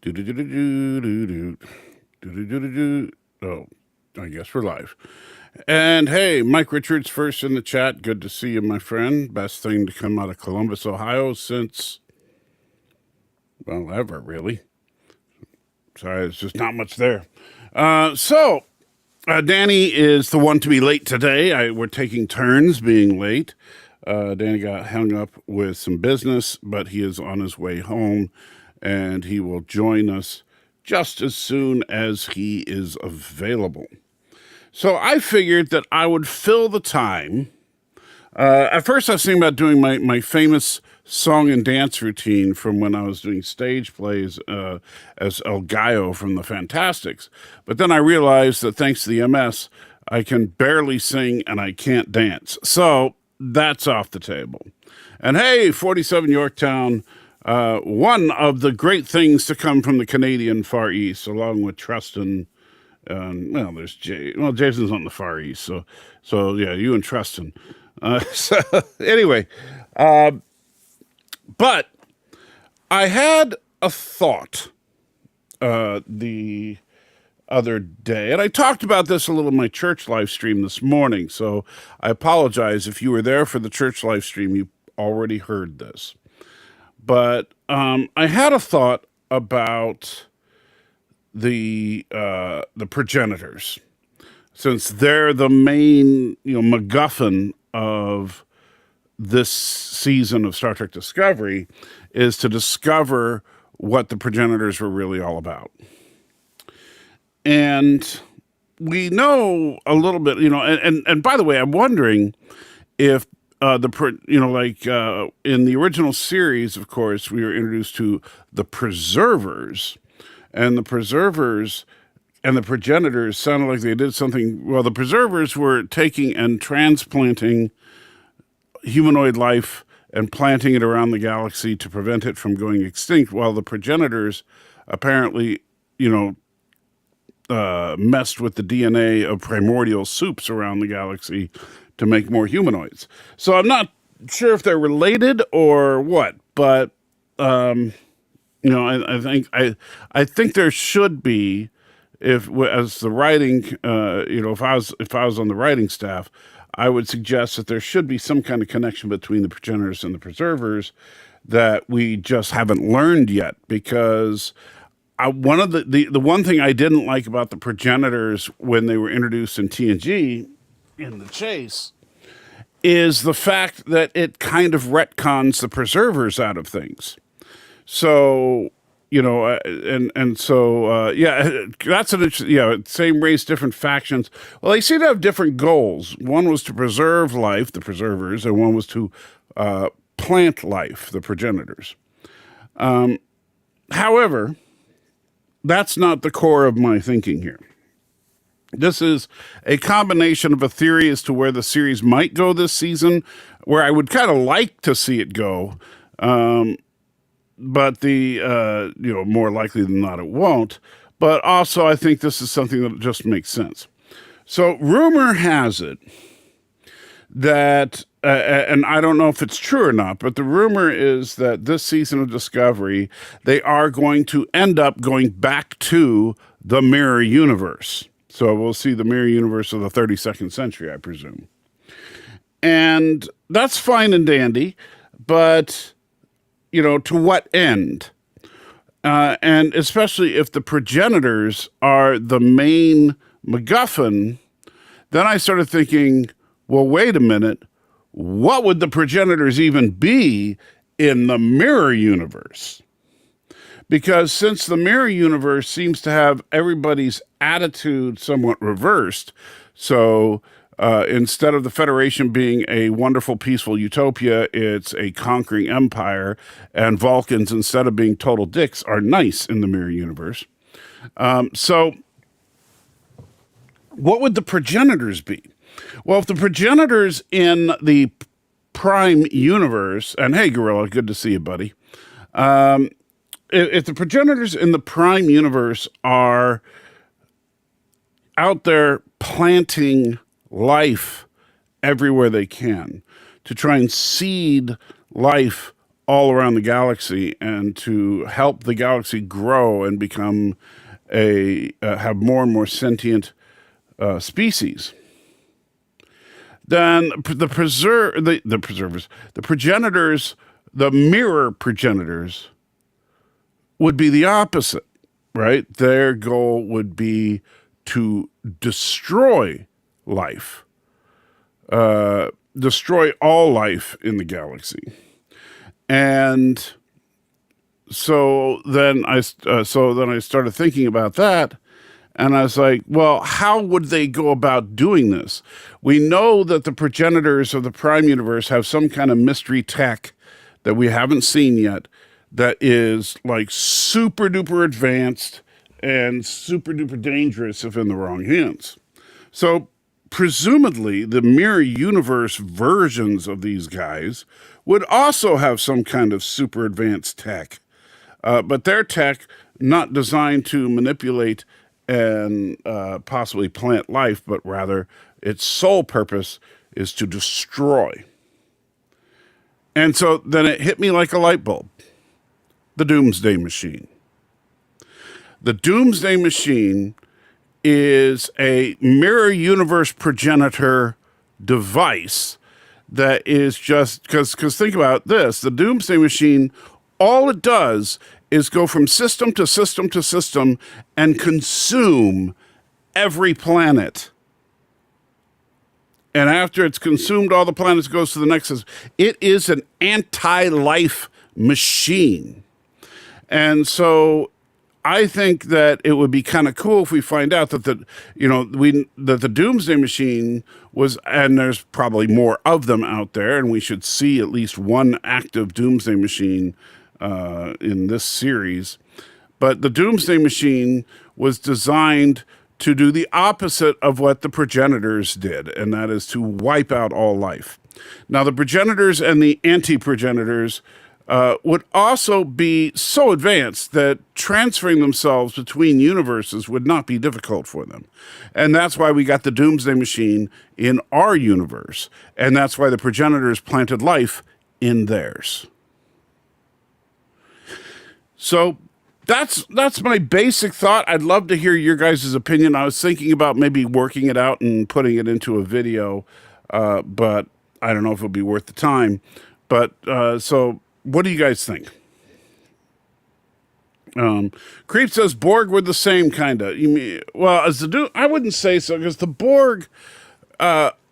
Do do do do do do do do do do. Oh, I guess we're live. And hey, Mike Richards first in the chat. Good to see you, my friend. Best thing to come out of Columbus, Ohio since, well, ever, really. Sorry, there's just not much there. Danny is the one to be late today. We're taking turns being late. Danny got hung up with some business, but he is on his way home, and he will join us just as soon as he is available. So I figured that I would fill the time. At first, I was thinking about doing my famous song and dance routine from when I was doing stage plays as El Gallo from the Fantastics. But then I realized that thanks to the MS, I can barely sing and I can't dance. So that's off the table. And hey, 47 Yorktown, one of the great things to come from the Canadian Far East, along with Truston. Well, there's Jay. Well, Jason's on the Far East, so yeah, you and Truston. So anyway, but I had a thought the other day, and I talked about this a little in my church live stream this morning. So I apologize if you were there for the church live stream. You already heard this, but I had a thought about the progenitors, since they're the main MacGuffin of this season of Star Trek Discovery, is to discover what the progenitors were really all about. And we know a little bit, and by the way, I'm wondering if in the original series, of course, we were introduced to the preservers, and the preservers and the progenitors sounded like they did something. Well, the preservers were taking and transplanting humanoid life and planting it around the galaxy to prevent it from going extinct, while the progenitors apparently, messed with the DNA of primordial soups around the galaxy to make more humanoids. So I'm not sure if they're related or what, but I think there should be, if I was on the writing staff, I would suggest that there should be some kind of connection between the progenitors and the preservers that we just haven't learned yet. Because one of the one thing I didn't like about the progenitors when they were introduced in TNG in the chase is the fact that it kind of retcons the preservers out of things. So, that's an interesting, same race, different factions. Well, they seem to have different goals. One was to preserve life, the preservers, and one was to plant life, the progenitors. However, that's not the core of my thinking here. This is a combination of a theory as to where the series might go this season, where I would kind of like to see it go. But more likely than not, it won't. But also, I think this is something that just makes sense. So, rumor has it that, and I don't know if it's true or not, but the rumor is that this season of Discovery, they are going to end up going back to the mirror universe. So, we'll see the mirror universe of the 32nd century, I presume. And that's fine and dandy, but to what end? And especially if the progenitors are the main MacGuffin, then I started thinking, well, wait a minute. What would the progenitors even be in the mirror universe? Because since the mirror universe seems to have everybody's attitude somewhat reversed, so instead of the Federation being a wonderful, peaceful utopia, it's a conquering empire, and Vulcans, instead of being total dicks, are nice in the mirror universe. So what would the progenitors be? Well, if the progenitors in the Prime universe, and hey, Gorilla, good to see you, buddy. If the progenitors in the Prime universe are out there planting life everywhere they can to try and seed life all around the galaxy and to help the galaxy grow and become have more and more sentient species, then the progenitors, the mirror progenitors, would be the opposite, right? Their goal would be to destroy life, destroy all life in the galaxy. And so then I started thinking about that, and I was like, well, how would they go about doing this? We know that the progenitors of the Prime Universe have some kind of mystery tech that we haven't seen yet that is like super duper advanced and super duper dangerous if in the wrong hands. So presumably the mirror universe versions of these guys would also have some kind of super advanced tech, but their tech not designed to manipulate and possibly plant life, but rather its sole purpose is to destroy. And so then it hit me like a light bulb. The Doomsday Machine. The Doomsday Machine is a mirror universe progenitor device that is just, because think about this, the Doomsday Machine, all it does is go from system to system to system and consume every planet. And after it's consumed all the planets, it goes to the next. It is an anti-life machine. And so I think that it would be kind of cool if we find out that the Doomsday Machine was, and there's probably more of them out there, and we should see at least one active Doomsday Machine in this series. But the Doomsday Machine was designed to do the opposite of what the progenitors did, and that is to wipe out all life. Now, the progenitors and the anti-progenitors would also be so advanced that transferring themselves between universes would not be difficult for them. And that's why we got the Doomsday Machine in our universe. And that's why the progenitors planted life in theirs. So that's my basic thought. I'd love to hear your guys' opinion. I was thinking about maybe working it out and putting it into a video, but I don't know if it'll be worth the time. But so what do you guys think? Creep says Borg were the same kind of. You mean, well, as the I wouldn't say so, because the Borg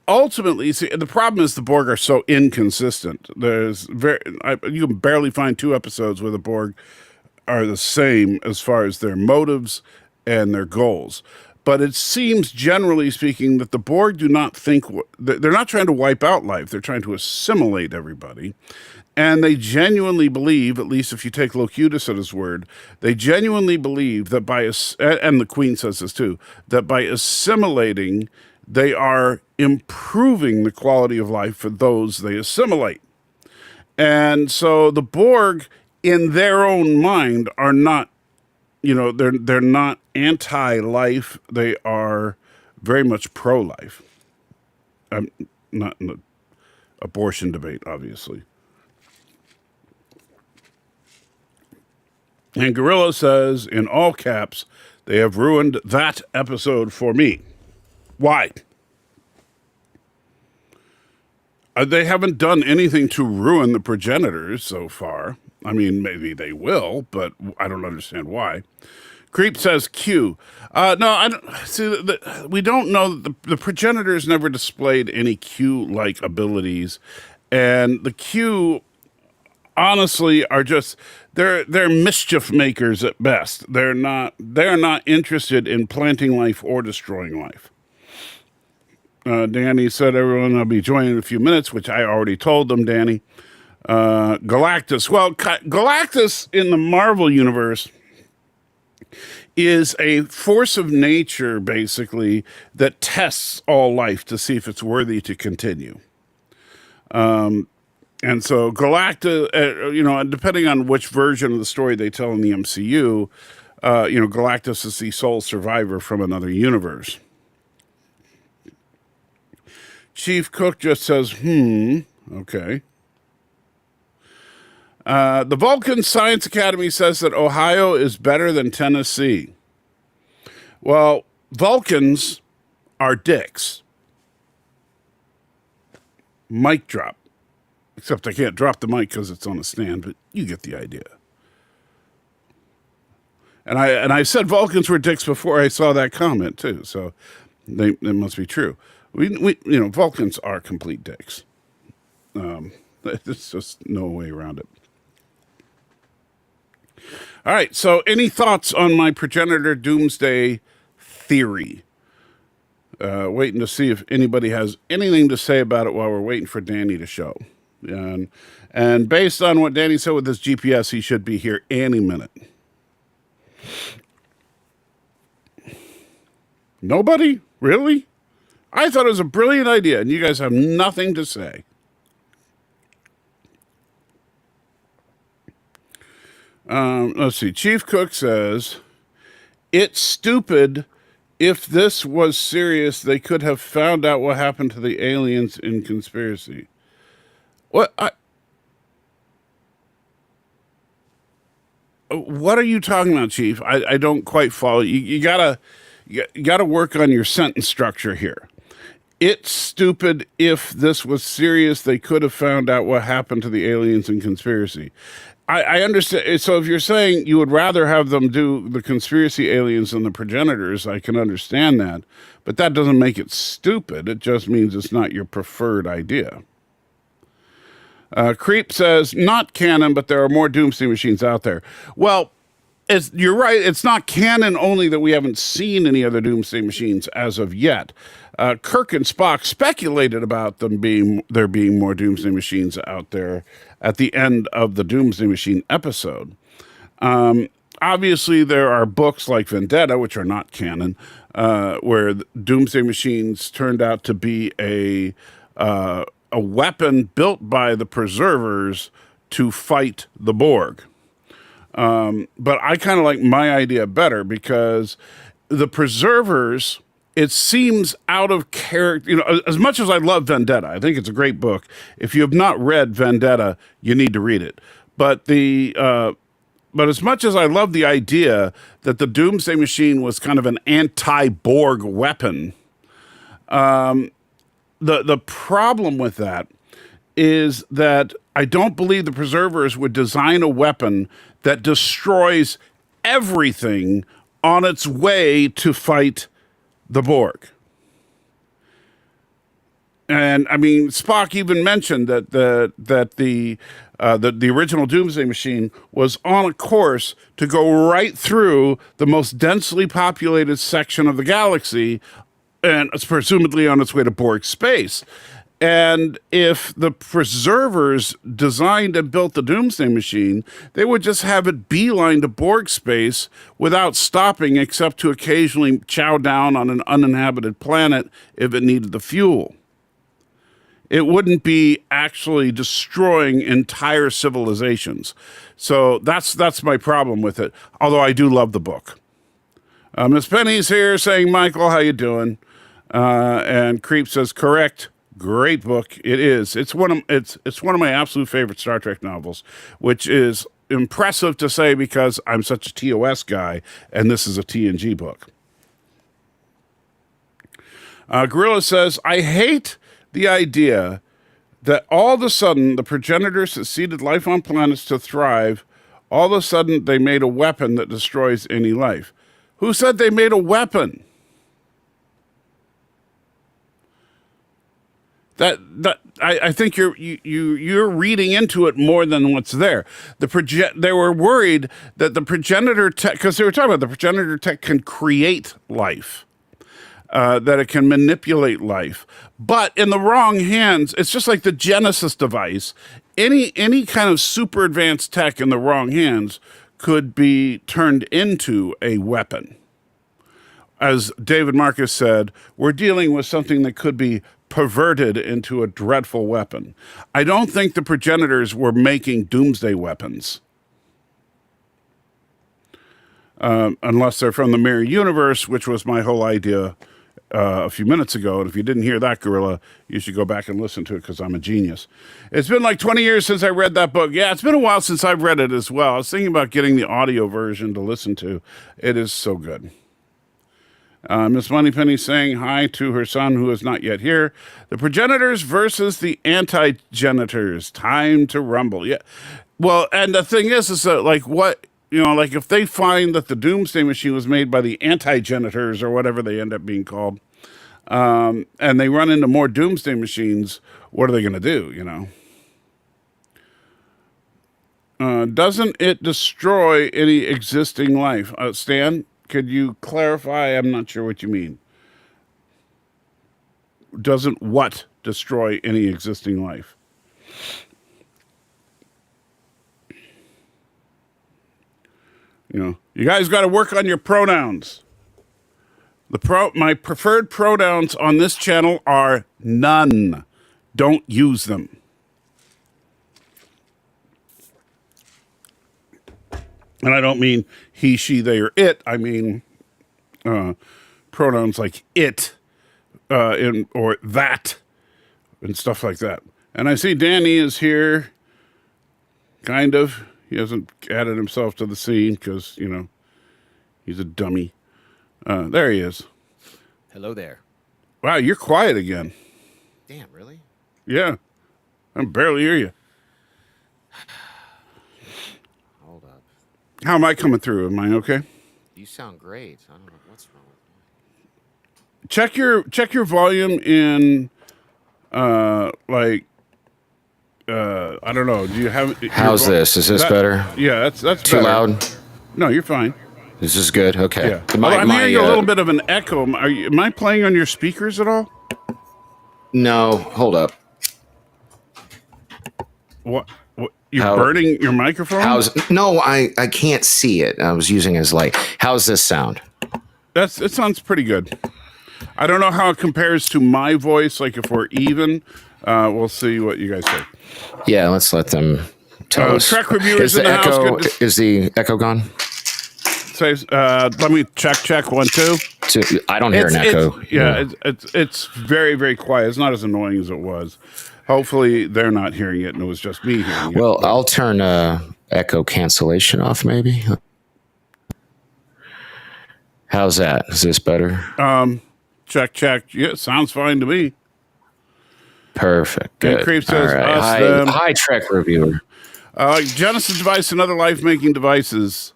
ultimately, see, the problem is the Borg are so inconsistent. You can barely find 2 episodes where the Borg are the same as far as their motives and their goals. But it seems, generally speaking, that the Borg do not think, they're not trying to wipe out life. They're trying to assimilate everybody. And they genuinely believe, at least if you take Locutus at his word, they genuinely believe that and the Queen says this too, that by assimilating, they are improving the quality of life for those they assimilate. And so the Borg, in their own mind, are not, they're not anti-life. They are very much pro-life. Not in the abortion debate, obviously. And Gorilla says, in all caps, they have ruined that episode for me. Why? They haven't done anything to ruin the progenitors so far. I mean, maybe they will, but I don't understand why. Creep says Q. No, I don't see. We don't know that the progenitors never displayed any Q-like abilities, and the Q, honestly, are just they're mischief makers at best. They're not interested in planting life or destroying life. Danny said everyone will be joining in a few minutes, which I already told them, Danny. Galactus. Well, Galactus in the Marvel Universe is a force of nature, basically, that tests all life to see if it's worthy to continue. And so Galactus, depending on which version of the story they tell in the MCU, Galactus is the sole survivor from another universe. Chief Cook just says, okay. The Vulcan Science Academy says that Ohio is better than Tennessee. Well, Vulcans are dicks. Mic drop. Except I can't drop the mic because it's on a stand, but you get the idea. And I said Vulcans were dicks before I saw that comment too, so they must be true. We Vulcans are complete dicks. There's just no way around it. All right, so any thoughts on my progenitor doomsday theory? Waiting to see if anybody has anything to say about it while we're waiting for Danny to show. And based on what Danny said with his GPS, he should be here any minute. Nobody? Really? I thought it was a brilliant idea, and you guys have nothing to say. Let's see. Chief Cook says, it's stupid. If this was serious, they could have found out what happened to the aliens in Conspiracy. What are you talking about, Chief? I don't quite follow. You gotta work on your sentence structure here. It's stupid. If this was serious, they could have found out what happened to the aliens in Conspiracy. I understand. So if you're saying you would rather have them do the conspiracy aliens than the progenitors, I can understand that. But that doesn't make it stupid. It just means it's not your preferred idea. Creep says, not canon, but there are more doomsday machines out there. Well, you're right. It's not canon only that we haven't seen any other doomsday machines as of yet. Kirk and Spock speculated about there being more doomsday machines out there at the end of the Doomsday Machine episode. Obviously, there are books like Vendetta, which are not canon, where doomsday machines turned out to be a weapon built by the preservers to fight the Borg. But I kind of like my idea better because the preservers, it seems out of character. As much as I love Vendetta, I think it's a great book. If you have not read Vendetta, you need to read it. But as much as I love the idea that the Doomsday Machine was kind of an anti-Borg weapon, the problem with that is that I don't believe the preservers would design a weapon that destroys everything on its way to fight the Borg. And I mean, Spock even mentioned that the original Doomsday Machine was on a course to go right through the most densely populated section of the galaxy, and it's presumably on its way to Borg space. And if the preservers designed and built the Doomsday Machine, they would just have it beeline to Borg space without stopping, except to occasionally chow down on an uninhabited planet if it needed the fuel. It wouldn't be actually destroying entire civilizations. So that's my problem with it, although I do love the book. Miss Penny's here saying, Michael, how you doing? And Creep says, correct. Great book. It is. It's one of my absolute favorite Star Trek novels, which is impressive to say because I'm such a TOS guy, and this is a TNG book. Gorilla says, I hate the idea that all of a sudden the progenitors succeeded life on planets to thrive. All of a sudden they made a weapon that destroys any life. Who said they made a weapon? I think you're reading into it more than what's there. They were worried that the progenitor tech, because they were talking about the progenitor tech can create life, that it can manipulate life, but in the wrong hands, it's just like the Genesis device. Any kind of super advanced tech in the wrong hands could be turned into a weapon. As David Marcus said, we're dealing with something that could be perverted into a dreadful weapon. I don't think the progenitors were making doomsday weapons. Unless they're from the mirror universe, which was my whole idea a few minutes ago. And if you didn't hear that, Gorilla, you should go back and listen to it because I'm a genius. It's been like 20 years since I read that book. Yeah, it's been a while since I've read it as well. I was thinking about getting the audio version to listen to. It is so good. Miss Moneypenny saying hi to her son who is not yet here. The progenitors versus the anti-genitors. Time to rumble. Yeah. Well, and the thing is that like what, like if they find that the doomsday machine was made by the anti-genitors or whatever they end up being called, and they run into more doomsday machines, what are they going to do, Doesn't it destroy any existing life? Stan? Could you clarify? I'm not sure what you mean. Doesn't what destroy any existing life? You guys got to work on your pronouns. My preferred pronouns on this channel are none. Don't use them. And I don't mean he, she, they, or it. I mean pronouns like it or that and stuff like that. And I see Danny is here, kind of. He hasn't added himself to the scene because, he's a dummy. There he is. Hello there. Wow, you're quiet again. Damn, really? Yeah. I can barely hear you. Hold up. How am I coming through? Am I okay? You sound great. I don't know what's wrong with me. Check your volume in I don't know. Do you have How's this? Is this better? Yeah, that's too better. loud. No, you're fine. This is good. Okay. Yeah. I'm hearing a little bit of an echo. Am I playing on your speakers at all? No. Hold up. What you're burning your microphone? No, I can't see it. I was using it as light. How's this sound? It sounds pretty good. I don't know how it compares to my voice. Like if we're even, we'll see what you guys say. Yeah, let's let them tell us. Trek reviewers in the house. Is the echo gone? Let me check 1 2. I don't hear an echo. It's very, very quiet. It's not as annoying as it was. Hopefully they're not hearing it and it was just me hearing it. Well, I'll turn echo cancellation off maybe. How's that? Is this better? Check. Yeah, sounds fine to me. Perfect. Good. And Creep says, right. Hi, Trek reviewer. Genesis device and other life-making devices.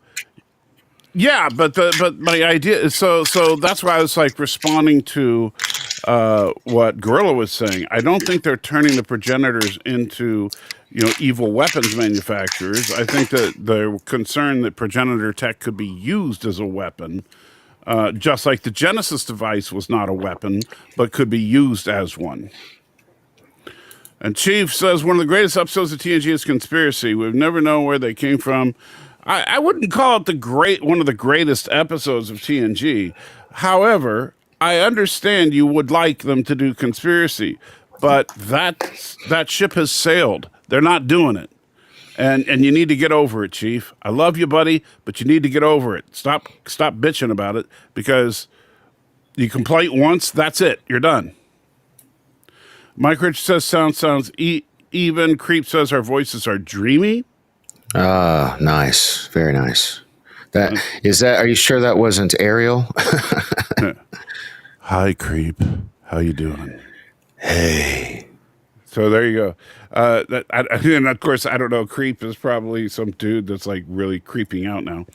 Yeah, but my idea is so that's why I was like responding to what Gorilla was saying. I don't think they're turning the progenitors into evil weapons manufacturers. I think that they're concerned that progenitor tech could be used as a weapon, just like the Genesis device was not a weapon, but could be used as one. And Chief says one of the greatest episodes of TNG is Conspiracy. We've never known where they came from. I wouldn't call it one of the greatest episodes of TNG. However, I understand you would like them to do Conspiracy, but that ship has sailed. They're not doing it. And you need to get over it, Chief. I love you, buddy, but you need to get over it. Stop bitching about it because you complain once, that's it. You're done. Mike Rich says sounds even. Creep says our voices are dreamy. Ah, nice. Very nice. Are you sure that wasn't Ariel? Hi, Creep. How you doing? Hey. So there you go. And of course, I don't know. Creep is probably some dude that's like really creeping out now.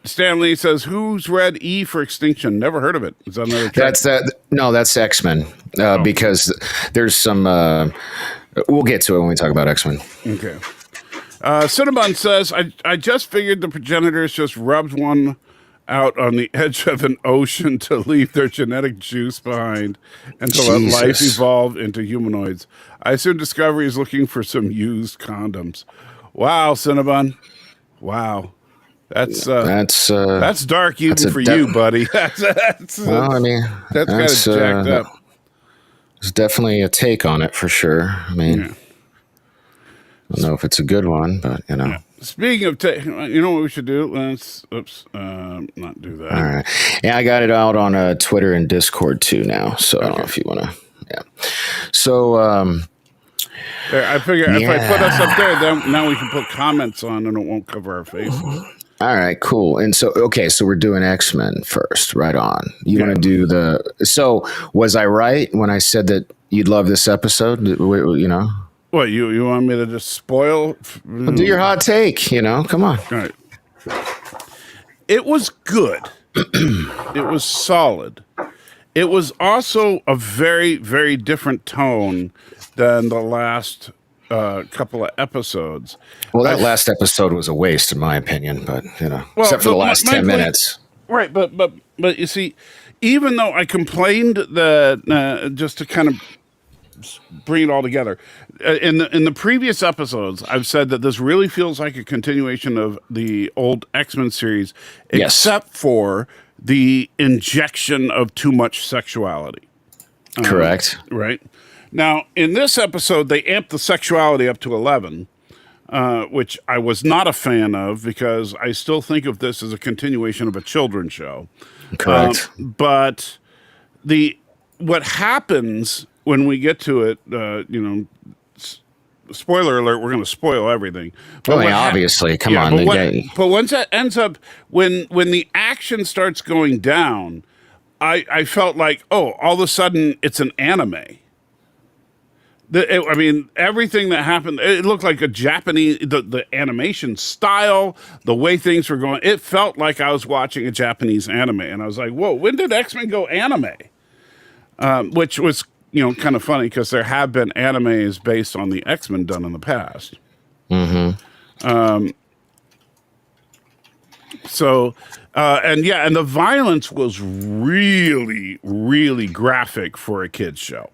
Stanley says, "Who's read E for Extinction? Never heard of it." Is that another? That's X-Men. Because there's some. We'll get to it when we talk about X-Men. Okay. Cinnabon says, I just figured the progenitors just rubbed one out on the edge of an ocean to leave their genetic juice behind and to let life evolve into humanoids. I assume Discovery is looking for some used condoms. Wow, Cinnabon. Wow. That's dark even for you, buddy. That's kind of jacked up. There's definitely a take on it for sure. I mean, I don't know if it's a good one, but Speaking of, you know what we should do? Let's, not do that. All right. Yeah, I got it out on Twitter and Discord too now. So I don't know if you want to. Yeah. So There, I figure if I put us up there, then now we can put comments on, and it won't cover our faces. all right, cool. And so so we're doing X-Men first, right on. You want to do so was I right when I said that you'd love this episode? You know? What, you want me to just spoil? Well, do your hot take, come on. All right. It was good. It was solid. It was also a very, very different tone than the last couple of episodes. Well, that last episode was a waste, in my opinion, but, except for the last 10 minutes. Right, but you see, even though I complained that, just to kind of bring it all together, in the previous episodes, I've said that this really feels like a continuation of the old X-Men series, except for the injection of too much sexuality. Correct. Right. Now, in this episode, they amped the sexuality up to 11, which I was not a fan of because I still think of this as a continuation of a children's show. Correct. But what happens when we get to it, spoiler alert, we're going to spoil everything. But obviously, come on. But once that ends up, when the action starts going down, I felt like, all of a sudden it's an anime. Everything that happened, it looked like a Japanese, the animation style, the way things were going, it felt like I was watching a Japanese anime. And I was like, whoa, when did X-Men go anime? Which was, kind of funny because there have been animes based on the X-Men done in the past. Mm-hmm. And the violence was really, really graphic for a kid's show.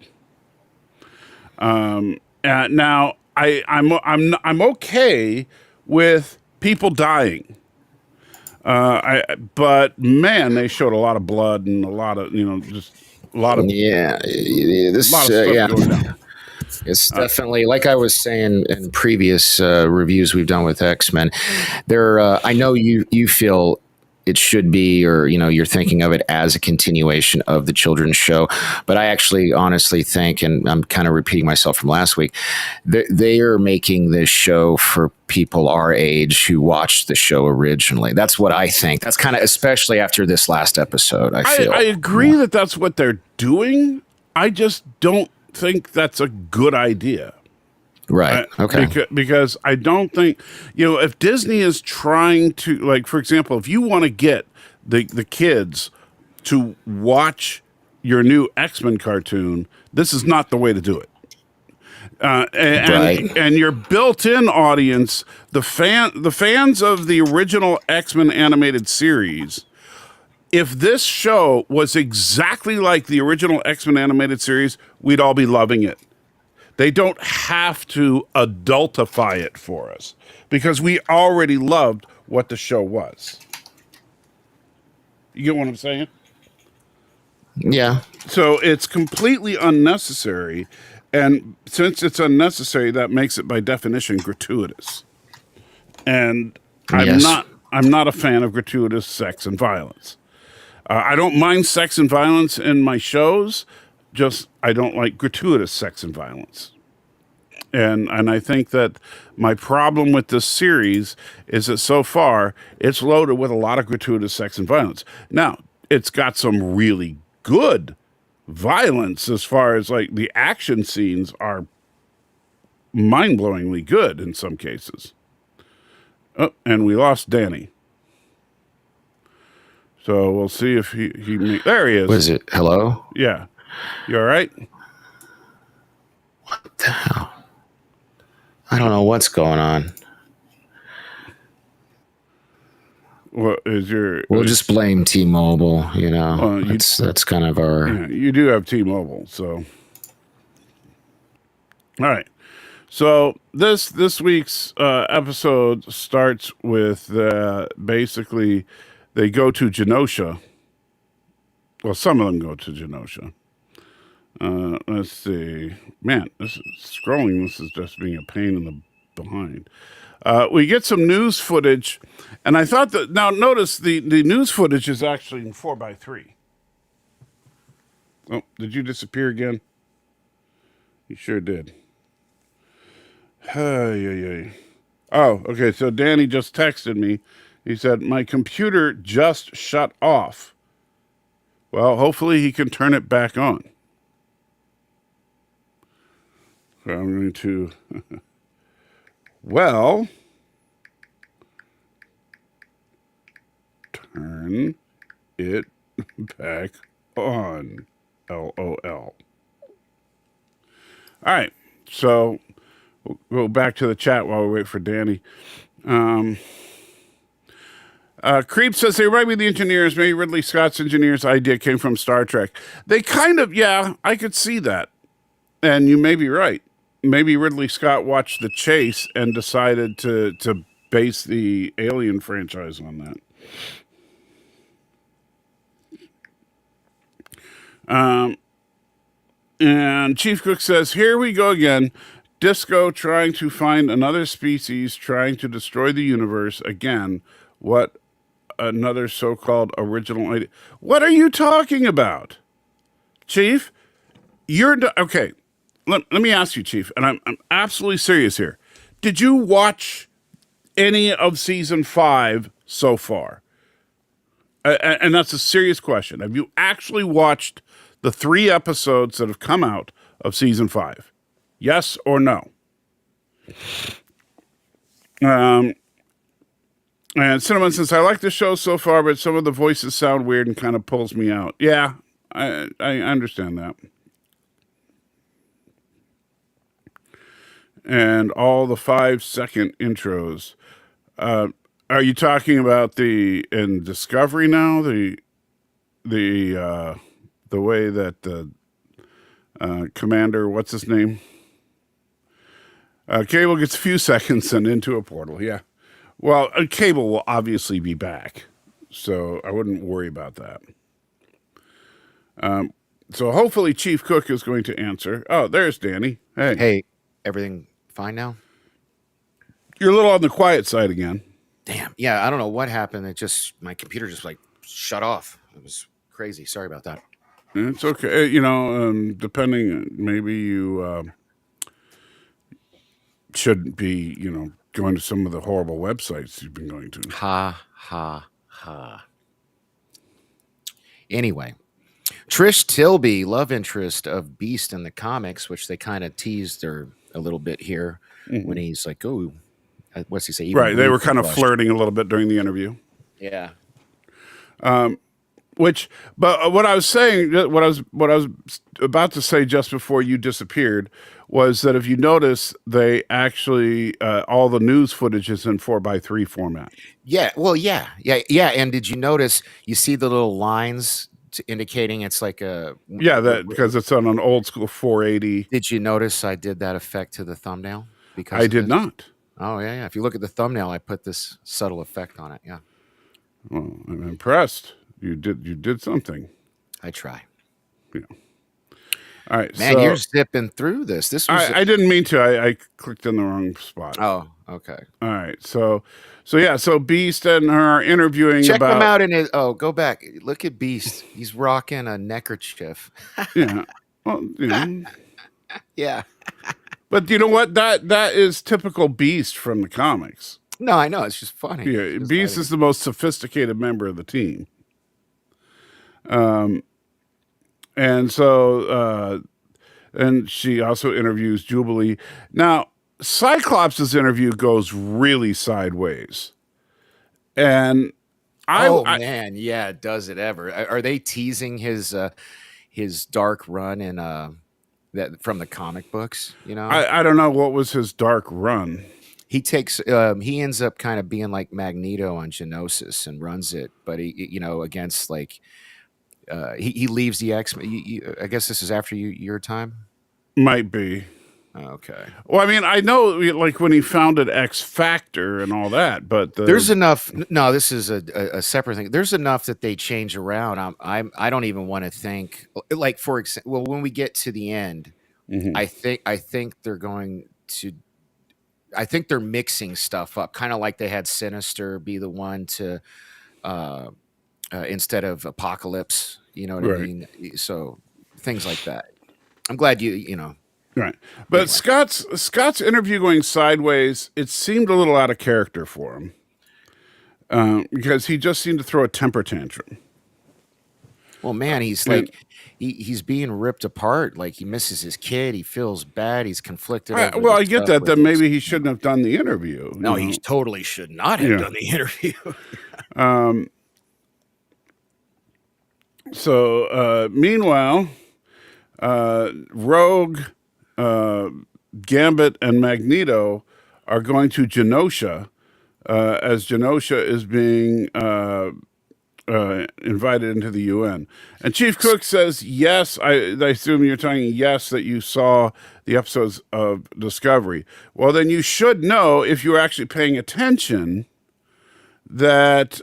Now I'm okay with people dying. But man, they showed a lot of blood and a lot of, just a lot of stuff going down. It's definitely, like I was saying in previous reviews we've done with X-Men, I know you feel it should be, or, you're thinking of it as a continuation of the children's show. But I actually honestly think, and I'm kind of repeating myself from last week, they are making this show for people our age who watched the show originally. That's what I think. That's kind of, especially after this last episode, I feel. I agree that that's what they're doing. I just don't think that's a good idea. Right. Okay. Because I don't think, if Disney is trying to, like, for example, if you want to get the kids to watch your new X-Men cartoon, this is not the way to do it. And your built-in audience, the fans of the original X-Men animated series, if this show was exactly like the original X-Men animated series, we'd all be loving it. They don't have to adultify it for us because we already loved what the show was. You get what I'm saying? Yeah. So it's completely unnecessary. And since it's unnecessary, that makes it by definition gratuitous. And I'm not a fan of gratuitous sex and violence. I don't mind sex and violence in my shows. Just, I don't like gratuitous sex and violence. And I think that my problem with this series is that so far it's loaded with a lot of gratuitous sex and violence. Now, it's got some really good violence as far as, like, the action scenes are mind-blowingly good in some cases. Oh, and we lost Danny. So we'll see if he there he is. What is it? Hello? Yeah. You all right? What the hell? I don't know what's going on. What is your? We'll just blame T-Mobile. That's kind of our. Yeah, you do have T-Mobile, so. All right. So this week's episode starts with basically they go to Genosha. Well, some of them go to Genosha. Let's see. Man, this is scrolling. This is just being a pain in the behind. We get some news footage, and I thought that now notice the news footage is actually in 4:3. Oh, did you disappear again? You sure did. Oh, okay. So Danny just texted me. He said, my computer just shut off. Well, hopefully he can turn it back on. So I'm going to, well, turn it back on. LOL. All right. So we'll go back to the chat while we wait for Danny. Creep says they remind me of the engineers. Maybe Ridley Scott's engineers' idea came from Star Trek. They kind of, yeah, I could see that. And you may be right. Maybe Ridley Scott watched The Chase and decided to base the Alien franchise on that. And Chief Cook says, here we go again. Disco trying to find another species, trying to destroy the universe again. What another so-called original idea. What are you talking about? Chief, okay. Let me ask you, Chief, and I'm absolutely serious here. Did you watch any of season 5 so far? And that's a serious question. Have you actually watched the 3 episodes that have come out of season 5? Yes or no? And Cinnamon says, I like the show so far, but some of the voices sound weird and kind of pulls me out. Yeah, I understand that. And all the 5-second intros. Are you talking about in Discovery now? The way that the commander, what's his name? Cable gets a few seconds and into a portal. Yeah. Well, Cable will obviously be back, so I wouldn't worry about that. So hopefully Chief Cook is going to answer. Oh, there's Danny. Hey, everything fine now? You're a little on the quiet side again. Damn. Yeah, I don't know what happened. My computer just like shut off. It was crazy. Sorry about that. It's okay. Depending, maybe you shouldn't be, going to some of the horrible websites you've been going to. Ha, ha, ha. Anyway, Trish Tilby, love interest of Beast in the comics, which they kind of teased her a little bit here when he's like, oh, what's he say? Even right. They were kind of flirting a little bit during the interview. Yeah. But what I was saying, what I was about to say just before you disappeared was that if you notice, they actually all the news footage is in 4:3 format. Yeah. Well, yeah. And did you notice? You see the little lines indicating it's like a because it's on an old school 480. Did you notice I did that effect to the thumbnail? Because I did not. Oh yeah. If you look at the thumbnail, I put this subtle effect on it. Yeah. Well, I'm impressed. You did something. I try. Yeah. All right, man, you're zipping through this. This was I didn't mean to. I clicked in the wrong spot. Oh, okay. All right. So Beast and her are interviewing. Check him out in his. Oh, go back. Look at Beast. He's rocking a neckerchief. Yeah. Well, yeah. But you know what? That is typical Beast from the comics. No, I know. It's just funny. Yeah, Beast is the most sophisticated member of the team. And so, and she also interviews Jubilee. Now, Cyclops' interview goes really sideways. And man, yeah, does it ever? Are they teasing his dark run in that from the comic books? I don't know what was his dark run. He he ends up kind of being like Magneto on Geonosis and runs it, but he against like. He leaves the X-Men. I guess this is after your time? Might be. Okay. Well, I mean, I know like when he founded X Factor and all that, but there's enough. No, this is a separate thing. There's enough that they change around. I don't even want to think. Like for example, when we get to the end, I think they're going to I think they're mixing stuff up, kind of like they had Sinister be the one to instead of Apocalypse. You know what I Right. mean? So things like that. I'm glad you know. Right. But Anyway. Scott's interview going sideways, it seemed a little out of character for him. Because he just seemed to throw a temper tantrum. Well, man, he's And like he's being ripped apart. Like he misses his kid. He feels bad. He's conflicted over well, the I get stuff that. with Then his. maybe he shouldn't have done the interview. No, he totally should not have Yeah. done the interview. So meanwhile, Rogue, Gambit, and Magneto are going to Genosha, as Genosha is being invited into the UN. And Chief Cook says, yes, I assume you're telling yes that you saw the episodes of Discovery. Well, then you should know, if you're actually paying attention, that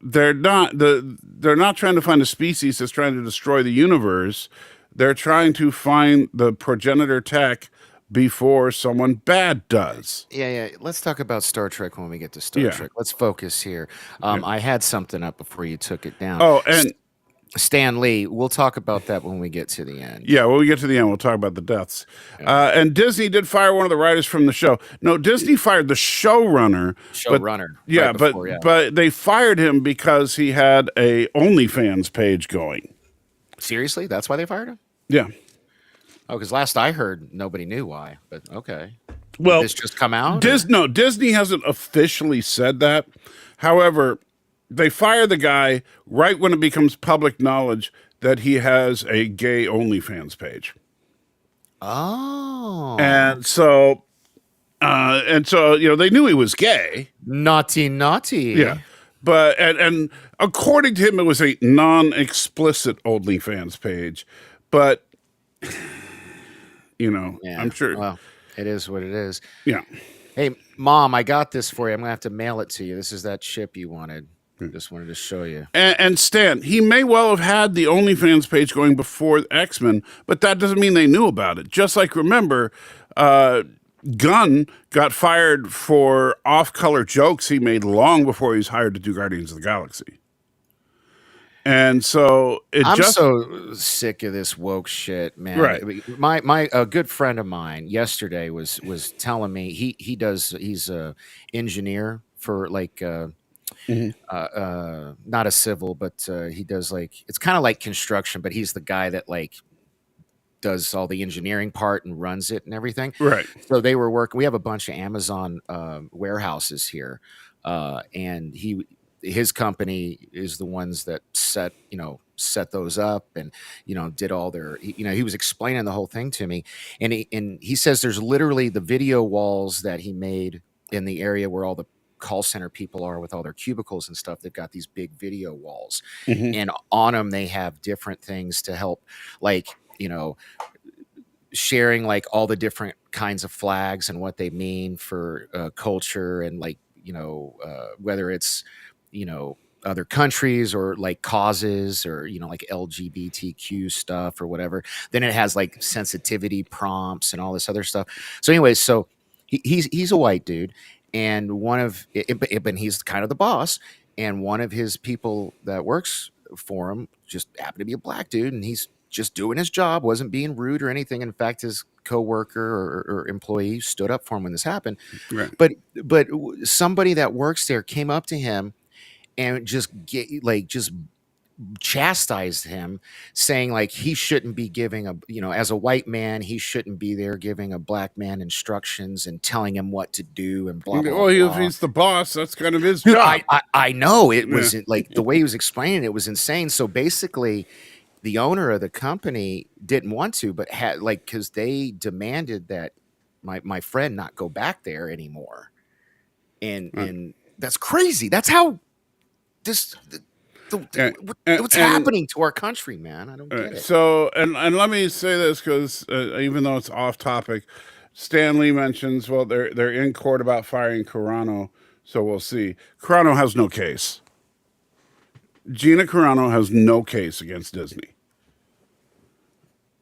they're not trying to find a species that's trying to destroy the universe. They're trying to find the progenitor tech before someone bad does. Yeah. Let's talk about Star Trek when we get to Star Yeah. Trek. Let's focus here. I had something up before you took it down. Oh, and Stan Lee. We'll talk about that when we get to the end. yeah, when we get to the end, we'll talk about the deaths. And Disney did fire one of the writers from the show. No, Disney fired the showrunner. Showrunner. Yeah, right before, but they fired him because he had a OnlyFans page going. Seriously, that's why they fired him. Yeah. Oh, because last I heard, nobody knew why. But okay. Well, Did this just come out? Disney hasn't officially said that. However, they fire the guy right when it becomes public knowledge that he has a gay OnlyFans page. Oh. And so they knew he was gay. Naughty. Yeah. But and according to him, it was a non-explicit OnlyFans page. But I'm sure. Well, it is what it is. Yeah. Hey, Mom, I got this for you. I'm gonna have to mail it to you. This is that ship you wanted. Just wanted to show you. And Stan, he may well have had the OnlyFans page going before X-Men, but that doesn't mean they knew about it. Just like, remember, Gunn got fired for off-color jokes he made long before he was hired to do Guardians of the Galaxy. And so I'm so sick of this woke shit, man. Right. My a good friend of mine yesterday was telling me he's a engineer for like not a civil, but he does like, it's kind of like construction, but he's the guy that like does all the engineering part and runs it and everything. Right. So they were working. We have a bunch of Amazon warehouses here, and his company is the ones that set those up and did all their. He was explaining the whole thing to me, and he says there's literally the video walls that he made in the area where all the call center people are with all their cubicles and stuff. They've got these big video walls, and on them they have different things to help, like sharing like all the different kinds of flags and what they mean for culture, and like whether it's other countries or like causes or like LGBTQ stuff or whatever. Then it has like sensitivity prompts and all this other stuff. So anyways, so he's a white dude, and and he's kind of the boss, and one of his people that works for him just happened to be a black dude, and he's just doing his job, wasn't being rude or anything. In fact, his coworker or employee stood up for him when this happened. Right. But somebody that works there came up to him and just chastised him, saying like he shouldn't be giving as a white man, he shouldn't be there giving a black man instructions and telling him what to do and blah blah. Well, if he's the boss, that's kind of his job. I know it was like the way he was explaining it was insane. So basically, the owner of the company didn't want to, but had because they demanded that my friend not go back there anymore, and that's crazy. That's how what's happening to our country, man. I don't get it. So, and let me say this because even though it's off topic, Stan Lee mentions, well, they're in court about firing Carano, so we'll see. Carano has no case. Gina Carano has no case against Disney.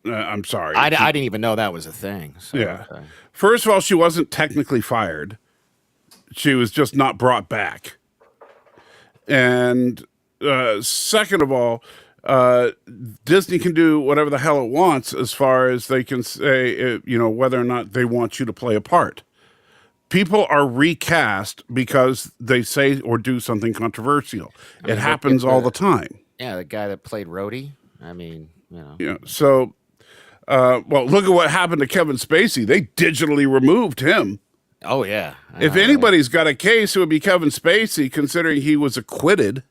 I'm sorry. I didn't even know that was a thing. So, Yeah. okay. First of all, she wasn't technically fired. She was just not brought back. And second of all, Disney can do whatever the hell it wants as far as they can say, whether or not they want you to play a part. People are recast because they say or do something controversial. It happens all the time. Yeah, the guy that played Rhodey. I mean, Yeah. So, well, look at what happened to Kevin Spacey. They digitally removed him. Oh yeah. If anybody's got a case, it would be Kevin Spacey, considering he was acquitted.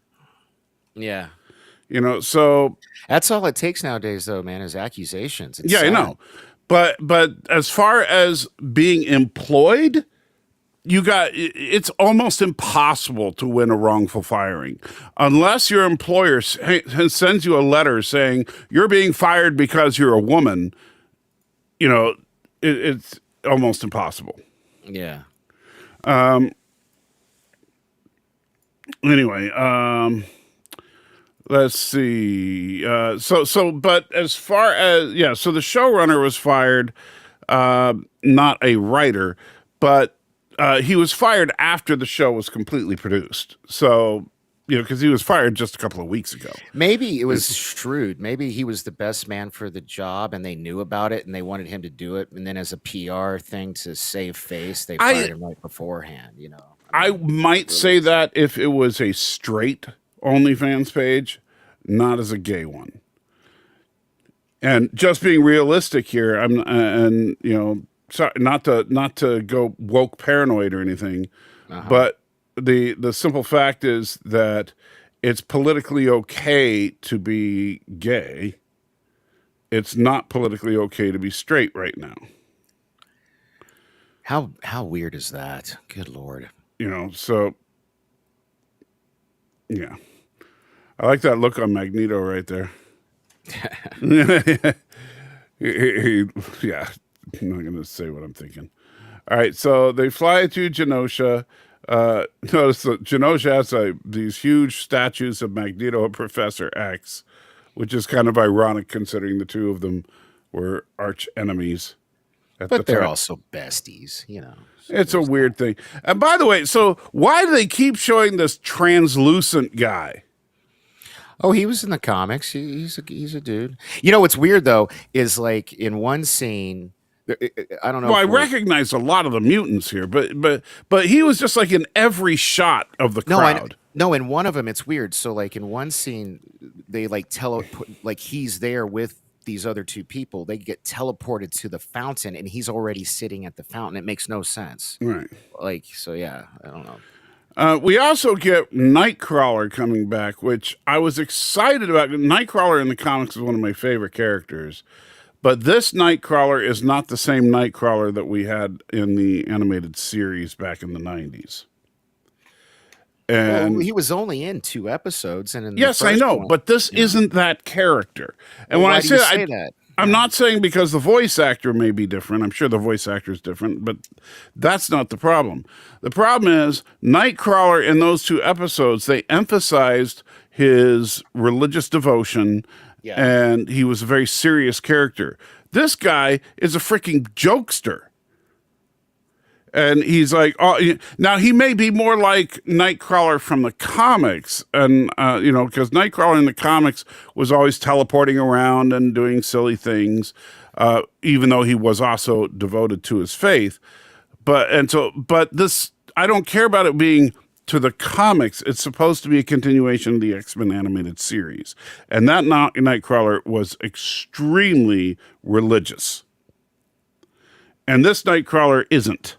Yeah. So That's all it takes nowadays, though, man, is accusations. It's yeah, I sad. know. But as far as being employed, it's almost impossible to win a wrongful firing unless your employer sends you a letter saying you're being fired because you're a woman. It's almost impossible. Yeah. Anyway, let's see. But as far as so the showrunner was fired, not a writer, but he was fired after the show was completely produced. So because he was fired just a couple of weeks ago. Maybe it was shrewd. Maybe he was the best man for the job, and they knew about it, and they wanted him to do it. And then, as a PR thing to save face, they fired him right beforehand. I might say that if it was a straight OnlyFans page, not as a gay one. And just being realistic here, sorry, not to go woke paranoid or anything, but the simple fact is that it's politically okay to be gay. It's not politically okay to be straight right now. How weird is that? Good Lord. So yeah. I like that look on Magneto right there. Yeah, I'm not going to say what I'm thinking. All right, so they fly to Genosha. Notice that Genosha has these huge statues of Magneto and Professor X, which is kind of ironic considering the two of them were arch enemies. But they're also besties, So it's a weird thing. And by the way, so why do they keep showing this translucent guy? Oh, he was in the comics. He's a dude. What's weird though is like in one scene, I don't know. Well, I recognize a lot of the mutants here, but he was just like in every shot of the crowd. No, in one of them, it's weird. So like in one scene, they like like he's there with these other two people. They get teleported to the fountain, and he's already sitting at the fountain. It makes no sense. Right. Like, so yeah, I don't know. We also get Nightcrawler coming back, which I was excited about. Nightcrawler in the comics is one of my favorite characters. But this Nightcrawler is not the same Nightcrawler that we had in the animated series back in the 90s. And he was only in 2 episodes. And yes, I know, but this isn't that character. And when I say that, I'm not saying because the voice actor may be different. I'm sure the voice actor is different, but that's not the problem. The problem is Nightcrawler in those 2 episodes, they emphasized his religious devotion, and he was a very serious character. This guy is a freaking jokester. And he's like, now he may be more like Nightcrawler from the comics. And, because Nightcrawler in the comics was always teleporting around and doing silly things, even though he was also devoted to his faith. But this, I don't care about it being to the comics. It's supposed to be a continuation of the X-Men animated series. And that Nightcrawler was extremely religious. And this Nightcrawler isn't.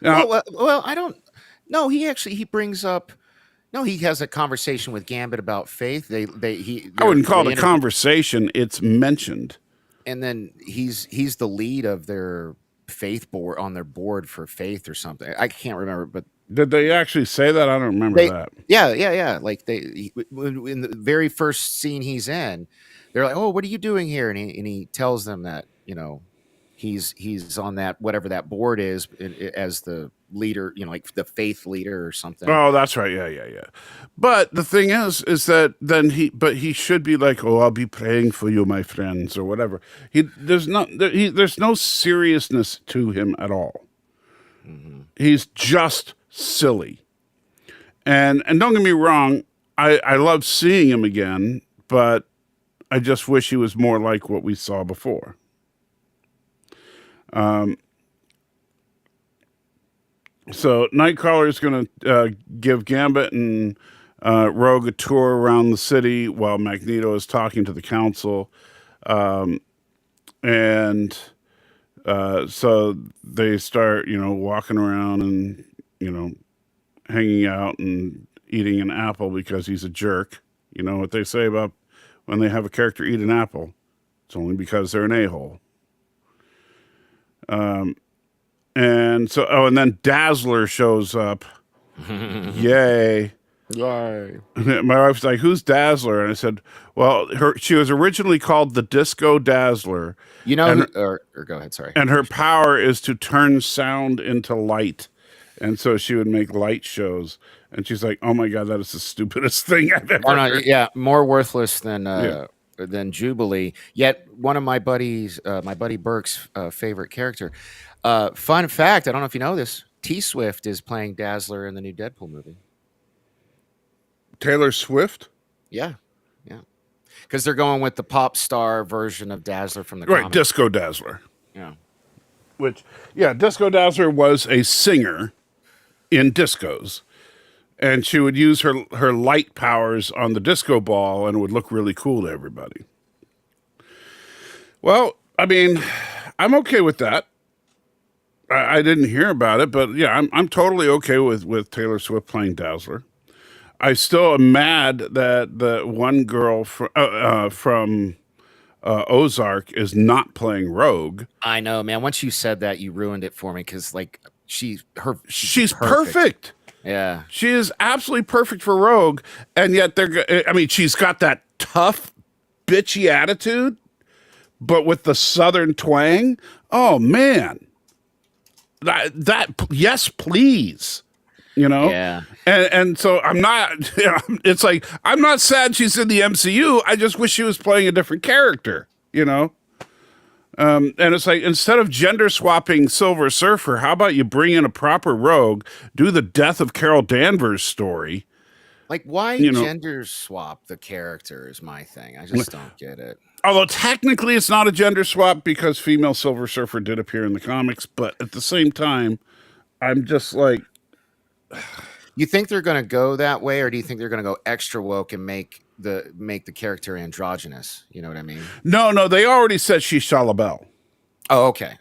Now, well, I don't. No, he brings up. No, he has a conversation with Gambit about faith. I wouldn't call it a conversation. It's mentioned. And then he's the lead of their faith board on their board for faith or something. I can't remember, but did they actually say that? I don't remember that. Yeah. Like in the very first scene he's in, they're like, "Oh, what are you doing here?" And he tells them that he's on that whatever that board is as the leader, like the faith leader or something. Oh, that's right. Yeah. But the thing is that then he should be like, oh, I'll be praying for you, my friends, or whatever. There's no seriousness to him at all. He's just silly. And don't get me wrong, I love seeing him again, but I just wish he was more like what we saw before. So Nightcrawler is going to give Gambit and Rogue a tour around the city while Magneto is talking to the council. And so they start, walking around and, hanging out and eating an apple because he's a jerk. You know what they say about when they have a character eat an apple? It's only because they're an a-hole. And so, and then Dazzler shows up. Yay. Yay. My wife's like, who's Dazzler? And I said, well, she was originally called the Disco Dazzler. Or go ahead, sorry. And her power is to turn sound into light. And so she would make light shows. And she's like, oh my God, that is the stupidest thing I've ever heard. Yeah, more worthless than Jubilee. Yet one of my buddy Burke's favorite character. Fun fact, I don't know if you know this, T-Swift is playing Dazzler in the new Deadpool movie. Taylor Swift? Yeah. Because they're going with the pop star version of Dazzler from the Right, comic. Disco Dazzler. Yeah. Disco Dazzler was a singer in discos. And she would use her light powers on the disco ball and it would look really cool to everybody. Well, I mean, I'm okay with that. I didn't hear about it, but yeah, I'm totally okay with Taylor Swift playing Dazzler. I still am mad that the one girl from Ozark is not playing Rogue. I know, man. Once you said that, you ruined it for me because, like, she's perfect. Yeah, she is absolutely perfect for Rogue, and yet she's got that tough, bitchy attitude, but with the Southern twang. Oh man. That yes, please. Yeah. And so I'm not, it's like, I'm not sad she's in the MCU. I just wish she was playing a different character, And it's like, instead of gender swapping Silver Surfer, how about you bring in a proper Rogue, do the death of Carol Danvers story? Like, why gender swap the character is my thing. I just don't get it. Although technically it's not a gender swap because female Silver Surfer did appear in the comics, but at the same time, I'm just like... You think they're going to go that way, or do you think they're going to go extra woke and make the character androgynous? You know what I mean? No, they already said she's Shalabel. Oh, okay.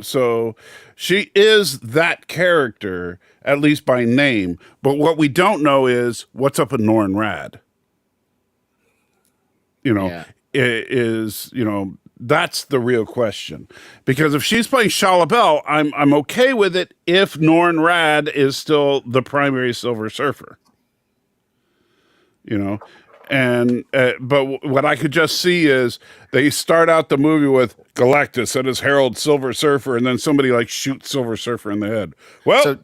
So she is that character, at least by name. But what we don't know is what's up with Norrin Rad. That's the real question. Because if she's playing Shalabel, I'm okay with it if Norrin Rad is still the primary Silver Surfer. And but what I could just see is they start out the movie with Galactus and his Herald Silver Surfer, and then somebody like shoots Silver Surfer in the head. Well,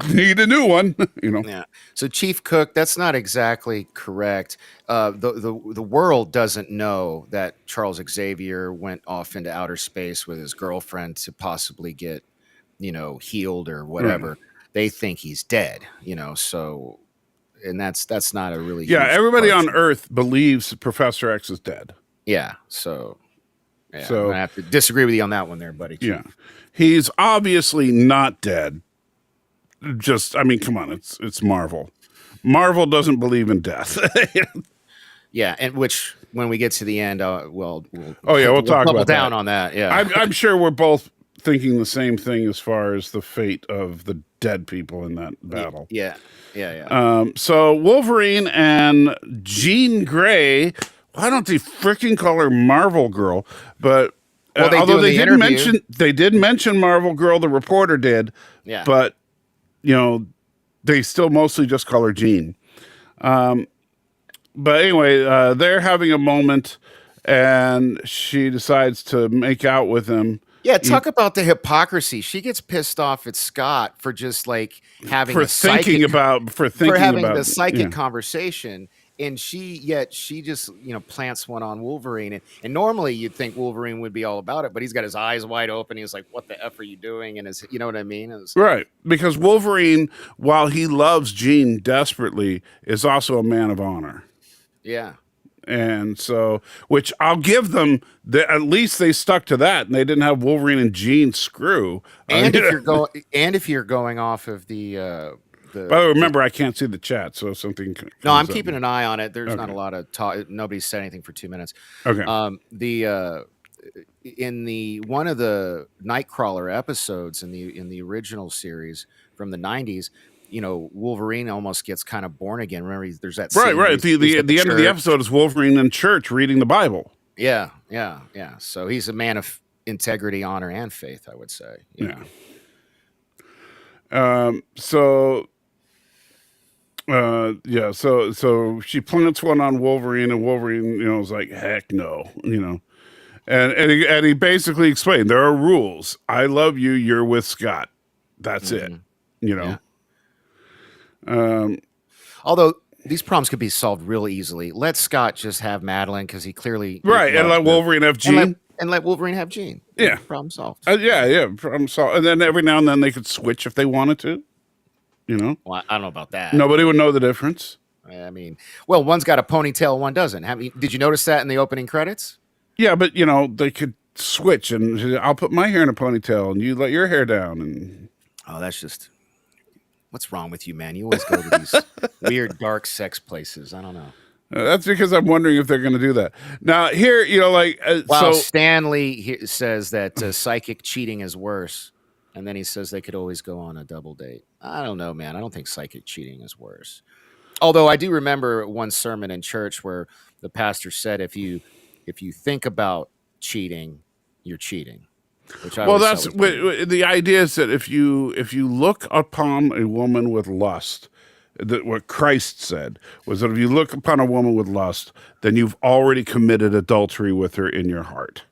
need a new one, Yeah. So Chief Cook, that's not exactly correct. The world doesn't know that Charles Xavier went off into outer space with his girlfriend to possibly get, healed or whatever. They think he's dead, so, and that's not a really huge everybody question. on Earth believes Professor X is dead. Yeah. So I'm gonna have to disagree with you on that one there, buddy. Yeah. He's obviously not dead. Come on, it's Marvel. Marvel doesn't believe in death. Yeah, and which when we get to the end, we'll talk double about down that. on that. Yeah, I'm sure we're both thinking the same thing as far as the fate of the dead people in that battle. Yeah. So Wolverine and Jean Grey. Why don't they freaking call her Marvel Girl? But although they did mention Marvel Girl, the reporter did. Yeah, but they still mostly just call her Jean. But anyway, they're having a moment, and she decides to make out with him. Yeah, talk about the hypocrisy. She gets pissed off at Scott for just like having for a thinking psychic about the psychic yeah. conversation, and she just plants one on Wolverine, and normally you'd think Wolverine would be all about it, but he's got his eyes wide open. He's like, "What the f are you doing?" And you know what I mean? Right, because Wolverine, while he loves Jean desperately, is also a man of honor. Yeah. And so, which I'll give them, at least they stuck to that, and they didn't have Wolverine and Jean screw. And if you're going off of the remember, I can't see the chat, so if something. No, I'm keeping an eye on it. There's not a lot of talk. Nobody's said anything for 2 minutes. Okay. In the one of the Nightcrawler episodes in the original series from the 90s, Wolverine almost gets kind of born again. Remember, there's that scene right. The end of the episode is Wolverine in church reading the Bible. Yeah. So he's a man of integrity, honor, and faith, I would say. Yeah. So she plants one on Wolverine, and Wolverine, is like, heck no, and he basically explained there are rules. I love you. You're with Scott. That's it. Yeah. Although these problems could be solved real easily. Let Scott just have Madeline because he clearly and let Wolverine have Jean. And let Wolverine have Jean. Yeah. Problem solved. Problem solved. And then every now and then they could switch if they wanted to. Well, I don't know about that. Nobody would know the difference. I mean, well, one's got a ponytail, one doesn't. Did you notice that in the opening credits? Yeah, but they could switch, and I'll put my hair in a ponytail, and you let your hair down, and that's just what's wrong with you, man? You always go to these weird, dark sex places. I don't know. That's because I'm wondering if they're going to do that. Now, here, Stanley says that psychic cheating is worse, and then he says they could always go on a double date. I don't know, man. I don't think psychic cheating is worse. Although I do remember one sermon in church where the pastor said, if you think about cheating, you're cheating. That's the idea is that if you look upon a woman with lust, that what Christ said was that if you look upon a woman with lust, then you've already committed adultery with her in your heart.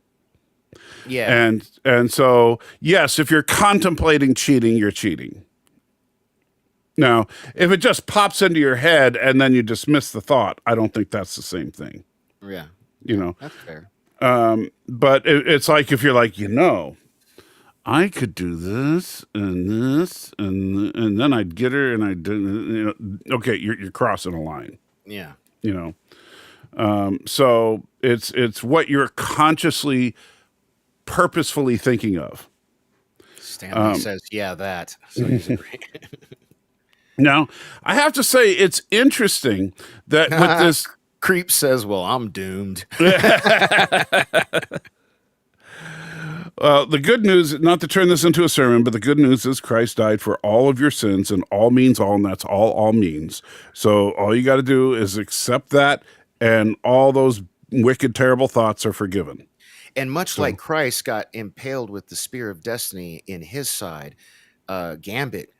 Yeah. And so, yes, if you're contemplating cheating, you're cheating. Now, if it just pops into your head and then you dismiss the thought, I don't think that's the same thing. Yeah. That's fair. But it's like if you're like, I could do this and this and then I'd get her and I'd do, okay, you're crossing a line. Yeah. So it's what you're consciously, purposefully thinking of. Stanley says, yeah, that. So he's agreeing. Now, I have to say it's interesting that with this creep says, well, I'm doomed. The good news, not to turn this into a sermon, but the good news is Christ died for all of your sins, and all means all, and that's all means. So all you got to do is accept that, and all those wicked, terrible thoughts are forgiven. And much like Christ got impaled with the spear of destiny in his side, Gambit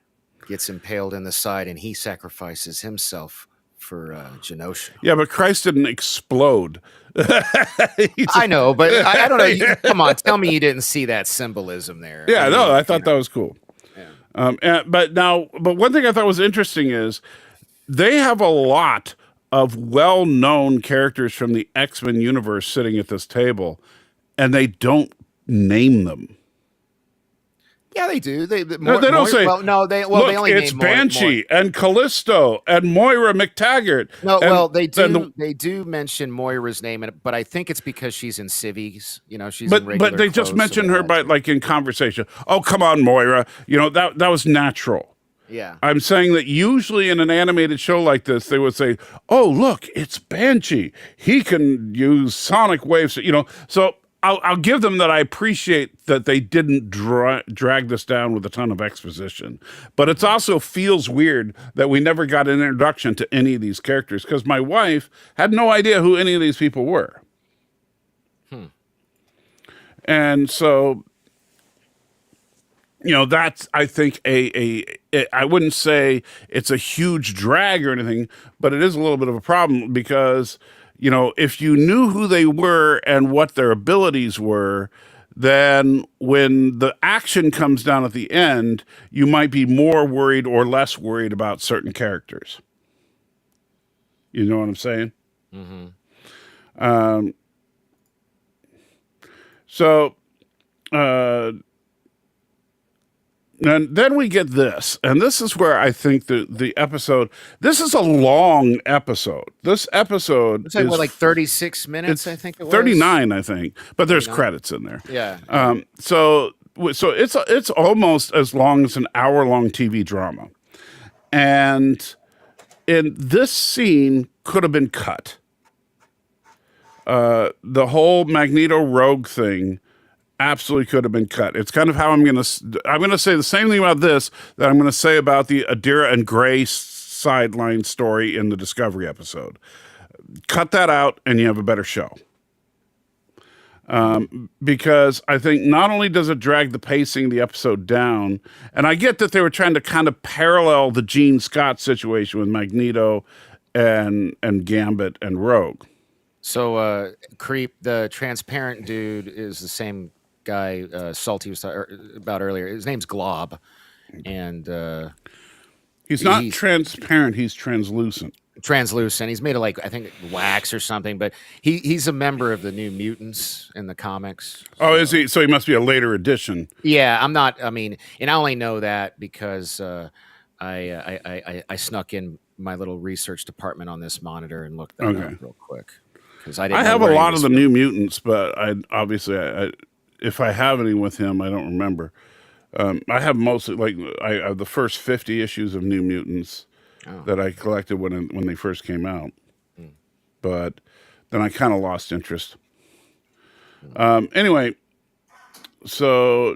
gets impaled in the side, and he sacrifices himself for Genosha. Yeah, but Christ didn't explode. I know, but I don't know. Come on, tell me you didn't see that symbolism there. Yeah, I thought that was cool. Yeah. But one thing I thought was interesting is they have a lot of well-known characters from the X-Men universe sitting at this table, and they don't name them. Yeah, they do. They don't say. They only it's name Banshee and Callisto and Moira McTaggart. No, they do. They do mention Moira's name, but I think it's because she's in civvies. She's in regular but they just mention her by in conversation. Oh, come on, Moira. That was natural. Yeah, I'm saying that usually in an animated show like this, they would say, "Oh, look, it's Banshee. He can use sonic waves." So. I'll give them that. I appreciate that they didn't drag this down with a ton of exposition, but it also feels weird that we never got an introduction to any of these characters because my wife had no idea who any of these people were. And so, that's, I think, I wouldn't say it's a huge drag or anything, but it is a little bit of a problem because if you knew who they were and what their abilities were, then when the action comes down at the end, you might be more worried or less worried about certain characters. You know what I'm saying? Mm-hmm. So, and then we get this, and this is where I think the episode. This is a long episode. This episode It's like is what, like 36 minutes, I think it was. 39, I think, but there's 39? credits in there. Yeah. So it's almost as long as an hour-long TV drama, and in this scene could have been cut. The whole Magneto Rogue thing absolutely could have been cut. It's kind of how I'm going to say the same thing about this that I'm going to say about the Adira and Gray sideline story in the Discovery episode. Cut that out and you have a better show. Because I think not only does it drag the pacing of the episode down, and I get that they were trying to kind of parallel the Gene Scott situation with Magneto and Gambit and Rogue. So, Creep, the transparent dude, is the same guy Salty was talking about earlier. His name's Glob, and he's not transparent. He's translucent. Translucent. He's made of, like, I think wax or something. But he's a member of the New Mutants in the comics. Oh, is he? So he must be a later edition. Yeah, I'm not. I mean, and I only know that because I snuck in my little research department on this monitor and looked that up real quick. I have a lot of the New Mutants, but I if I have any with him, I don't remember. I have mostly I have the first 50 issues of New Mutants that I collected when they first came out, but then I kind of lost interest. Anyway, so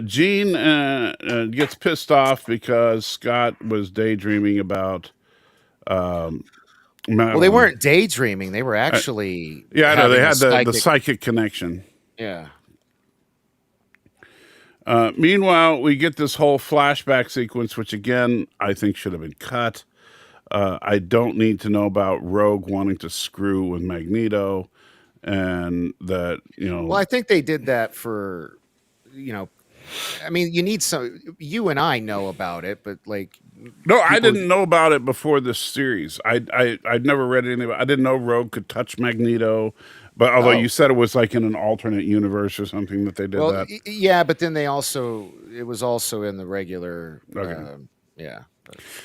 Jean gets pissed off because Scott was daydreaming about. Well, they weren't daydreaming. They were actually. I know. They had the psychic connection. Yeah. Meanwhile, we get this whole flashback sequence, which again, I think should have been cut. I don't need to know about Rogue wanting to screw with Magneto and that, Well, I think they did that for, I mean, you need you and I know about it, but no, I didn't know about it before this series. I'd never read anything about it. I didn't know Rogue could touch Magneto, but although you said it was like in an alternate universe or something that they did that. Yeah, but then it was also in the regular. Okay. Yeah.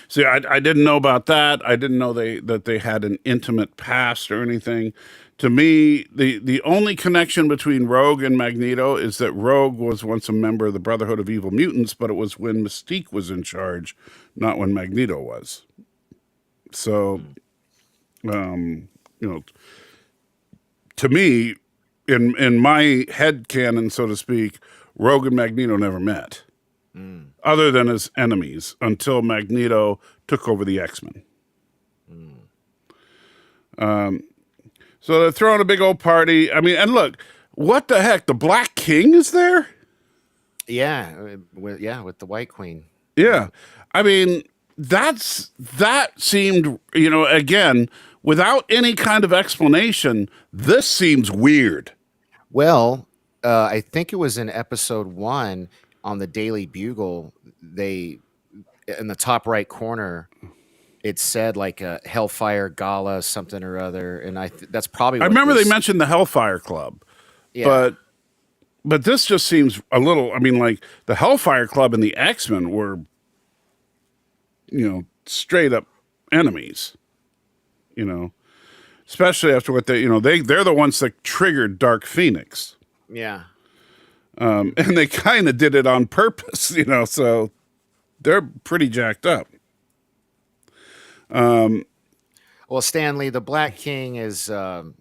See, I didn't know about that. I didn't know that they had an intimate past or anything. To me, the only connection between Rogue and Magneto is that Rogue was once a member of the Brotherhood of Evil Mutants, but it was when Mystique was in charge, not when Magneto was. So, to me, in my head canon, so to speak, Rogue and Magneto never met, other than as enemies, until Magneto took over the X-Men. So they're throwing a big old party. I mean, and look, what the heck? The Black King is there? Yeah, with the White Queen. Yeah. I mean, that seemed, again, without any kind of explanation, this seems weird. Well, I think it was in episode 1 on the Daily Bugle, they, in the top right corner, it said like a Hellfire Gala, something or other, and that's probably. I remember they mentioned the Hellfire Club, but this just seems a little. I mean, like the Hellfire Club and the X-Men were, straight up enemies. Especially after what they're the ones that triggered Dark Phoenix. Yeah, and they kind of did it on purpose, So they're pretty jacked up. Well, Stanley, the Black King is oh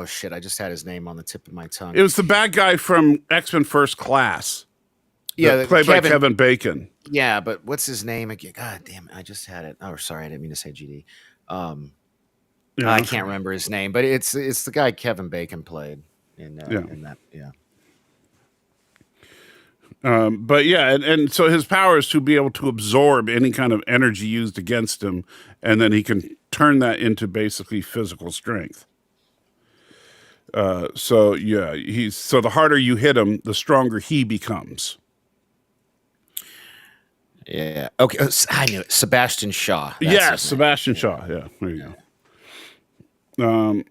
shit, I just had his name on the tip of my tongue. It was the bad guy from X-Men First Class. Yeah, played by Kevin Bacon. Yeah, but what's his name again? God damn it, I just had it. Oh, sorry, I didn't mean to say GD. I can't remember his name, but it's the guy Kevin Bacon played in that. Yeah. But yeah, and so his power is to be able to absorb any kind of energy used against him, and then he can turn that into basically physical strength. So yeah, so the harder you hit him, the stronger he becomes. Yeah. Okay. I knew it. Sebastian Shaw. That's Yes, his name. Sebastian Shaw. Yeah, there you go.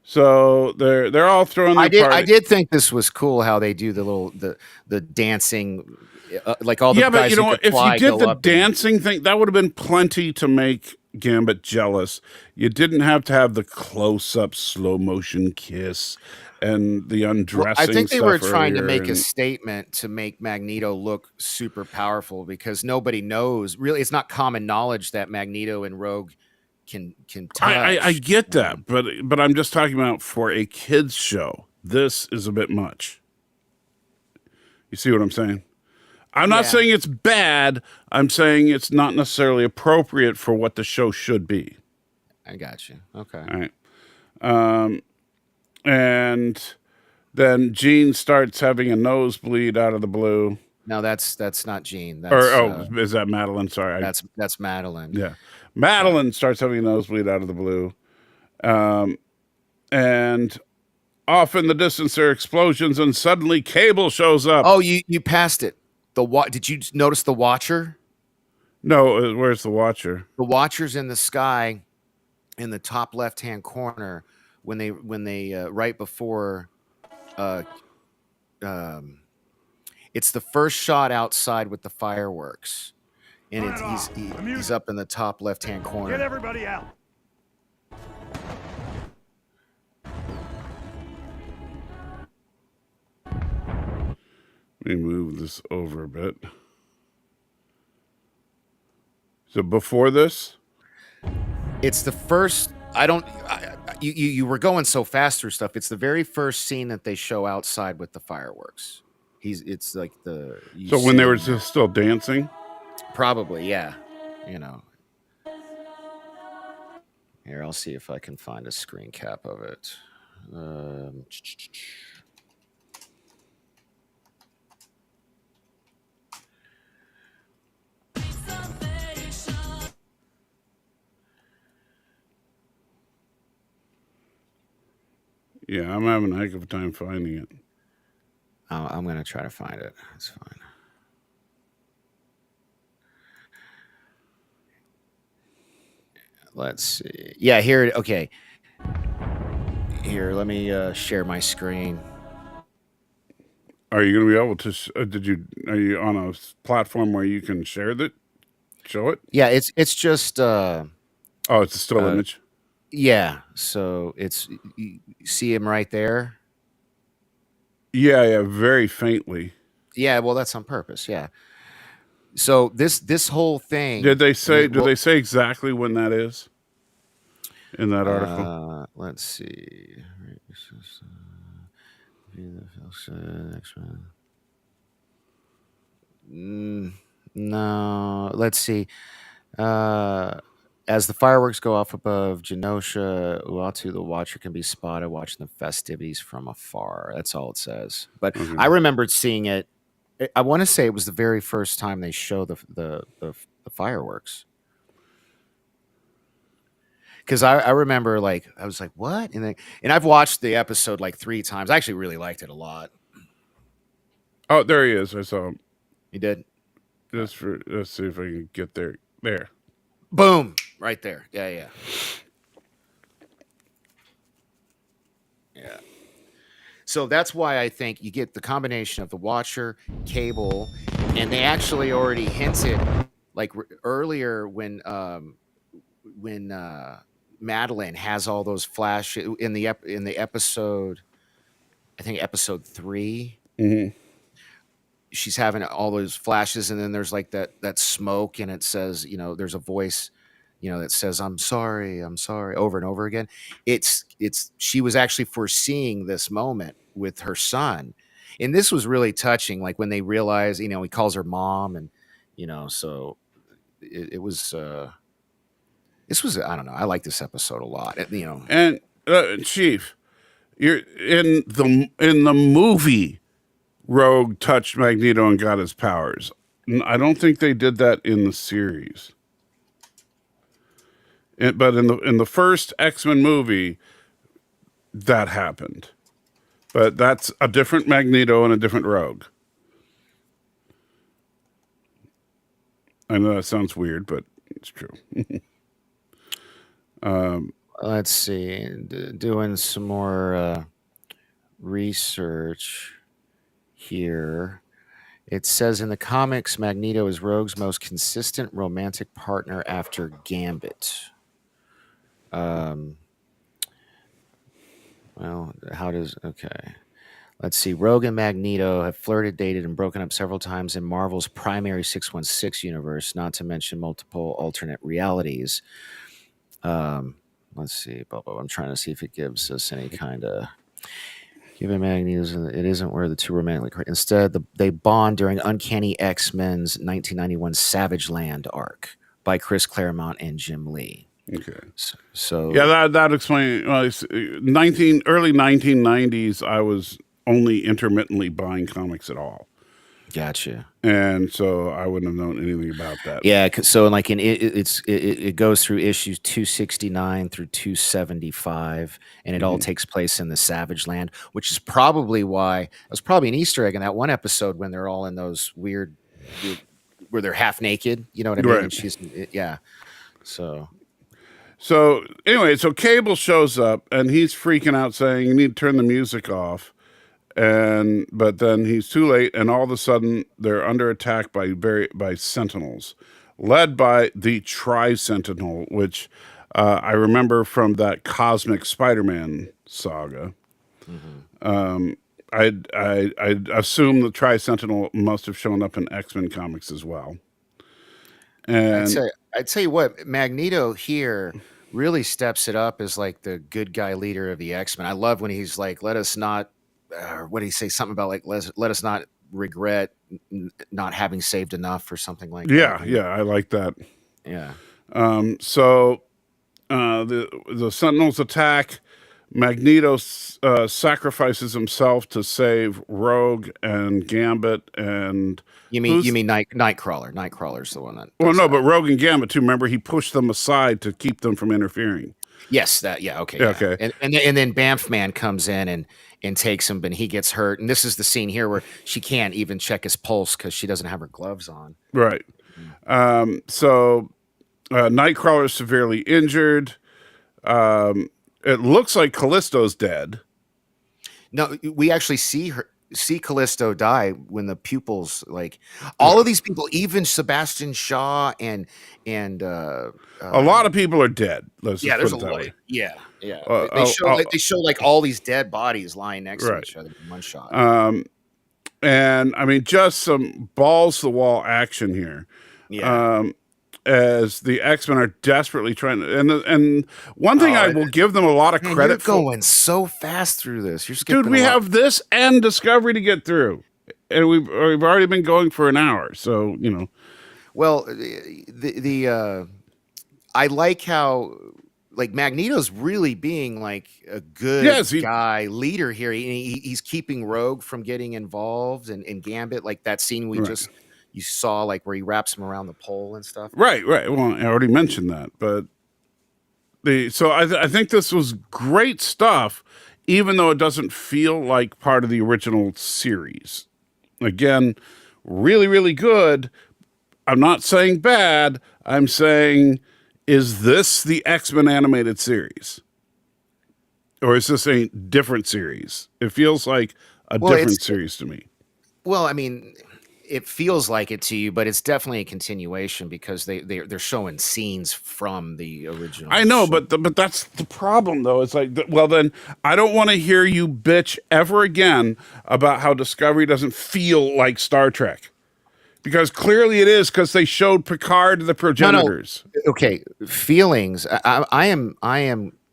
So they're all throwing their party. I did think this was cool how they do the dancing, like all the Yeah, but guys you know who what? could If you fly did go the up. dancing thing, that would have been plenty to make Gambit jealous. You didn't have to have the close-up, slow-motion kiss and the undressing I think they were stuff trying to earlier make a statement to make Magneto look super powerful because nobody knows. Really, it's not common knowledge that Magneto and Rogue can touch. I get that, but I'm just talking about for a kids show. This is a bit much. You see what I'm saying? I'm not saying it's bad. I'm saying it's not necessarily appropriate for what the show should be. I got you. Okay. All right. And then Jean starts having a nosebleed out of the blue. No, that's not Jean. That's, Is that Madeline? Sorry. That's Madeline. Yeah. Madeline starts having a nosebleed out of the blue. And off in the distance, there are explosions, and suddenly Cable shows up. Oh, you passed it. Did you notice the Watcher? No, where's the Watcher? The Watcher's in the sky in the top left-hand corner when they right before it's the first shot outside with the fireworks. And he's up in the top left-hand corner. Get everybody out. Let me move this over a bit. So before this? It's the first. You were going so fast through stuff. It's the very first scene that they show outside with the fireworks. It's like So when they were still dancing? Probably, yeah. Here, I'll see if I can find a screen cap of it. Yeah, I'm having a heck of a time finding it. I'm going to try to find it. It's fine. Let's see. Yeah, here. Okay. Here, let me share my screen. Are you going to be able to? Are you on a platform where you can share that? Show it? Yeah, it's just. Oh, it's a still image. Yeah, so you see him right there. Yeah, very faintly. Yeah, well, that's on purpose. Yeah. So this whole thing. Did they say? Did they say exactly when that is? In that article. Let's see. No, let's see. As the fireworks go off above Genosha, Uatu, the Watcher, can be spotted watching the festivities from afar. That's all it says. But I remembered seeing it. I want to say it was the very first time they show the fireworks. Because I remember, I was like, what? And I've watched the episode 3 times. I actually really liked it a lot. Oh, there he is. I saw him. You did? Let's see if I can get there. There. Boom. Right there. Yeah. Yeah. So that's why I think you get the combination of the Watcher, Cable, and they actually already hinted, earlier when Madeline has all those flashes in the episode, I think episode 3. Mm-hmm. She's having all those flashes, and then there's that smoke, and it says, there's a voice, that says, I'm sorry, over and over again. She was actually foreseeing this moment with her son. And this was really touching, when they realize, he calls her mom, and, so it was, this was, I don't know. I like this episode a lot, And Chief, you're in the movie, Rogue touched Magneto and got his powers. I don't think they did that in the series. But in the first X-Men movie, that happened. But that's a different Magneto and a different Rogue. I know that sounds weird, but it's true. Let's see. Doing some more research here. It says in the comics, Magneto is Rogue's most consistent romantic partner after Gambit. Well, how does... Okay. Let's see. Rogue and Magneto have flirted, dated, and broken up several times in Marvel's primary 616 universe, not to mention multiple alternate realities. Let's see. I'm trying to see if it gives us any kind of... Given Magneto's, it isn't where the two romantically... Instead, they bond during Uncanny X-Men's 1991 Savage Land arc by Chris Claremont and Jim Lee. Okay. So yeah, that explains. Well, early 1990s, I was only intermittently buying comics at all, gotcha. and so I wouldn't have known anything about that. Yeah, so like it goes through issues 269 through 275, and it all takes place in the Savage Land, which is probably why it was probably an Easter egg in that one episode when they're all in those weird where they're half naked. You know what I mean? Right. And she's yeah. So anyway, so Cable shows up and he's freaking out, saying you need to turn the music off. But then he's too late, and all of a sudden they're under attack by Sentinels, led by the Tri-Sentinel, which I remember from that Cosmic Spider-Man saga. I'd assume the Tri-Sentinel must have shown up in X-Men comics as well. And I'd tell you what, Magneto here really steps it up as like the good guy leader of the X-Men. I love when he's like, let us not, what did he say? Something about like, let us not regret not having saved enough or something like that. Yeah, I like that. Yeah. So the Sentinels attack. Magneto sacrifices himself to save Rogue and Gambit and... You mean Nightcrawler? Nightcrawler's the one that... Well, no, but Rogue and Gambit too. Remember, he pushed them aside to keep them from interfering. Yes, that... Yeah, okay. Yeah, Yeah. okay. And then Banff Man comes in and takes him, but he gets hurt. And this is the scene here where she can't even check his pulse because she doesn't have her gloves on. Right. So Nightcrawler is severely injured. It looks like Callisto's dead. No, we actually see Callisto die when the pupils, like all of these people, even Sebastian Shaw and a lot of people are dead. Let's just there's put a it that lot. way. Yeah. They show like all these dead bodies lying next to each other in one shot. And I mean, just some balls to the wall action here. Yeah. As the X-Men are desperately trying to, and one thing I will give them a lot of credit for. You're going so fast through this. You're skipping. Dude, we have this and Discovery to get through, and we've already been going for an hour. So you know. Well, I like how like Magneto's really being like a good guy leader here. He's keeping Rogue from getting involved, and Gambit, like that scene we just. You saw like where he wraps him around the pole and stuff. Right. Well, I already mentioned that, but I think this was great stuff, even though it doesn't feel like part of the original series. Again, really, really good. I'm not saying bad. I'm saying, is this the X-Men animated series? Or is this a different series? It feels like a different series to me. Well, I mean... It feels like it to you, but it's definitely a continuation because they're showing scenes from the original. I know, but that's the problem, though. It's like, well, then I don't want to hear you bitch ever again about how Discovery doesn't feel like Star Trek, because clearly it is, because they showed Picard the progenitors. No. Okay, feelings. I am.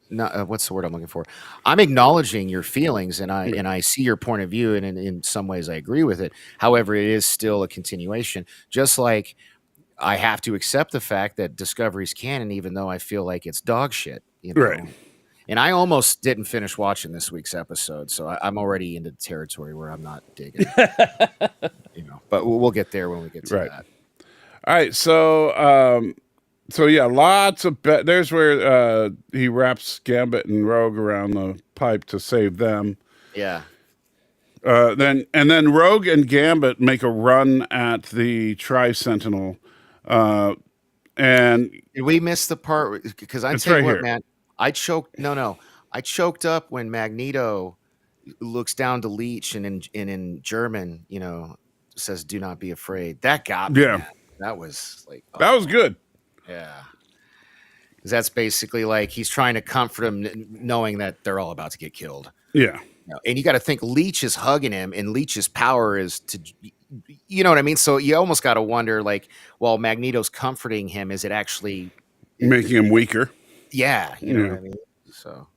Not, what's the word I'm looking for? I'm acknowledging your feelings, and I see your point of view, and in some ways I agree with it. However, it is still a continuation. Just like I have to accept the fact that Discovery's canon, even though I feel like it's dog shit. You know? Right. And I almost didn't finish watching this week's episode, so I'm already into territory where I'm not digging it. But we'll get there when we get to that. All right, so So yeah, lots of there's where he wraps Gambit and Rogue around the pipe to save them. Yeah. Then Rogue and Gambit make a run at the Tri Sentinel, and Did we miss the part? Because I it's tell you right what, here. man, I choked. No, I choked up when Magneto looks down to Leech and in German, says, "Do not be afraid." That got me, Yeah, man. That was like, that was oh good. yeah, 'cause that's basically like he's trying to comfort him, knowing that they're all about to get killed. Yeah, And you got to think Leech is hugging him, and Leech's power is to, you know what I mean. So you almost got to wonder, like, while Magneto's comforting him, is it actually, making him weaker. yeah, you know Yeah. what I mean. So.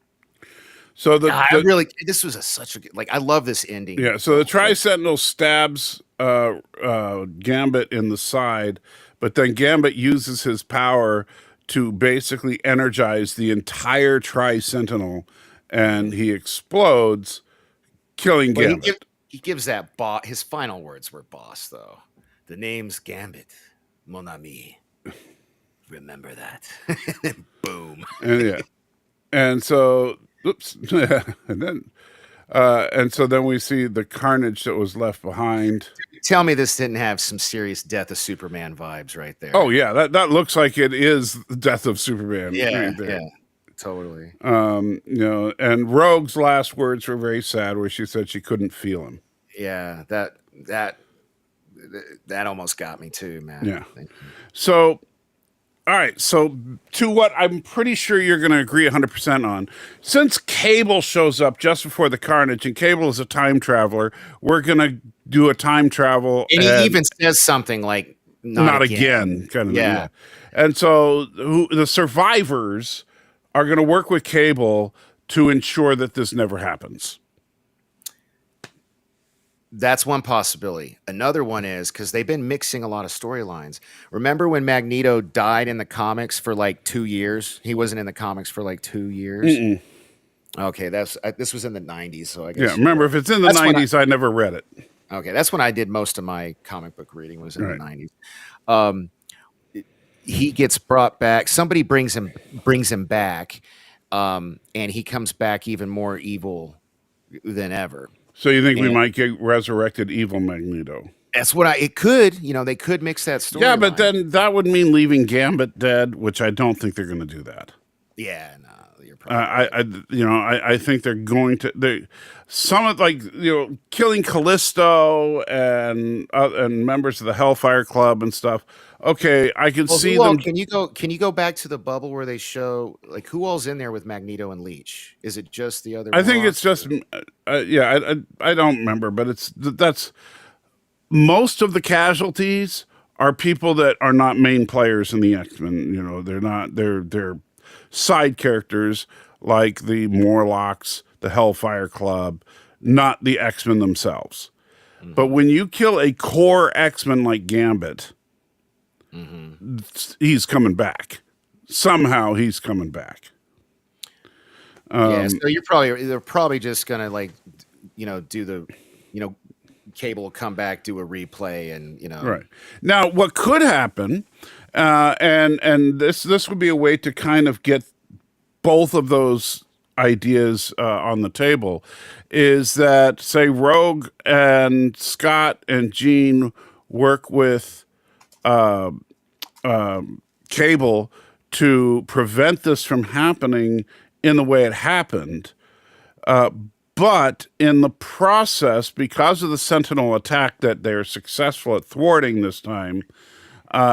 So This was such a good, like, I love this ending. yeah. So the Tri Sentinel stabs Gambit in the side, but then Gambit uses his power to basically energize the entire Tri Sentinel, and he explodes, killing Well, Gambit. he gives that boss, his final words were boss, though. The name's Gambit, mon ami. Remember that. Boom. And yeah, and so oops, and so then we see the carnage that was left behind. Tell me this didn't have some serious Death of Superman vibes right there. Oh yeah, that looks like it is the death of Superman. yeah, right there. yeah, totally. And Rogue's last words were very sad, where she said she couldn't feel him. Yeah, that almost got me too, man. Yeah. So, all right. So, to what I'm pretty sure you're going to agree 100% on, since Cable shows up just before the carnage, and Cable is a time traveler, we're going to do a time travel. And he even says something like, not again. Kind of. Yeah. And so, the survivors are going to work with Cable to ensure that this never happens. That's one possibility. Another one is because they've been mixing a lot of storylines. Remember when Magneto died in the comics for like 2 years? He wasn't in the comics for like 2 years. Okay, this was in the 90s, so I guess. Yeah, remember, if it's in the That's when 90s, I never read it. Okay, that's when I did most of my comic book reading, was in Right. the 90s. He gets brought back. Somebody brings him back, and he comes back even more evil than ever. So you think we might get resurrected evil Magneto? That's what it could, they could mix that story. Yeah, but then that would mean leaving Gambit dead, which I don't think they're going to do that. Yeah, no, you're probably I think they're going to some of, like, killing Callisto and members of the Hellfire Club and stuff. Okay, I can see them. Can you go back to the bubble where they show, like, who all's in there with Magneto and Leech? Is it just the other? I think it's just I don't remember, but that's most of the casualties are people that are not main players in the X-Men. They're side characters like the Morlocks, the Hellfire Club, not the X-Men themselves. Mm-hmm. But when you kill a core X-Men like Gambit, he's coming back. Somehow he's coming back. So they're probably just gonna, like, do the, Cable will come back, do a replay, and Right. Now, what could happen, and this would be a way to kind of get both of those ideas on the table, is that, say, Rogue and Scott and Jean work with Cable to prevent this from happening in the way it happened. But in the process, because of the Sentinel attack that they're successful at thwarting this time,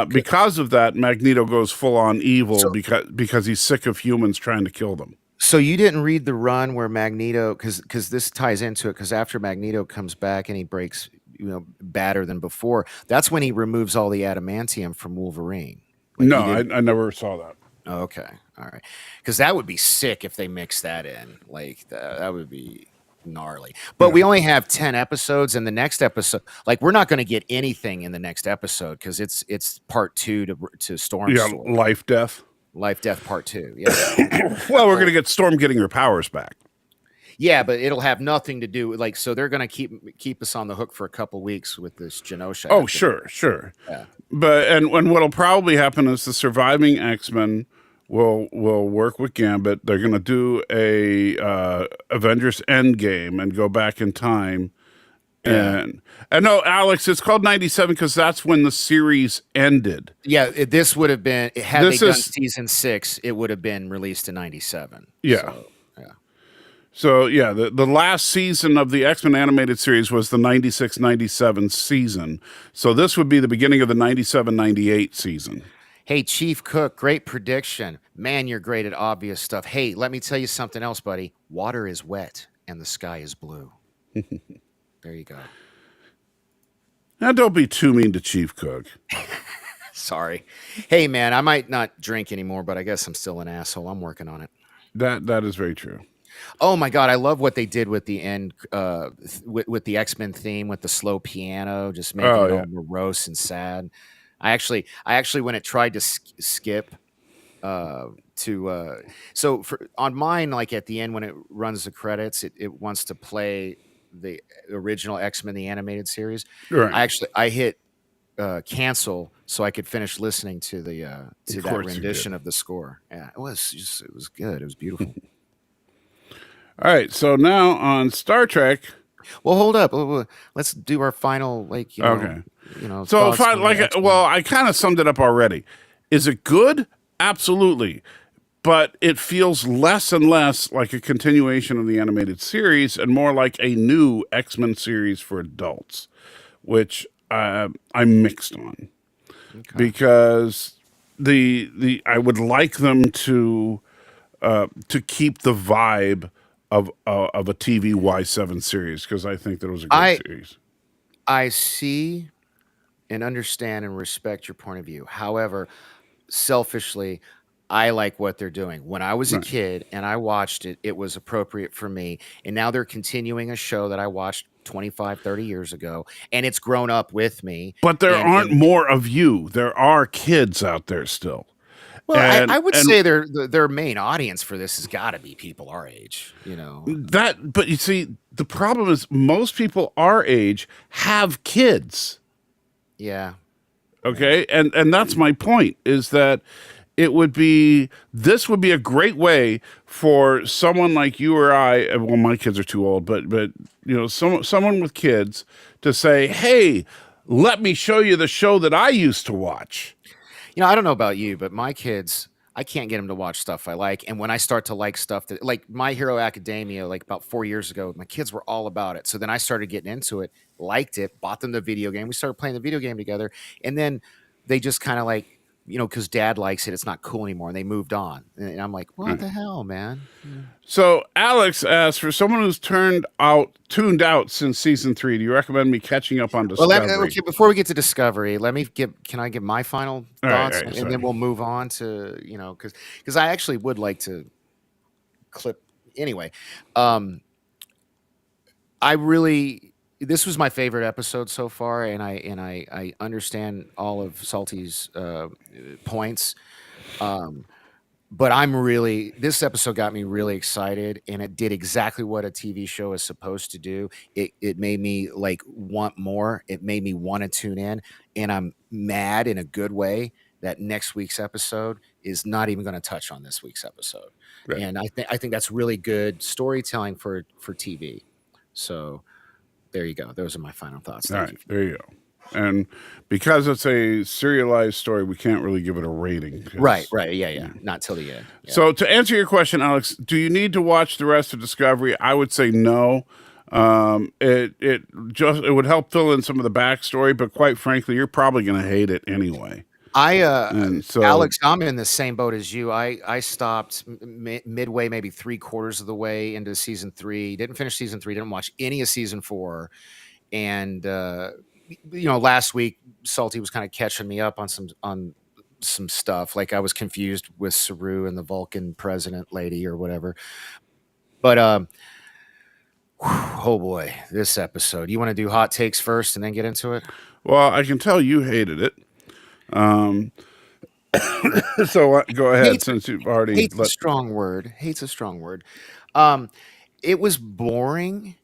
because of that, Magneto goes full on evil because he's sick of humans trying to kill them. So you didn't read the run where Magneto, because this ties into it, because after Magneto comes back and he breaks, badder than before, that's when he removes all the adamantium from Wolverine. Like, no, I never saw that. Oh, okay, all right, because that would be sick if they mix that in. Like, that would be gnarly. But we only have 10 episodes, and the next episode, like, we're not going to get anything in the next episode because it's part 2 to Storm. Yeah, Life Death part 2. Yeah. Well, we're going to get Storm getting her powers back. Yeah, but it'll have nothing to do with like. So they're going to keep us on the hook for a couple weeks with this Genosha. Oh, sure. Yeah. But and what'll probably happen is the surviving X-Men will work with Gambit. They're going to do a Avengers Endgame and go back in time. And no, Alex, it's called 97 because that's when the series ended. Yeah, this would have been had This they done is- season 6, it would have been released in 97. Yeah. So, yeah. So yeah, the last season of the X-Men animated series was the 96-97 season. So this would be the beginning of the 97-98 season. Hey, Chief Cook, great prediction. Man, you're great at obvious stuff. Hey, let me tell you something else, buddy. Water is wet and the sky is blue. There you go. Now don't be too mean to Chief Cook. Sorry. Hey, man, I might not drink anymore, but I guess I'm still an asshole. I'm working on it. That is very true. Oh my God, I love what they did with the end, with the X-Men theme, with the slow piano, just making it all morose and sad. I actually, when it tried to skip, so on mine, like at the end when it runs the credits, it wants to play the original X-Men the animated series. Right. I hit cancel so I could finish listening to that rendition of the score. Yeah, it was good. It was beautiful. All right, so now on Star Trek. Well, hold up. Let's do our final, Okay. So thoughts if I on like, X-Men. well, I kind of summed it up already. Is it good? Absolutely, but it feels less and less like a continuation of the animated series and more like a new X-Men series for adults, which I'm mixed on because the I would like them to keep the vibe of a TV Y7 series because I think that was a great series. I see and understand and respect your point of view. However, selfishly, I like what they're doing. When I was a kid and I watched it, it was appropriate for me. And now they're continuing a show that I watched 25, 30 years ago, and it's grown up with me. But there aren't more of you. There are kids out there still. Well, I would say their main audience for this has got to be people our age, But you see, the problem is most people our age have kids. Yeah. Okay, and that's my point. Is that this would be a great way for someone like you or I. Well, my kids are too old, but someone with kids to say, "Hey, let me show you the show that I used to watch." I don't know about you, but my kids, I can't get them to watch stuff I like. And when I start to like stuff that, like My Hero Academia, like about 4 years ago, my kids were all about it. So then I started getting into it, liked it, bought them the video game. We started playing the video game together. And then they just kind of like, because dad likes it, it's not cool anymore. And they moved on. And I'm like, what the hell, man? So Alex asks, for someone who's tuned out since season 3, do you recommend me catching up on Discovery? Well, before we get to Discovery, can I give my final thoughts? All right, and then we'll move on to, because I actually would like to clip anyway. This was my favorite episode so far, and I understand all of Salty's points. But this episode got me really excited, and it did exactly what a TV show is supposed to do. It made me want more. It made me want to tune in, and I'm mad in a good way that next week's episode is not even going to touch on this week's episode. Right. And I think that's really good storytelling for TV. So there you go. Those are my final thoughts. All right, there you go. And because it's a serialized story, we can't really give it a rating. Right. Yeah. Not till the end. Yeah. So to answer your question, Alex, do you need to watch the rest of Discovery? I would say no. It would help fill in some of the backstory, but quite frankly, you're probably going to hate it anyway. Alex, I'm in the same boat as you. I stopped midway, maybe 3/4 of the way into season 3. Didn't finish season 3. Didn't watch any of season 4. And last week Salty was kind of catching me up on some stuff. Like I was confused with Saru and the Vulcan president lady or whatever. But oh boy, this episode. You want to do hot takes first and then get into it? Well, I can tell you hated it. So go ahead, since you've already... Hate's a strong word. it was boring,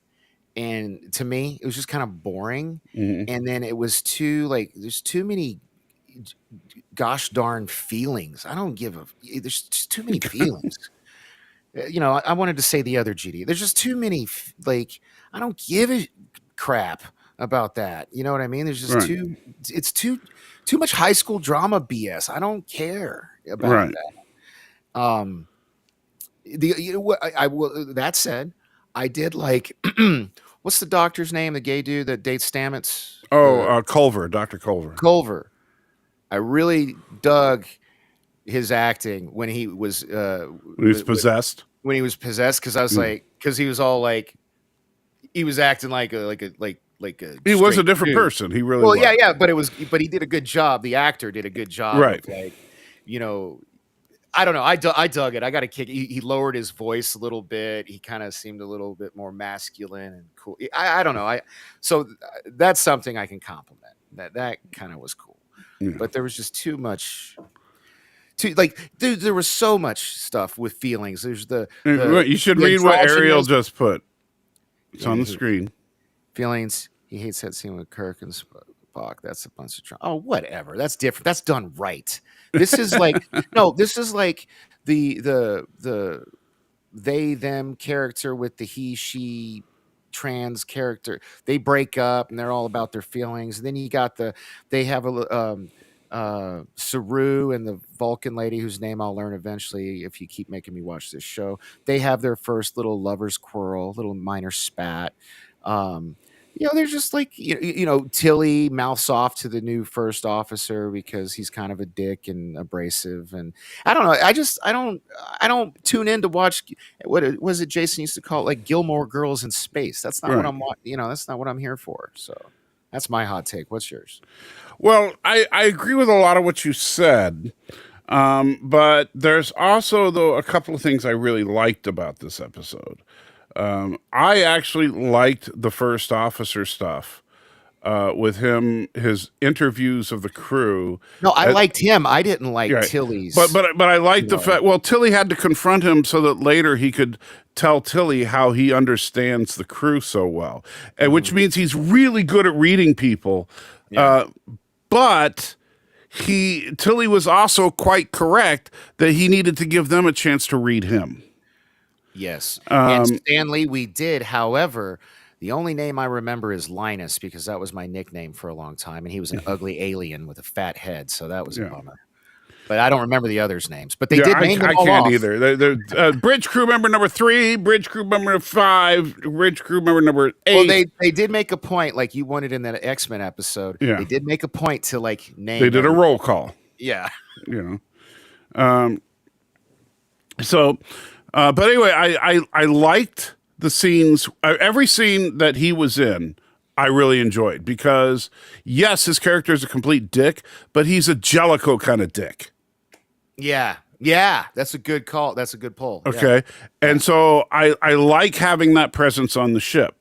and to me, it was just kind of boring. Mhm. And then it was too there's too many gosh darn feelings. I don't give a. There's just too many feelings. I wanted to say the other GD. There's just too many. I don't give a crap about that. You know what I mean? There's just Right. It's too much high school drama BS. I don't care about Right. that. I will. That said, I did like. What's the doctor's name? The gay dude that dates Stamets? Culver, Dr. Culver. Culver. I really dug his acting when he was When he was possessed. When he was possessed, because I was like, because he was all like, he was acting like a He was a straight different dude. person. He really Well, was. yeah, but he did a good job. The actor did a good job. Right. Of, I don't know. I dug it. I got to kick. He lowered his voice a little bit. He kind of seemed a little bit more masculine and cool. I don't know. So that's something I can compliment. That kind of was cool. Yeah. But there was just too much. Dude, there was so much stuff with feelings. There's you should read what Ariel just put. It's on the screen. Feelings. He hates that scene with Kirk and Spock. That's a bunch of drama. Oh, whatever. That's different. That's done right. This is like no. This is like the they them character with the he she trans character. They break up and they're all about their feelings. And then you got they have a Saru and the Vulcan lady whose name I'll learn eventually if you keep making me watch this show. They have their first little lovers quarrel, little minor spat. They're just like Tilly mouths off to the new first officer because he's kind of a dick and abrasive, and I don't know. I don't tune in to watch what was it Jason used to call it, like Gilmore Girls in space. That's not what I'm that's not what I'm here for. So that's my hot take. What's yours? Well, I agree with a lot of what you said, but there's also though a couple of things I really liked about this episode. I actually liked the first officer stuff with him, his interviews of the crew. No, I liked him. I didn't like Tilly's. But I liked the fact. Well, Tilly had to confront him so that later he could tell Tilly how he understands the crew so well, and which means he's really good at reading people. Yeah. But Tilly was also quite correct that he needed to give them a chance to read him. Yes. And Stanley, we did. However, the only name I remember is Linus because that was my nickname for a long time. And he was an ugly alien with a fat head. So that was a bummer. But I don't remember the others' names. But they did name them all off. I can't either. They're bridge crew member number 3, bridge crew member 5, bridge crew member number 8. Well, they did make a point, like you wanted in that X-Men episode. Yeah. They did make a point to name They did a roll call. Yeah. So... but anyway, I liked the scenes. Every scene that he was in, I really enjoyed because, yes, his character is a complete dick, but he's a Jellicoe kind of dick. Yeah, that's a good call. That's a good pull. Okay, and so I like having that presence on the ship.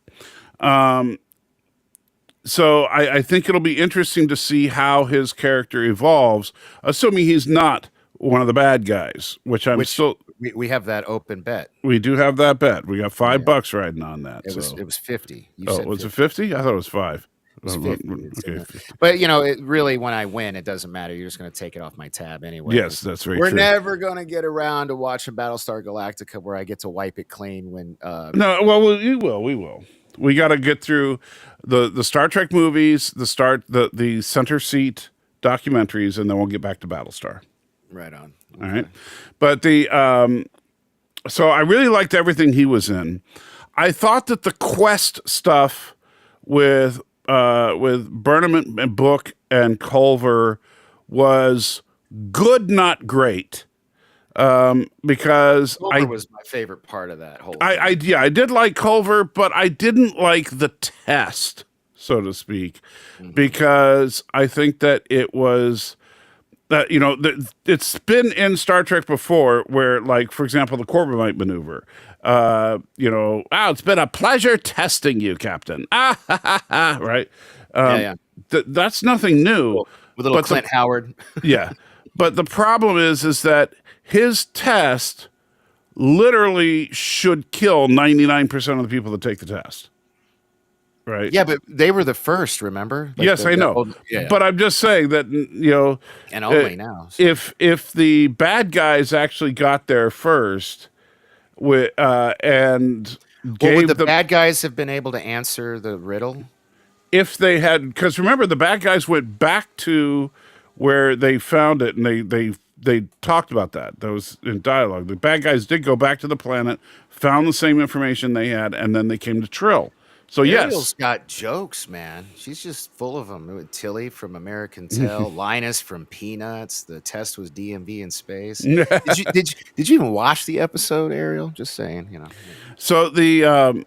So I think it'll be interesting to see how his character evolves, assuming he's not one of the bad guys, which still... We have that open bet. We do have that bet. We got $5 riding on that. It was 50. Was it 50? I thought it was 5. It's 50. Okay. But it really, when I win, it doesn't matter. You're just going to take it off my tab anyway. Yes, that's very true. We're never going to get around to watching Battlestar Galactica where I get to wipe it clean when. No, well, we will. We got to get through the Star Trek movies, the center seat documentaries, and then we'll get back to Battlestar. Right on. All right. But so I really liked everything he was in. I thought that the quest stuff with Burnham and Book and Culver was good, not great. Because Culver was my favorite part of that whole thing. I did like Culver, but I didn't like the test, so to speak, because I think that it was that, it's been in Star Trek before where, like, for example, the Corbomite maneuver, it's been a pleasure testing you, Captain. Right. That's nothing new. With little Clint Howard. Yeah. But the problem is that his test literally should kill 99% of the people that take the test. Right. Yeah, but they were the first, remember? Like Yes, I know. yeah. But I'm just saying that, And only now. So. if the bad guys actually got there first, and would the them, bad guys have been able to answer the riddle? if they had, because remember, the bad guys went back to where they found it, and they talked about that. That was in dialogue. The bad guys did go back to the planet, found the same information they had, and then they came to Trill. So Ariel's yes, got jokes, man. She's just full of them. Tilly from American Tale, Linus from Peanuts. The test was DMV in space. did you even watch the episode, Ariel? Just saying, So the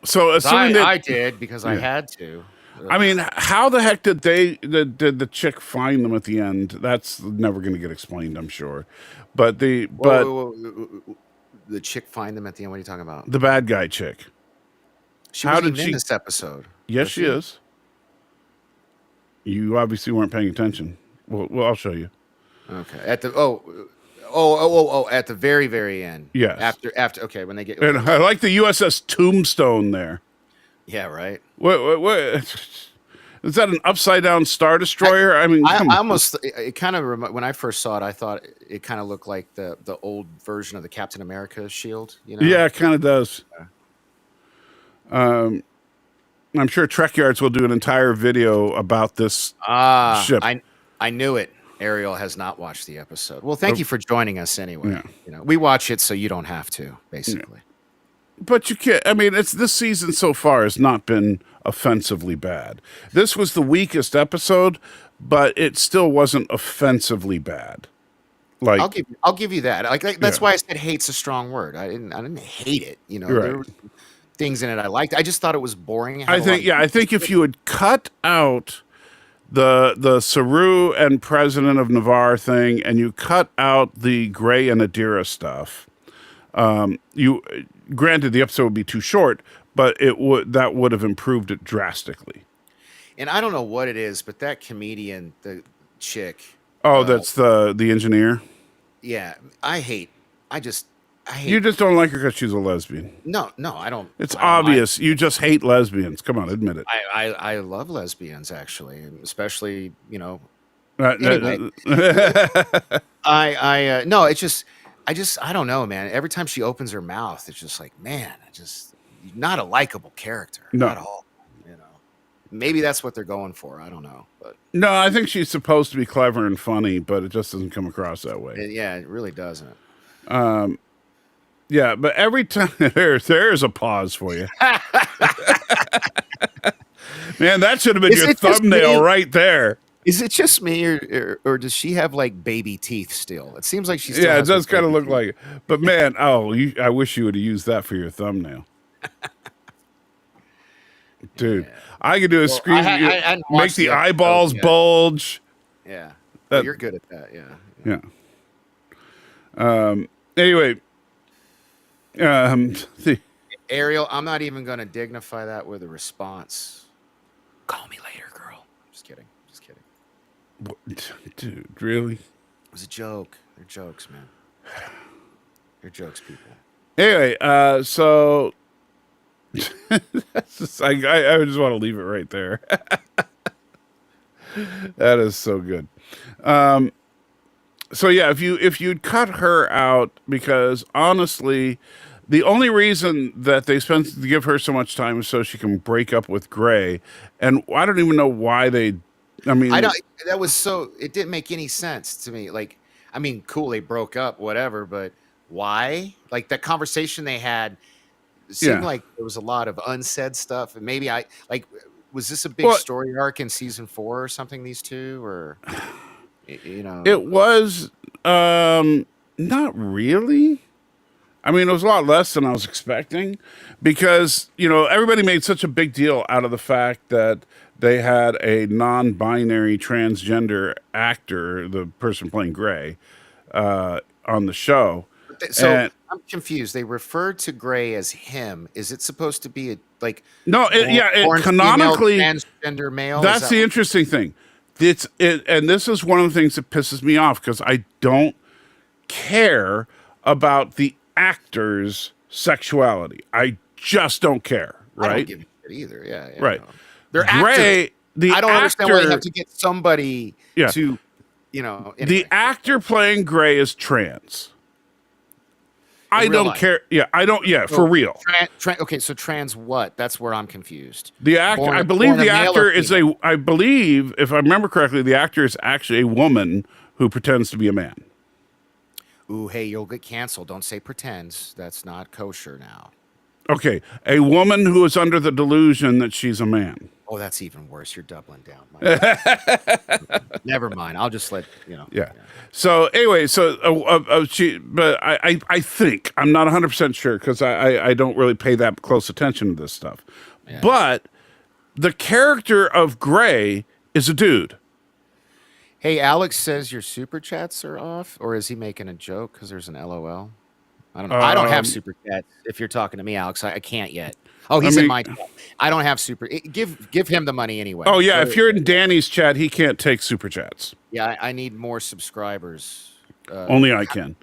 so assuming I did because I had to. I mean, how the heck did did the chick find them at the end? That's never going to get explained, I'm sure. But the chick find them at the end. What are you talking about? the bad guy chick. She How wasn't did even she- in this episode? Yes, Was she is. You obviously weren't paying attention. Well, I'll show you. Okay. At the at the very, very end. Yes. After okay, when they get And I like the USS Tombstone there. yeah, right. What is that? An upside down star destroyer? I mean, I come on. almost it kind of when I first saw it, I thought it kind of looked like the old version of the Captain America shield. Yeah, it kind of does. I'm sure Trek Yards will do an entire video about this ship. I knew it. Ariel has not watched the episode. Well, thank you for joining us anyway. Yeah. We watch it so you don't have to, basically. But you can't. I mean, this season so far has not been offensively bad. This was the weakest episode, but it still wasn't offensively bad. Like I'll give you that. Like that's why I said hate's a strong word. I didn't hate it. Right. There were things in it I liked. I just thought it was boring. I think if you had cut out the Saru and President of Navarre thing, and you cut out the Gray and Adira stuff, you granted the episode would be too short, but that would have improved it drastically. And I don't know what it is, but that comedian, the chick. Oh, that's the engineer. Yeah, I hate. You just don't like her because she's a lesbian. No, I don't. It's I don't obvious. You just hate lesbians. Come on, admit it. I love lesbians, actually, especially anyway. No, it's just I don't know, man. Every time she opens her mouth, it's just like, man, not a likable character at all. Maybe that's what they're going for. I don't know, but no, I think she's supposed to be clever and funny, but it just doesn't come across that way. It really doesn't. Yeah, but every time there's a pause for you. Man, that should have been your thumbnail right there. Is it just me, or does she have like baby teeth still? It seems like she's it does kind of look like it. But man, I wish you would have used that for your thumbnail. Dude, I could do a screen, make the eyeballs bulge. Yeah, you're good at that. Yeah. Anyway, Ariel, I'm not even going to dignify that with a response. Call me later, girl. Just kidding. Dude, really? It was a joke. They're jokes, man. They're jokes, people. Anyway, so I just want to leave it right there. That is so good. So yeah, if you'd cut her out, because honestly, the only reason that they spent to give her so much time is so she can break up with Gray, and I don't even know why they. I mean, I don't. That was so. It didn't make any sense to me. Like, I mean, cool, they broke up, whatever, but why? Like that conversation they had seemed like there was a lot of unsaid stuff, and maybe was this a big story arc in season 4 or something? These two, or it was not really. I mean, it was a lot less than I was expecting, because everybody made such a big deal out of the fact that they had a non-binary transgender actor, the person playing Gray, on the show. So I'm confused. They referred to Gray as him. Is it supposed to be no? Canonically, transgender male. That's the interesting thing. And this is one of the things that pisses me off, because I don't care about the actor's sexuality. I just don't care, I don't right? give a shit either. Yeah. Right. No. They're Gray, actors. the I don't understand actor, why you have to get somebody Yeah. to, the anyway. actor playing Gray is trans. I real don't life. care. Yeah, I don't. Yeah, for real. Okay, so trans what? That's where I'm confused. The actor, Born- I believe born a the male actor or is female? I believe, if I remember correctly, the actor is actually a woman who pretends to be a man. Ooh, hey, you'll get canceled. Don't say pretends. That's not kosher now. Okay, a woman who is under the delusion that she's a man. Oh, that's even worse. You're doubling down. My bad. Never mind. I'll just let you know. Yeah. So anyway, but I think I'm not 100% sure because I don't really pay that close attention to this stuff. Yeah. But the character of Gray is a dude. Hey, Alex says your super chats are off, or is he making a joke because there's an LOL? I don't know. I don't have super chats. If you're talking to me, Alex, I can't yet. Oh, he's in my chat. I don't have super. Give him the money anyway. Oh yeah, if you're in Danny's chat, he can't take super chats. Yeah, I need more subscribers. Only I can.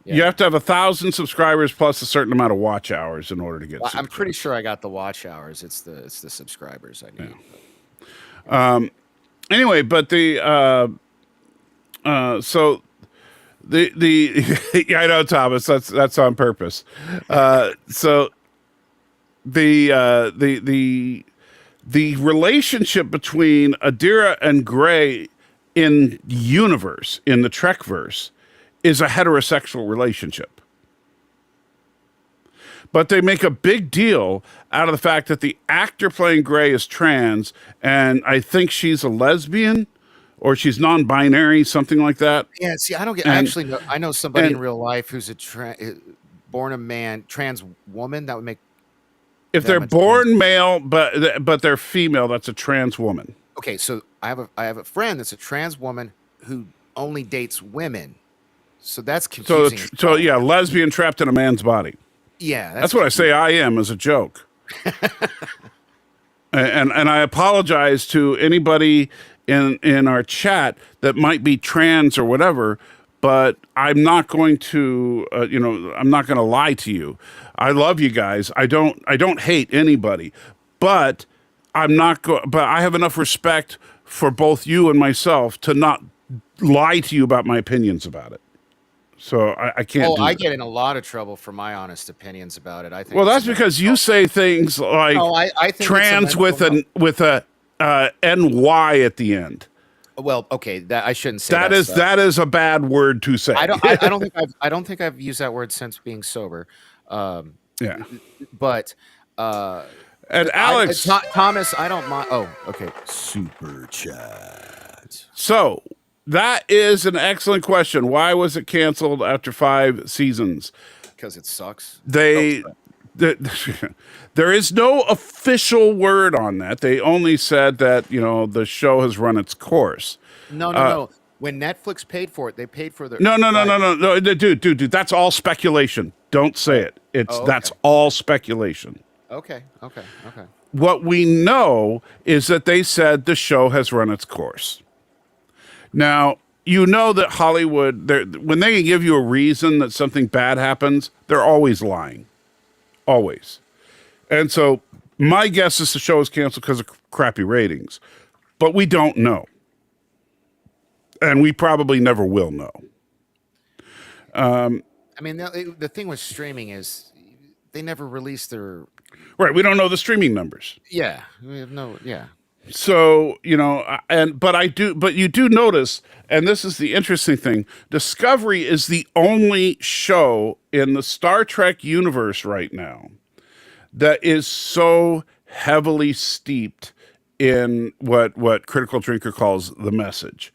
Yeah. You have to have 1,000 subscribers plus a certain amount of watch hours in order to get. Well, super I'm pretty chats. sure I got the watch hours. It's the subscribers I need. Anyway, but so the yeah, I know, Thomas. That's on purpose. So the relationship between Adira and Gray in universe, in the Trekverse, is a heterosexual relationship. But they make a big deal out of the fact that the actor playing Gray is trans, and I think she's a lesbian or she's non-binary, something like that. Yeah, see, I don't get. And- I actually know. I know somebody in and- real life who's a born a man, trans woman. That would make. If That they're much born male but they're female, that's a trans woman. Okay, so I have a friend that's a trans woman who only dates women. So that's So confusing. so yeah, lesbian trapped in a man's body. Yeah, That's what I say I am as a joke. and I apologize to anybody in our chat that might be trans or whatever, but I'm not going to I'm not going to lie to you. I love you guys. I don't hate anybody, but but I have enough respect for both you and myself to not lie to you about my opinions about it. So I can't. I that. get in a lot of trouble for my honest opinions about it. I think. Well, it's that's a because mental- you say things like No, I think it's a trans mental with a ny at the end. Well, okay, that I shouldn't say That is stuff. that is a bad word to say. I don't think I've used that word since being sober. Yeah. But And Alex, Thomas, I don't mind. Oh, okay. Super chat. so that is an excellent question. Why was it canceled after 5 seasons? Because it sucks. There is no official word on that. They only said that, the show has run its course. No. When Netflix paid for it, they paid for the. No, dude, that's all speculation. Don't say it. That's all speculation. Okay. What we know is that they said the show has run its course. Now, you know that Hollywood, when they give you a reason that something bad happens, they're always lying. Always. And so my guess is the show is canceled because of crappy ratings. But we don't know. And we probably never will know. I mean, the thing with streaming is they never release their. Right. We don't know the streaming numbers. Yeah. We have no. Yeah. So, but you do notice, and this is the interesting thing, Discovery is the only show in the Star Trek universe right now that is so heavily steeped in what Critical Drinker calls the message.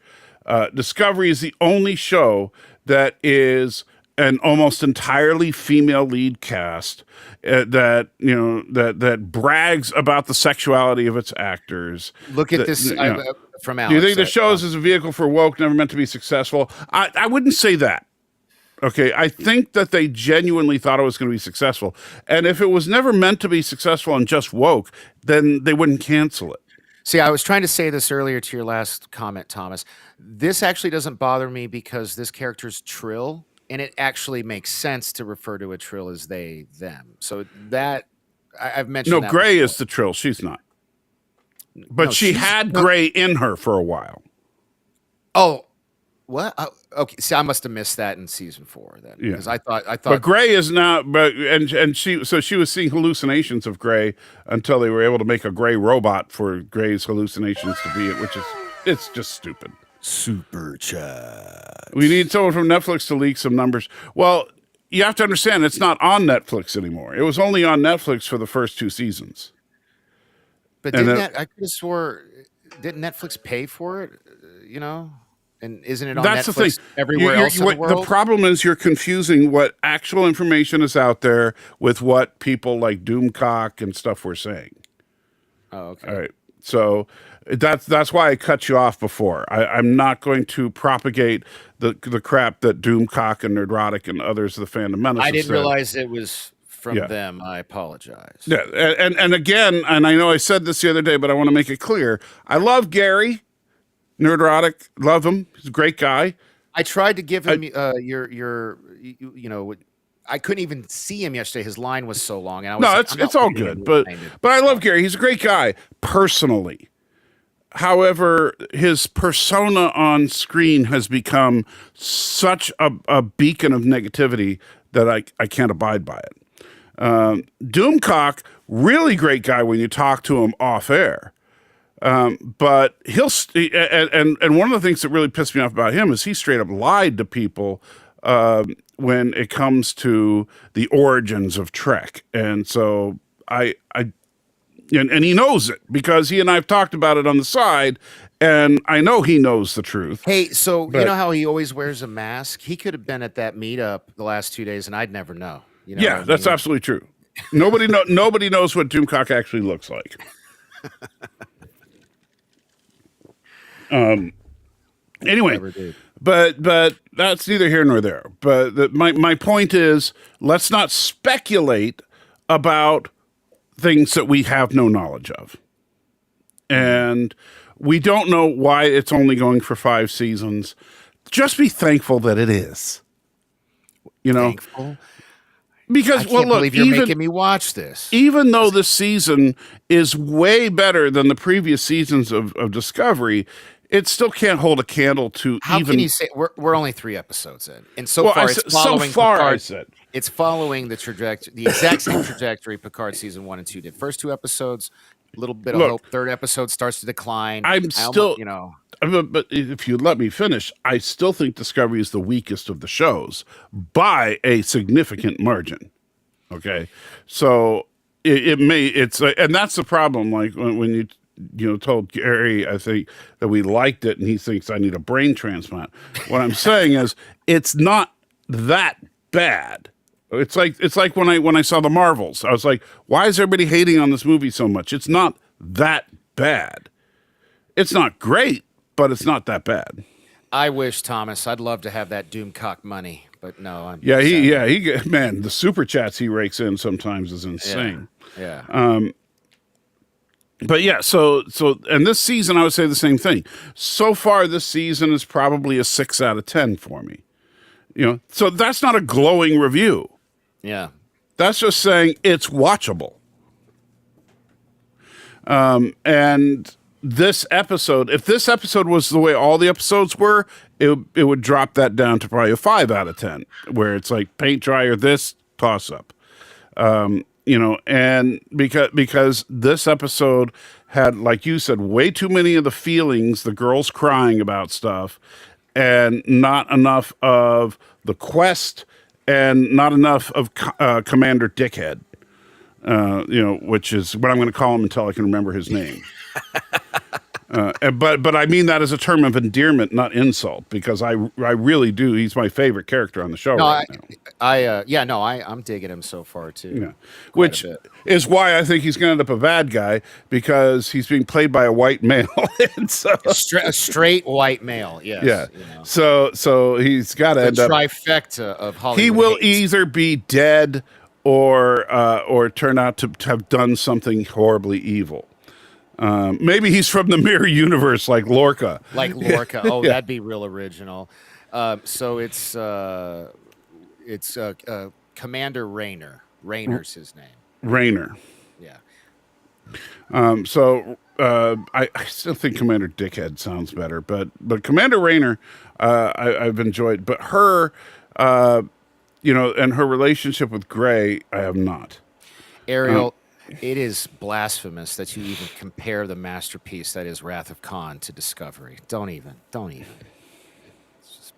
Discovery is the only show that is an almost entirely female lead cast that brags about the sexuality of its actors. Look at this from Alex. Do you think the show is a vehicle for woke, never meant to be successful? I wouldn't say that. Okay, I think that they genuinely thought it was going to be successful. And if it was never meant to be successful and just woke, then they wouldn't cancel it. See, I was trying to say this earlier to your last comment, Thomas. This actually doesn't bother me because this character's Trill and it actually makes sense to refer to a Trill as they, them. So that I've mentioned. No, that Gray before. is the Trill. She's not. But No, she had Gray in her for a while. Oh, what? Okay, see, I must have missed that in season 4 then, because I thought. But Gray is now, and she was seeing hallucinations of Gray until they were able to make a Gray robot for Gray's hallucinations to be it, which is it's just stupid. Super chat. We need someone from Netflix to leak some numbers. Well, you have to understand it's not on Netflix anymore. It was only on Netflix for the first 2 seasons. But I could have swore, didn't Netflix pay for it? You know, and isn't it on That's Netflix the thing. everywhere else in the world? The problem is you're confusing what actual information is out there with what people like Doomcock and stuff were saying. Oh, okay. All right. So that's why I cut you off before. I'm not going to propagate the crap that Doomcock and Nerdrotic and others of the fandom menace. I didn't realize it was from them. I apologize. Yeah, and again, and I know I said this the other day, but I want to make it clear. I love Gary Nerdrotic. Love him. He's a great guy. I tried to give him you know. I couldn't even see him yesterday. His line was so long, and I was it's all good. But I love Gary. He's a great guy personally. However, his persona on screen has become such a beacon of negativity that I can't abide by it. Doomcock, really great guy when you talk to him off air. But and one of the things that really pissed me off about him is he straight up lied to people when it comes to the origins of Trek. And so and he knows it because he and I have talked about it on the side, and I know he knows the truth. Hey, so you know how he always wears a mask? He could have been at that meetup the last 2 days, and I'd never know. You know yeah, that's absolutely true. Nobody knows what Doomcock actually looks like. Anyway, but that's neither here nor there. But my point is, let's not speculate about things that we have no knowledge of. And we don't know why it's only going for 5 seasons. Just be thankful that it is. You know? Thankful? Because, I can't believe you're making me watch this. Even though this season is way better than the previous seasons of Discovery, it still can't hold a candle to How even... can you say... We're only 3 episodes in. And so far, it's following Picard. It's following the trajectory, the exact same trajectory Picard season 1 and 2 did. First 2 episodes, a little bit of hope. 3rd episode starts to decline. But if you let me finish, I still think Discovery is the weakest of the shows by a significant margin. Okay, so and that's the problem. Like when you told Gary, I think that we liked it, and he thinks I need a brain transplant. What I'm saying is, it's not that bad. It's like when I saw the Marvels, I was like, why is everybody hating on this movie so much? It's not that bad. It's not great, but it's not that bad. I wish, Thomas, I'd love to have that Doomcock money, but no. Man, the super chats he rakes in sometimes is insane. Yeah. But yeah, so and this season I would say the same thing. So far, this season is probably a 6 out of 10 for me. You know, so that's not a glowing review. Yeah. That's just saying it's watchable. And this episode, if this episode was the way all the episodes were, it would drop that down to probably a 5 out of 10, where it's like paint dry or this, toss up. You know, and because this episode had, like you said, way too many of the feelings, the girls crying about stuff, and not enough of the quest, and not enough of Commander Dickhead. You know, which is what I'm going to call him until I can remember his name. But I mean that as a term of endearment, not insult, because I really do. He's my favorite character on the show now. I'm digging him so far too. Yeah, which is why I think he's going to end up a bad guy, because he's being played by a white male. And so, a straight white male. Yes. Yeah. You know. So he's got to end up trifecta of Hollywood. He will hates. either be dead or turn out to have done something horribly evil. Maybe he's from the mirror universe, like Lorca. Oh, yeah. That'd be real original. So it's It's Commander Rayner. Rayner's his name. Rayner. Yeah. I still think Commander Dickhead sounds better, but Commander Rayner, I've enjoyed, but her, and her relationship with Gray, I have not. Ariel, it is blasphemous that you even compare the masterpiece that is Wrath of Khan to Discovery. Don't even. It's just,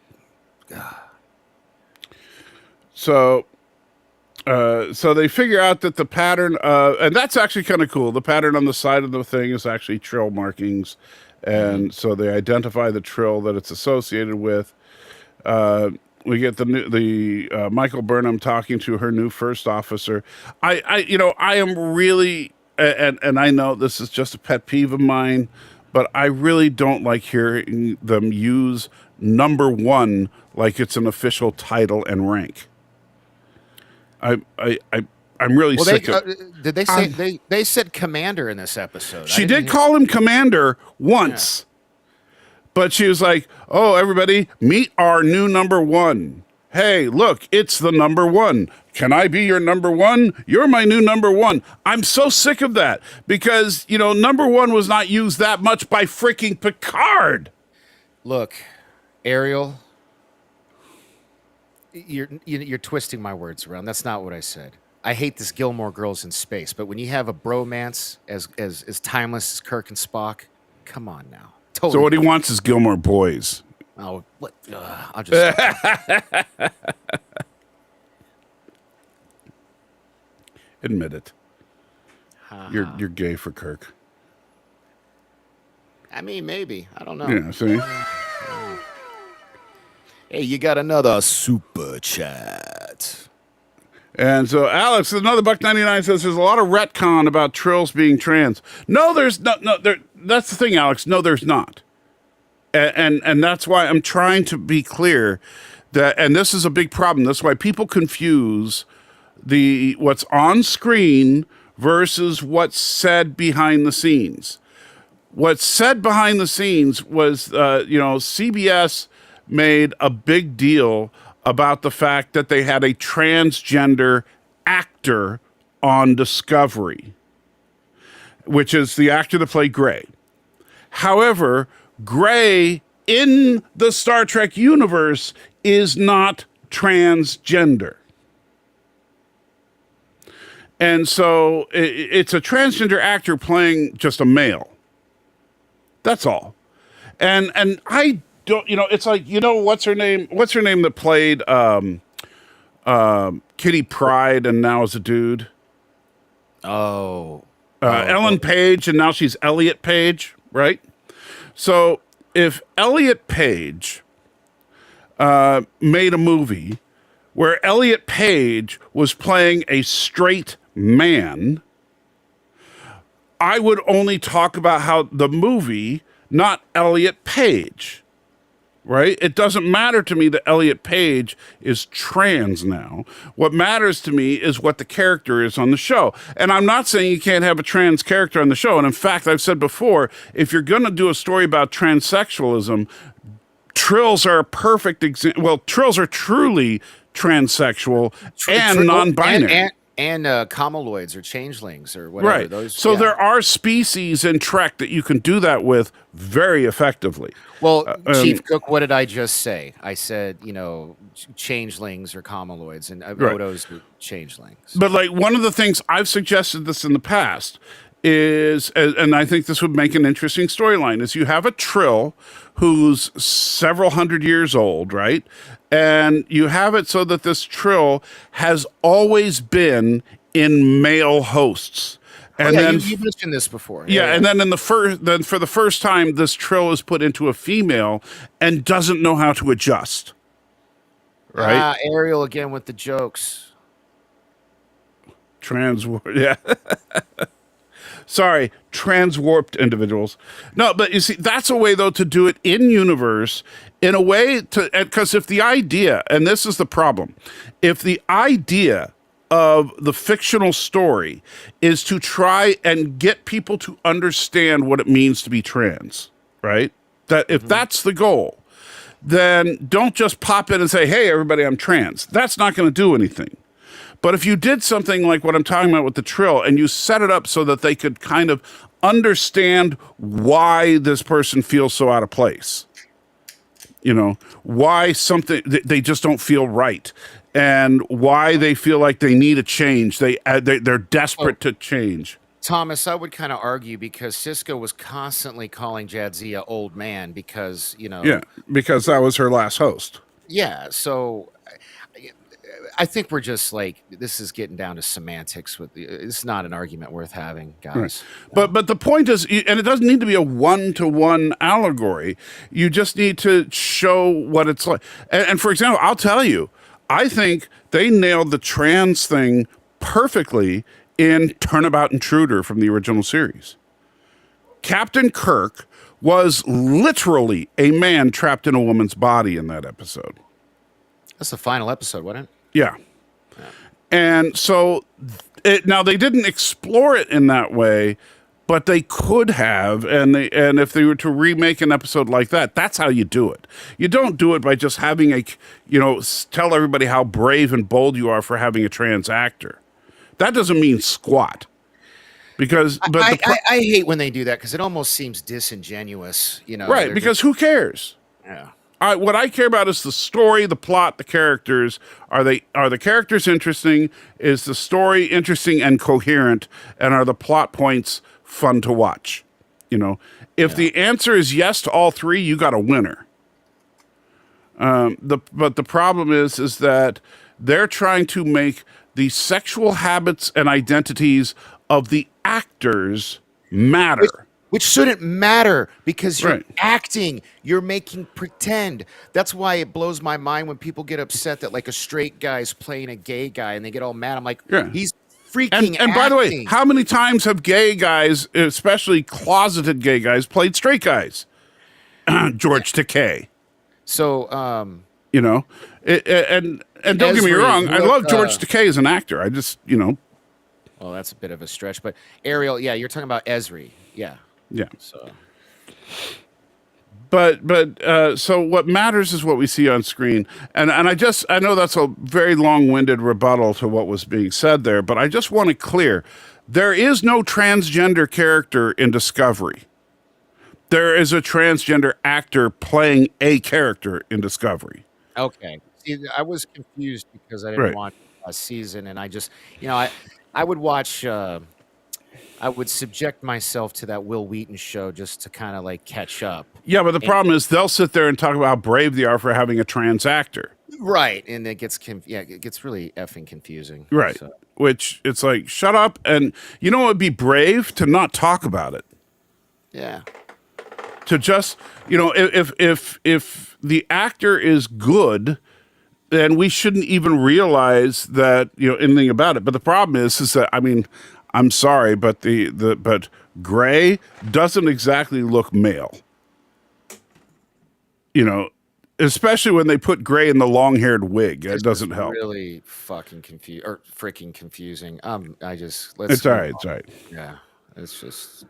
So they figure out that the pattern, and that's actually kind of cool. The pattern on the side of the thing is actually trill markings, and so they identify the trill that it's associated with. We get the Michael Burnham talking to her new first officer. I am really, and I know this is just a pet peeve of mine, but I really don't like hearing them use number one like it's an official title and rank. I'm really sick of. Did they say they said commander in this episode? She did call him commander once, but she was like, "Oh, everybody, meet our new number one. Hey, look, it's the number one. Can I be your number one? You're my new number one." I'm so sick of that because number one was not used that much by freaking Picard. Look, Ariel. You're twisting my words around. That's not what I said. I hate this Gilmore Girls in space, but when you have a bromance as timeless as Kirk and Spock, come on now. Totally. So what he wants is Gilmore Boys. Oh, what? I'll just admit it. You're gay for Kirk. I mean, maybe. I don't know. Yeah. See. Hey, you got another super chat. And so Alex, another $1.99 says there's a lot of retcon about trills being trans. No, there's no. That's the thing, Alex. No, there's not. And that's why I'm trying to be clear that, and this is a big problem. That's why people confuse what's on screen versus what's said behind the scenes. What's said behind the scenes was, CBS made a big deal about the fact that they had a transgender actor on Discovery, which is the actor that played Gray. However, Gray in the Star Trek universe is not transgender. And so it's a transgender actor playing just a male. That's all. And I don't, it's like, what's her name? What's her name that played Kitty Pryde and now is a dude? Ellen Page, and now she's Elliot Page, right? So if Elliot Page made a movie where Elliot Page was playing a straight man, I would only talk about how the movie, not Elliot Page. Right? It doesn't matter to me that Elliot Page is trans now. What matters to me is what the character is on the show. And I'm not saying you can't have a trans character on the show. And in fact, I've said before, if you're going to do a story about transsexualism, trills are a perfect example. Well, trills are truly transsexual and non-binary. And comaloids or changelings or whatever. Right. Those, so there are species in Trek that you can do that with very effectively. Well, Chief Cook, what did I just say? I said, changelings or comaloids, and Odo's changelings. But like one of the things I've suggested this in the past is, and I think this would make an interesting storyline, is you have a trill who's several hundred years old, right? And you have it so that this trill has always been in male hosts. And then you mentioned this before. Yeah, and then for the first time, this trill is put into a female and doesn't know how to adjust. Right? Ariel again with the jokes. Yeah. Sorry, transwarped individuals. No, but you see, that's a way, though, to do it in universe in a way to, because if the idea, and this is the problem, if the idea of the fictional story is to try and get people to understand what it means to be trans, right? That if that's the goal, then don't just pop in and say, hey, everybody, I'm trans. That's not going to do anything. But if you did something like what I'm talking about with the Trill, and you set it up so that they could kind of understand why this person feels so out of place, why something they just don't feel right, and why they feel like they need a change. They're desperate to change. Thomas, I would kind of argue because Cisco was constantly calling Jadzia old man because, Yeah, because that was her last host. Yeah, so I think we're just like, this is getting down to semantics. It's not an argument worth having, guys. Right. But the point is, and it doesn't need to be a one-to-one allegory. You just need to show what it's like. And for example, I'll tell you, I think they nailed the trans thing perfectly in Turnabout Intruder from the original series. Captain Kirk was literally a man trapped in a woman's body in that episode. That's the final episode, wasn't it? Yeah. And so now they didn't explore it in that way, but they could have, and if they were to remake an episode like that, that's how you do it. You don't do it by just having tell everybody how brave and bold you are for having a trans actor. That doesn't mean squat. Because I hate when they do that because it almost seems disingenuous, Right, because who cares? Yeah. What I care about is the story, the plot, the characters. Are the characters interesting? Is the story interesting and coherent? And are the plot points fun to watch? If the answer is yes to all three, you got a winner. But the problem is that they're trying to make the sexual habits and identities of the actors matter. Which shouldn't matter because you're Right. acting. You're making pretend. That's why it blows my mind when people get upset that like a straight guy's playing a gay guy and they get all mad. I'm like, Yeah. he's freaking And by the way, acting. how many times have gay guys, especially closeted gay guys, played straight guys? George Takei. So, And don't get me Esri, wrong, I look, love George Takei as an actor. I just, well, that's a bit of a stretch. But Ariel, yeah, you're talking about Esri. Yeah. yeah. So, But so what matters is what we see on screen. And I know that's a very long-winded rebuttal to what was being said there, but I just want it clear. There is no transgender character in Discovery. There is a transgender actor playing a character in Discovery. okay. See, I was confused because I didn't Right. watch a season, and I just, I would watch. I would subject myself to that Will Wheaton show just to kind of like catch up. Yeah, but the problem is they'll sit there and talk about how brave they are for having a trans actor. Right, and it gets it gets really effing confusing. Right. So, Which it's like, shut up. And it would be brave to not talk about it. yeah. To just, if the actor is good, then we shouldn't even realize that, anything about it. But the problem is that, I'm sorry, but but Gray doesn't exactly look male. Especially when they put Gray in the long-haired wig. It doesn't help. Really fucking freaking confusing. Let's. It's all right. It's all right. Yeah, it's just.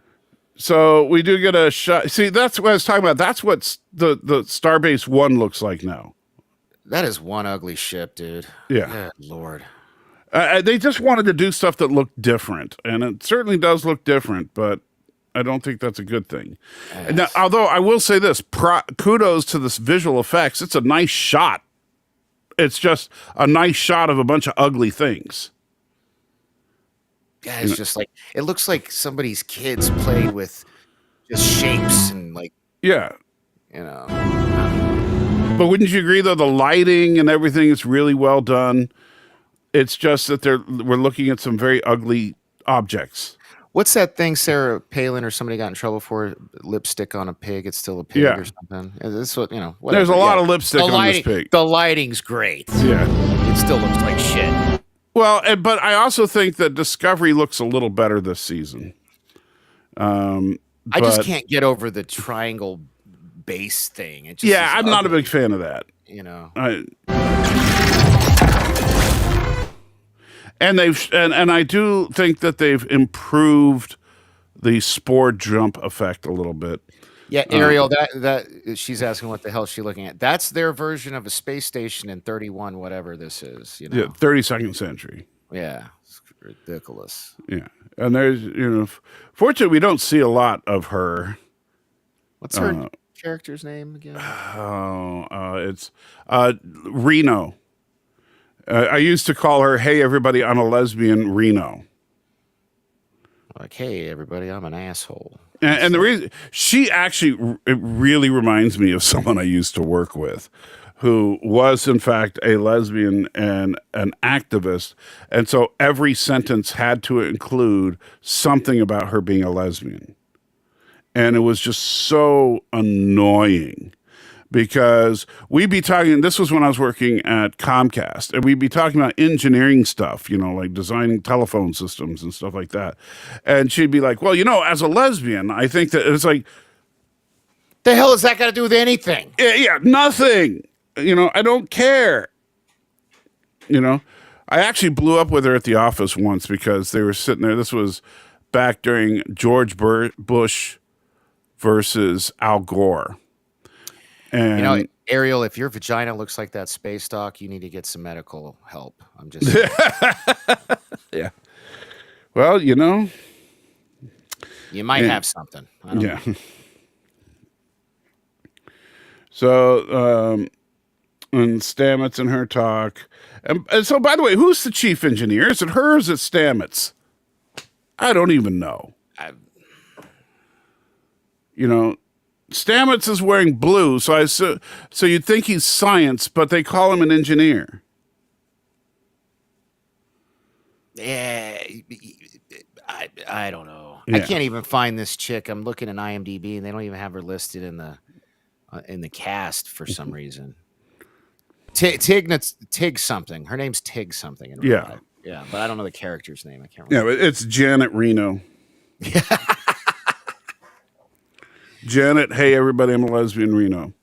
So we do get a shot. See, that's what I was talking about. That's what the Starbase 1 looks like now. That is one ugly ship, dude. Yeah. Good Lord. They just wanted to do stuff that looked different, and it certainly does look different, but I don't think that's a good thing. Yes. Now, although I will say this, kudos to this visual effects. It's a nice shot. It's just a nice shot of a bunch of ugly things. Yeah, it's just like it looks like somebody's kids play with just shapes and like Yeah. you know. But wouldn't you agree, though, the lighting and everything is really well done? It's just that we're looking at some very ugly objects. What's that thing Sarah Palin or somebody got in trouble for? Lipstick on a pig. It's still a pig Yeah. or something. This what whatever. There's a lot of lipstick on this pig. The lighting's great. Yeah. It still looks like shit. Well, but I also think that Discovery looks a little better this season. I just can't get over the triangle base thing. It just Yeah, is I'm not a ugly, big fan of that. And I do think that they've improved the spore jump effect a little bit. Yeah, Ariel, that she's asking what the hell is she looking at. That's their version of a space station in 31, whatever this is. You know, Yeah, 32nd century. yeah, it's ridiculous. Yeah, and there's fortunately we don't see a lot of her. What's her character's name again? It's Reno. I used to call her, "Hey everybody, I'm a lesbian," Reno. Like, hey everybody, I'm an asshole. And the reason she actually, it really reminds me of someone I used to work with, who was in fact a lesbian and an activist, and so every sentence had to include something about her being a lesbian, and it was just so annoying. Because we'd be talking, this was when I was working at Comcast, and we'd be talking about engineering stuff, like designing telephone systems and stuff like that. And she'd be like, well, as a lesbian, I think that it's like, The hell has that got to do with anything? yeah, nothing. I don't care. I actually blew up with her at the office once because they were sitting there. This was back during George Bush versus Al Gore. And Ariel, if your vagina looks like that space dock, you need to get some medical help. I'm just yeah. Well, you might have something. I don't know. So, and Stamets and her talk. And so, by the way, who's the chief engineer? Is it her or is it Stamets? I don't even know. Stamets is wearing blue, so you'd think he's science, but they call him an engineer. Yeah, I don't know. Yeah. I can't even find this chick. I'm looking at IMDb, and they don't even have her listed in the cast for some reason. Tig something. Her name's Tig something. In real life. Yeah, but I don't know the character's name. I can't remember. Yeah, it's Janet Reno. Janet, hey everybody, I'm a lesbian, Reno.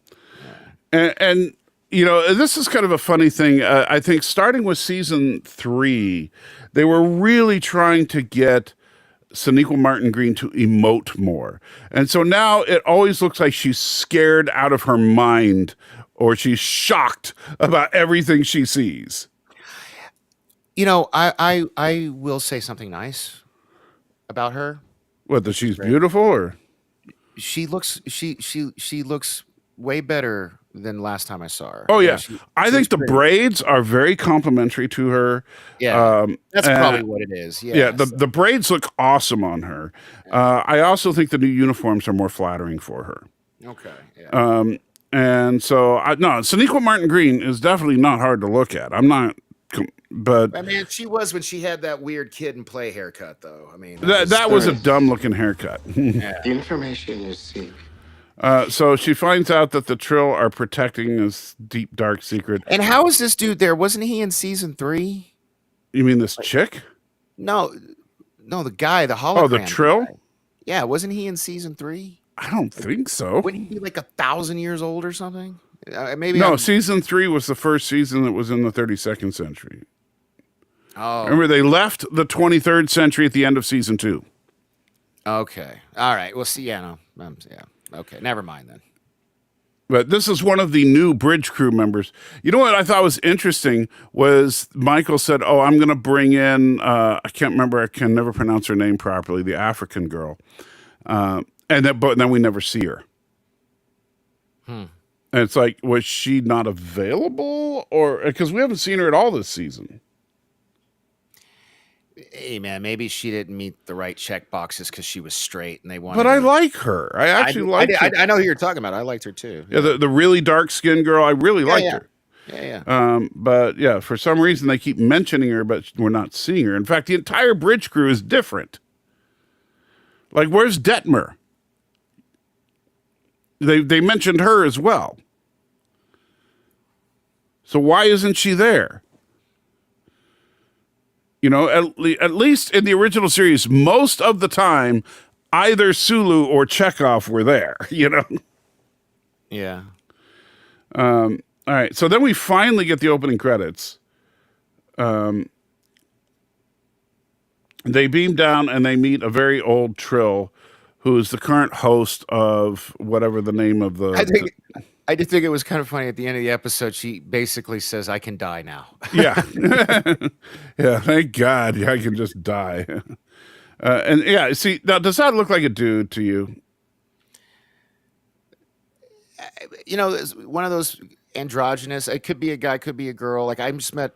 And this is kind of a funny thing. I think starting with season 3, they were really trying to get Sonequa Martin Green to emote more. And so now it always looks like she's scared out of her mind or she's shocked about everything she sees. I will say something nice about her. What, that she's beautiful or? She looks way better than last time I saw her. Oh yeah, I think the braids are very complimentary to her. Yeah, that's probably what it is. Yeah, the braids look awesome on her. I also think the new uniforms are more flattering for her. Okay. Yeah. And so Sonequa Martin Green is definitely not hard to look at. I'm not. But I mean, she was when she had that weird kid and play haircut, though. I mean, that was a dumb looking haircut. The information you seek. So she finds out that the Trill are protecting this deep, dark secret. And how is this dude there? Wasn't he in season 3? You mean this chick? No, the guy, the hologram. Oh, the Trill? Guy. Yeah, wasn't he in season 3? I don't think so. Wouldn't he be like 1,000 years old or something? Maybe. No, season 3 was the first season that was in the 32nd century. Oh, remember they left the 23rd century at the end of season 2. Okay, all right. We'll see. Yeah, no, yeah. Okay, never mind then. But this is one of the new bridge crew members. You know what I thought was interesting was Michael said, "Oh, I'm going to bring in I can't remember. I can never pronounce her name properly. The African girl." But then we never see her. And it's like, was she not available, or because we haven't seen her at all this season? Hey man, maybe she didn't meet the right check boxes because she was straight, and they wanted. But I like her. I actually like her. I know who you're talking about. I liked her too. Yeah, the really dark skinned girl. I really liked her. Yeah. But yeah, for some reason they keep mentioning her, but we're not seeing her. In fact, the entire bridge crew is different. Like, where's Detmer? They mentioned her as well. So why isn't she there? At least in the original series, most of the time, either Sulu or Chekhov were there. Yeah. All right. So then we finally get the opening credits. They beam down and they meet a very old Trill who is the current host of whatever the name of the. I did think it was kind of funny at the end of the episode. She basically says, "I can die now." Yeah. Yeah. Thank God. Yeah, I can just die. And yeah, see, now, does that look like a dude to you? It's one of those androgynous. It could be a guy, could be a girl. Like I just met,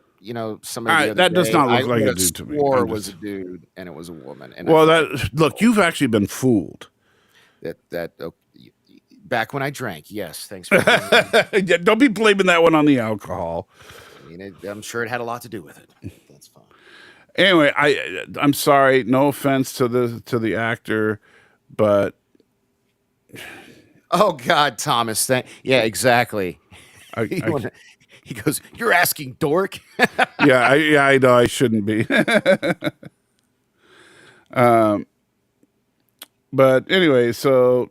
somebody. The other that does day. not look I like a would've dude to me. swore I'm was just- a dude, and it was a woman. And Well, I thought look, you've actually been fooled. back when I drank. Yes, thanks for. Yeah, don't be blaming that one on the alcohol. I'm sure it had a lot to do with it. That's fine. Anyway, I'm sorry. No offense to the actor, but Oh God, Thomas. Yeah, exactly. I He goes, "You're asking Dork." I know I shouldn't be. But anyway, so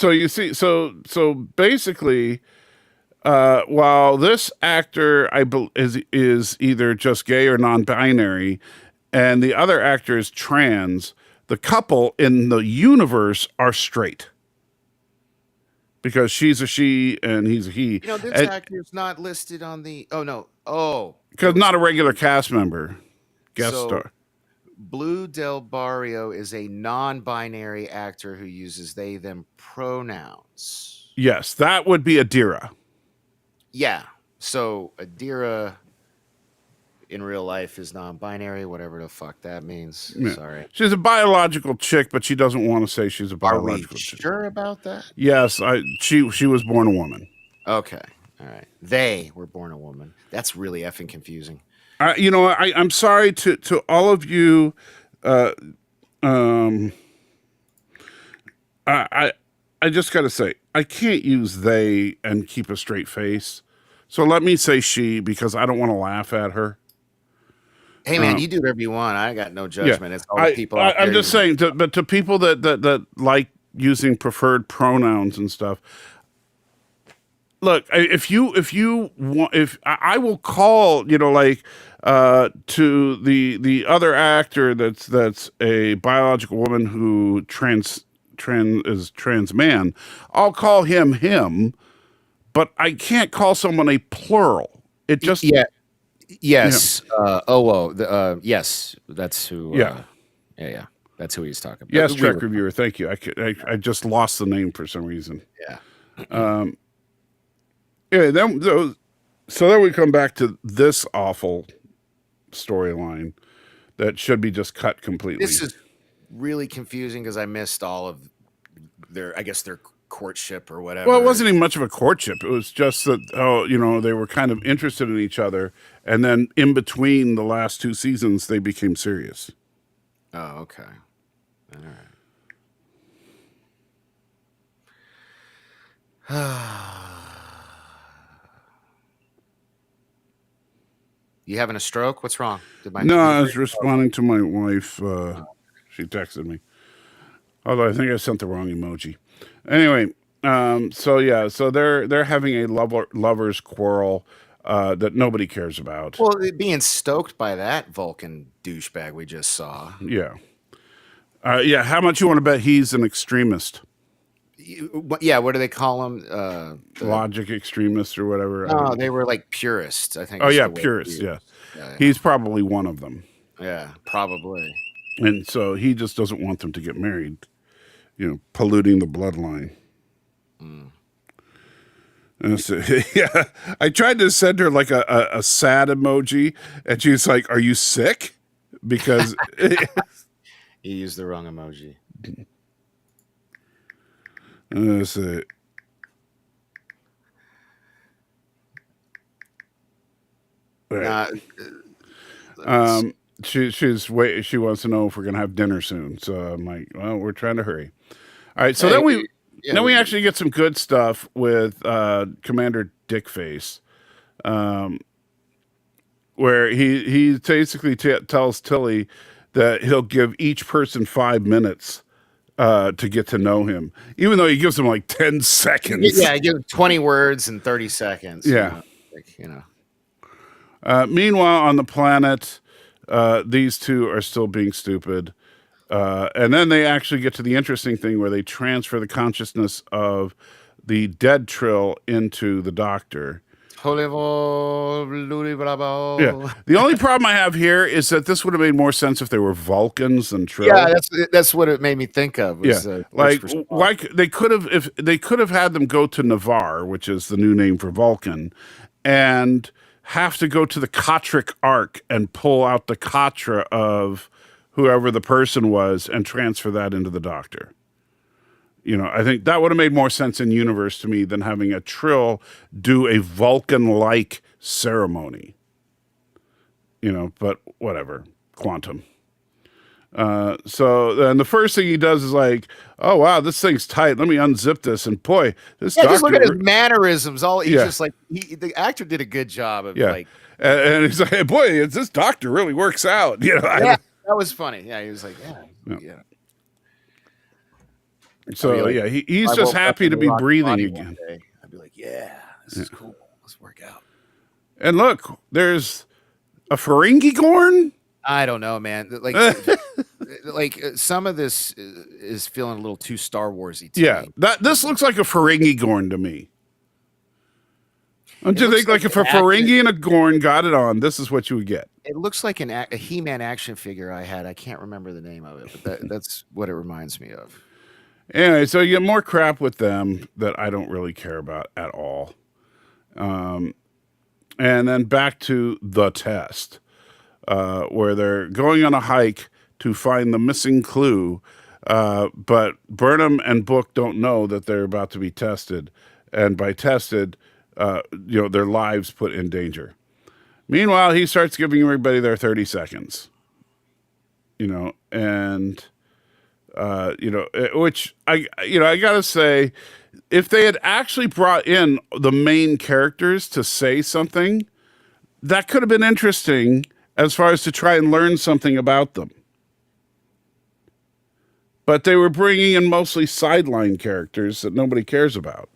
you see, so basically, while this actor is either just gay or non-binary, and the other actor is trans, the couple in the universe are straight because she's a she and he's a he. This actor's not listed on the. Oh no. Oh, Because not a regular cast member, guest So- star. Blue Del Barrio is a non-binary actor who uses they them pronouns. Yes, that would be Adira. Yeah. So Adira in real life is non-binary, whatever the fuck that means. Yeah. Sorry. She's a biological chick, but she doesn't want to say she's a Are we biological chick. sure about that? Yes, she was born a woman. Okay. All right. They were born a woman. That's really effing confusing. I'm sorry to all of you. I just got to say, I can't use they and keep a straight face. So let me say she because I don't want to laugh at her. Hey man, you do whatever you want. I got no judgment. It's all the people. I'm just saying, but to people that like using preferred pronouns and stuff. Look, if you want, if I will call, to the other actor that's a biological woman who is trans man, I'll call him, but I can't call someone a plural. It just Yes. Yes. That's who. Yeah. That's who he's talking about. Yes, Trek reviewer. Thank you. I just lost the name for some reason. Yeah. Yeah. Then we come back to this awful storyline that should be just cut completely. This is really confusing because I missed all of their courtship or whatever. Well, it wasn't even much of a courtship. It was just that, they were kind of interested in each other. And then in between the last two seasons, they became serious. Oh, okay. All right. You having a stroke? What's wrong? No, I was responding to my wife. She texted me. Although I think I sent the wrong emoji. Anyway, so they're having a lovers quarrel that nobody cares about. Well, being stoked by that Vulcan douchebag we just saw. Yeah. How much you want to bet he's an extremist? Yeah, what do they call him? Logic extremist or whatever. No, they were like purists, I think. Oh, is yeah, the word purists, used. yeah. He's probably one of them. Yeah, probably. And so he just doesn't want them to get married, polluting the bloodline. And so, yeah, I tried to send her like a sad emoji, and she's like, "Are you sick?" Because You used the wrong emoji. That's it. Right. She wants to know if we're gonna have dinner soon. So I'm like, well, we're trying to hurry. All right. So then we actually get some good stuff with Commander Dickface, where he basically tells Tilly that he'll give each person 5 minutes to get to know him, even though he gives them like 10 seconds. Yeah, give 20 words in 30 seconds. Yeah. You know. Meanwhile, on the planet, these two are still being stupid. And then they actually get to the interesting thing where they transfer the consciousness of the dead Trill into the Doctor. Yeah. The only problem I have here is that this would have made more sense if they were Vulcans than Trill. Yeah, that's what it made me think of. Was, like they could have if they could have had them go to Navarre, which is the new name for Vulcan, and have to go to the Kotric Ark and pull out the Katra of whoever the person was and transfer that into the Doctor. I think that would have made more sense in universe to me than having a Trill do a Vulcan-like ceremony. But whatever. Quantum. So then the first thing he does is like, oh, wow, this thing's tight. Let me unzip this. And boy, this Doctor... just look at his mannerisms. He's just like, the actor did a good job of like... And he's like, boy, this Doctor really works out. That was funny. Yeah, he was like, yeah. So he's just happy to be breathing again. I'd be like, yeah, this is cool. Let's work out. And look, there's a Ferengi Gorn. I don't know, man. Like some of this is feeling a little too Star Warsy. To me. This looks like a Ferengi Gorn to me. Don't you think like if a Ferengi and a Gorn got it on, this is what you would get? It looks like a He-Man action figure I had. I can't remember the name of it, but that's what it reminds me of. Anyway, so you get more crap with them that I don't really care about at all. And then back to the test, where they're going on a hike to find the missing clue, but Burnham and Book don't know that they're about to be tested. And by tested, their lives put in danger. Meanwhile, he starts giving everybody their 30 seconds. Which I gotta say, if they had actually brought in the main characters to say something, that could have been interesting as far as to try and learn something about them. But they were bringing in mostly sideline characters that nobody cares about,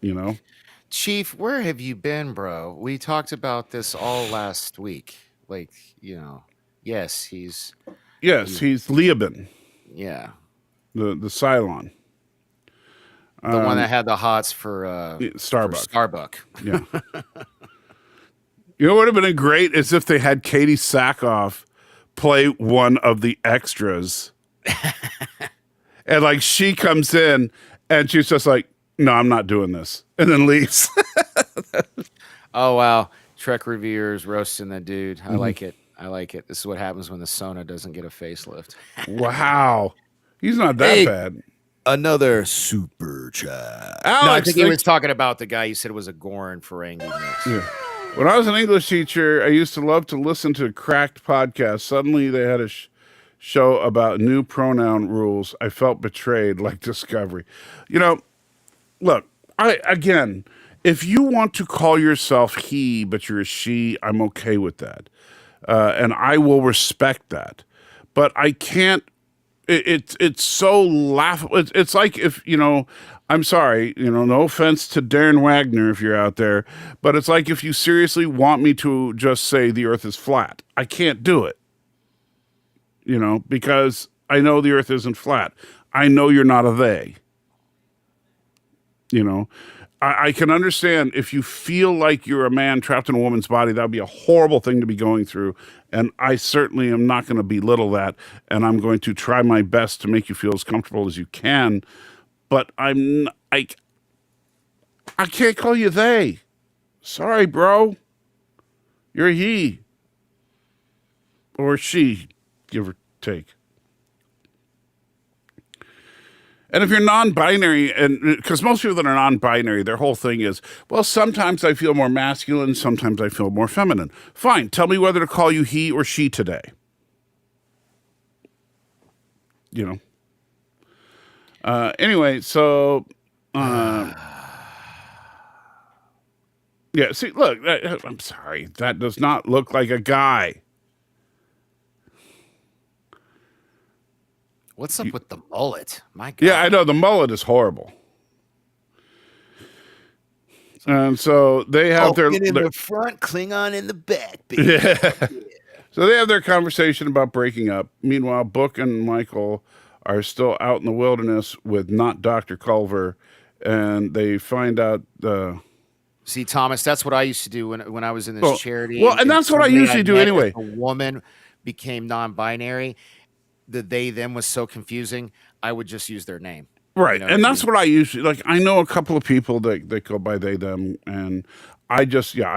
Chief, where have you been, bro? We talked about this all last week. Yes, he's Leoben. Yeah. The Cylon. The one that had the hots for Starbuck. Yeah. What would have been great is if they had Katie Sackhoff play one of the extras. And like she comes in and she's just like, no, I'm not doing this. And then leaves. Oh, wow. Trek reviewers roasting that dude. I like it. This is what happens when the Sona doesn't get a facelift. Wow. He's not that bad. Another super chat. Alex, I think he was talking about the guy you said was a Gorn Ferengi mix. Yeah. When I was an English teacher, I used to love to listen to cracked podcasts. Suddenly they had a show about new pronoun rules. I felt betrayed, like Discovery. Look, if you want to call yourself he, but you're a she, I'm okay with that. And I will respect that. But I can't. It's so laughable. It's like if, I'm sorry, no offense to Darren Wagner if you're out there, but it's like if you seriously want me to just say the earth is flat, I can't do it. Because I know the earth isn't flat. I know you're not a they. I can understand if you feel like you're a man trapped in a woman's body, that would be a horrible thing to be going through. And I certainly am not going to belittle that. And I'm going to try my best to make you feel as comfortable as you can. But I can't call you they. Sorry, bro. You're a he. Or she, give or take. And if you're non-binary, and because most people that are non-binary, their whole thing is, well, sometimes I feel more masculine, sometimes I feel more feminine. Fine, tell me whether to call you he or she today. Anyway, so, see, look, I'm sorry, that does not look like a guy. What's up with the mullet? My God. Yeah, I know. The mullet is horrible. And so they have in the front, Klingon in the back. Baby. Yeah. So they have their conversation about breaking up. Meanwhile, Book and Michael are still out in the wilderness with not Dr. Culver, and they find out. See, Thomas, that's what I used to do when I was in this Well, charity. well, and that's what I somebody usually do met as anyway. a woman became non-binary. The they them was so confusing. I would just use their name. Right. You know And what I that's mean? what I usually like. I know a couple of people that go by they, them, and I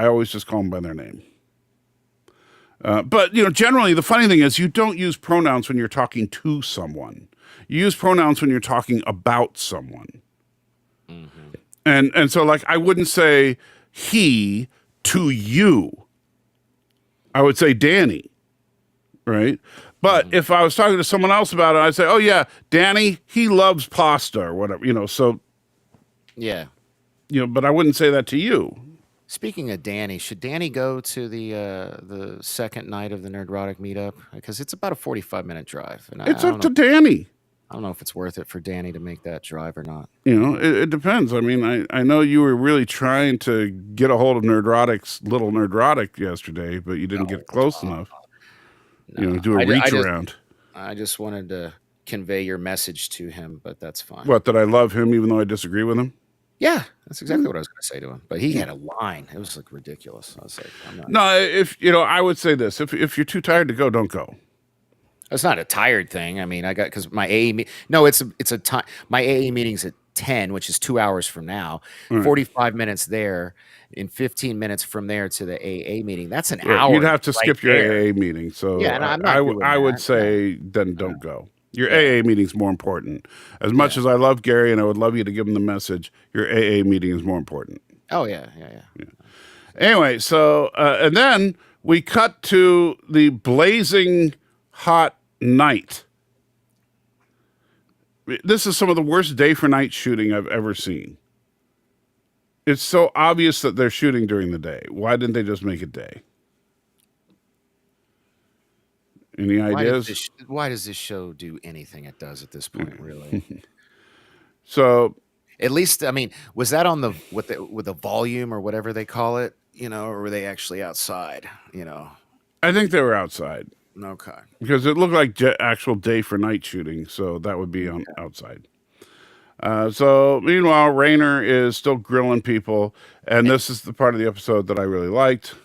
always just call them by their name. But, generally, the funny thing is you don't use pronouns when you're talking to someone. You use pronouns when you're talking about someone. Mm-hmm. And so, like, I wouldn't say he to you. I would say Danny, right? But if I was talking to someone else about it, I'd say, oh, yeah, Danny, he loves pasta or whatever, so, Yeah. but I wouldn't say that to you. Speaking of Danny, should Danny go to the second night of the Nerdrotic meetup? Because it's about a 45-minute drive, and It's I up don't to know. Danny. I don't know if it's worth it for Danny to make that drive or not. It depends. I mean, I know you were really trying to get a hold of Nerdrotic's Little Nerdrotic yesterday, but you didn't get close enough. Do a reach around. I just wanted to convey your message to him, but that's fine. What, that I love him even though I disagree with him? Yeah, that's exactly what I was going to say to him. But he had a line. It was like ridiculous. I was like, I'm not. No, I would say this. If you're too tired to go, don't go. It's not a tired thing. I mean, I got because my AA. No, it's a time. My AA meeting's at 10, which is 2 hours from now. Right. 45 minutes there, in 15 minutes from there to the AA meeting. That's an Right. hour. You'd have to right skip your there. AA meeting. So Yeah, and I'm not doing I would that. say then don't go. Your AA meeting's more important. As much as I love Gary and I would love you to give him the message, your AA meeting is more important. Oh yeah. Anyway, so and then we cut to the blazing hot night. This is some of the worst day for night shooting I've ever seen. It's so obvious that they're shooting during the day. Why didn't they just make it day? Any ideas? Why does this show do anything it does at this point? Really? So At least, I mean, was that on with the volume or whatever they call it? Or were they actually outside? I think they were outside Okay. because it looked like actual day for night shooting. So that would be on outside. So meanwhile, Rayner is still grilling people, and this is the part of the episode that I really liked.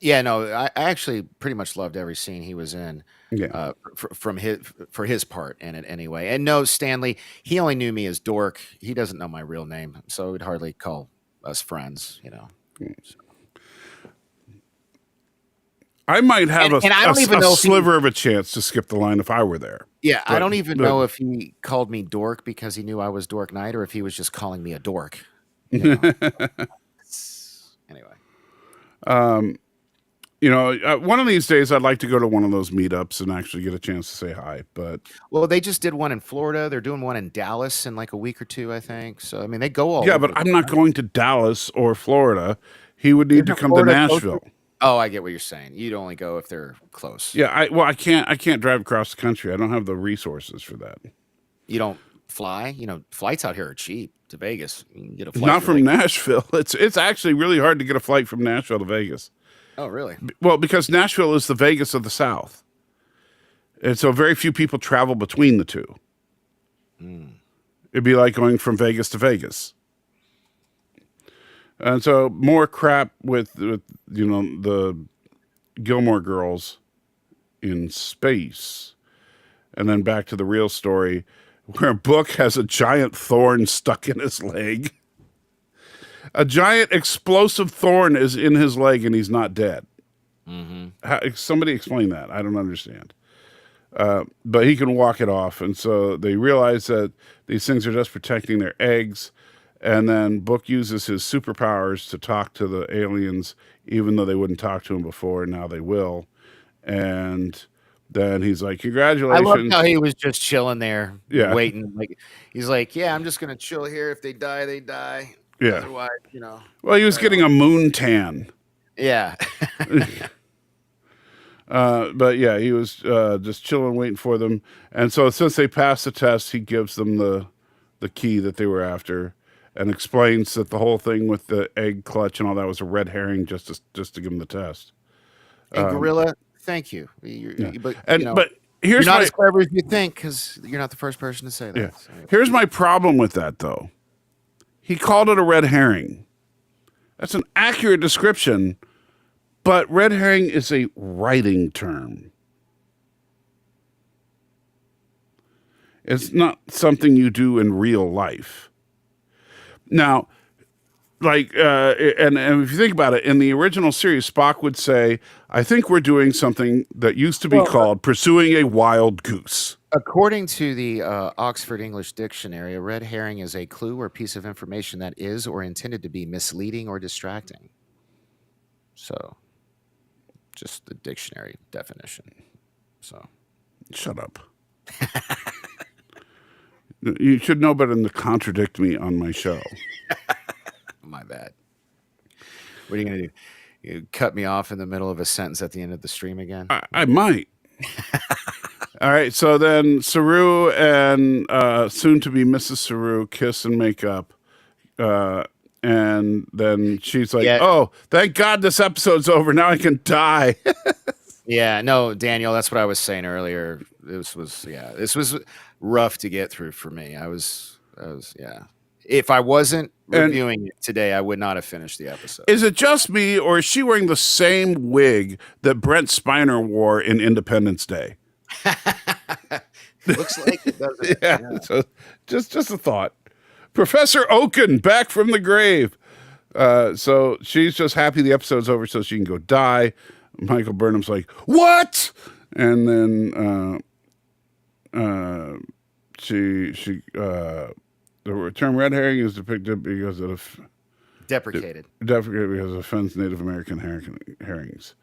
Yeah, no, I actually pretty much loved every scene he was in. Yeah. For his part in it anyway. And no, Stanley, he only knew me as Dork. He doesn't know my real name, so he'd hardly call us friends. So. I might have And I don't even a know if he- sliver of a chance to skip the line if I were there. Yeah, I But- don't even but- know if he called me Dork because he knew I was Dork Knight, or if he was just calling me a dork. Anyway. One of these days I'd like to go to one of those meetups and actually get a chance to say hi. But Well, they just did one in Florida. They're doing one in Dallas in like a week or two, I think. So I mean, they go all yeah, over but I'm not going to Dallas or Florida. He would need to Isn't come to Florida closer? Nashville. Oh, I get what you're saying. You'd only go if they're close. Yeah, I can't drive across the country. I don't have the resources for that. You don't fly. Flights out here are cheap to Vegas. You can get a flight. Not for from like- Nashville. It's actually really hard to get a flight from Nashville to Vegas. Oh, really? Well, because Nashville is the Vegas of the South. And so very few people travel between the two. It'd be like going from Vegas to Vegas. And so more crap with the Gilmore Girls in space. And then back to the real story where Book has a giant thorn stuck in his leg. A giant explosive thorn is in his leg and he's not dead. Somebody explain that. I don't understand. But he can walk it off. And so they realize that these things are just protecting their eggs. And then Book uses his superpowers to talk to the aliens, even though they wouldn't talk to him before. Now they will. And then he's like, I congratulations. love how he was just chilling there, Yeah. waiting. Like he's like, yeah, I'm just gonna chill here. If they die, they die. Yeah. Otherwise, Well, he was getting a moon tan. Yeah. But yeah, he was just chilling, waiting for them. And so since they passed the test, he gives them the key that they were after and explains that the whole thing with the egg clutch and all that was a red herring just to give them the test. And Gorilla, thank you. But But You're here's not my as clever as you think because you're not the first person to say that. yeah. So. Here's my problem with that, though. He called it a red herring. That's an accurate description, but red herring is a writing term. It's not something you do in real life. Now, like, and if you think about it, in the original series, Spock would say, I think we're doing something that used to be called pursuing a wild goose. According to the Oxford English Dictionary, a red herring is a clue or piece of information that is or intended to be misleading or distracting. So, just the dictionary definition. So, Shut up. You should know better than to contradict me on my show. my bad. What are you going to do? You cut me off in the middle of a sentence at the end of the stream again? I might. All right, so then Saru and soon-to-be Mrs. Saru kiss and make up. And then she's like, oh, thank God this episode's over. Now I can die. Yeah, no, Daniel, that's what I was saying earlier. This was rough to get through for me. I was, If I wasn't reviewing it today, I would not have finished the episode. Is it just me, or is she wearing the same wig that Brent Spiner wore in Independence Day? Looks like it, doesn't it? Yeah. So just a thought. Professor Oaken back from the grave. So she's just happy the episode's over so she can go die. Michael Burnham's like, what? And then the term red herring is depicted because of deprecated because it offends Native American herrings.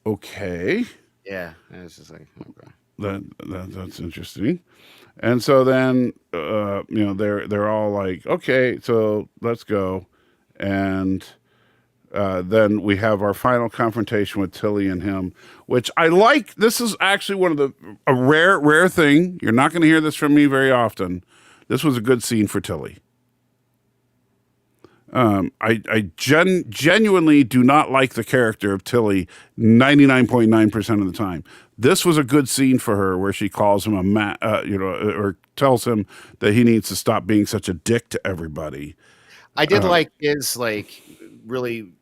Okay. Yeah, it's just like okay. That's interesting. And so then they're all like, okay, so let's go. And then we have our final confrontation with Tilly and him, which I like. This is actually one of a rare thing. You're not going to hear this from me very often. This was a good scene for Tilly. I genuinely do not like the character of Tilly 99.9% of the time. This was a good scene for her where she calls him or tells him that he needs to stop being such a dick to everybody. I did like his really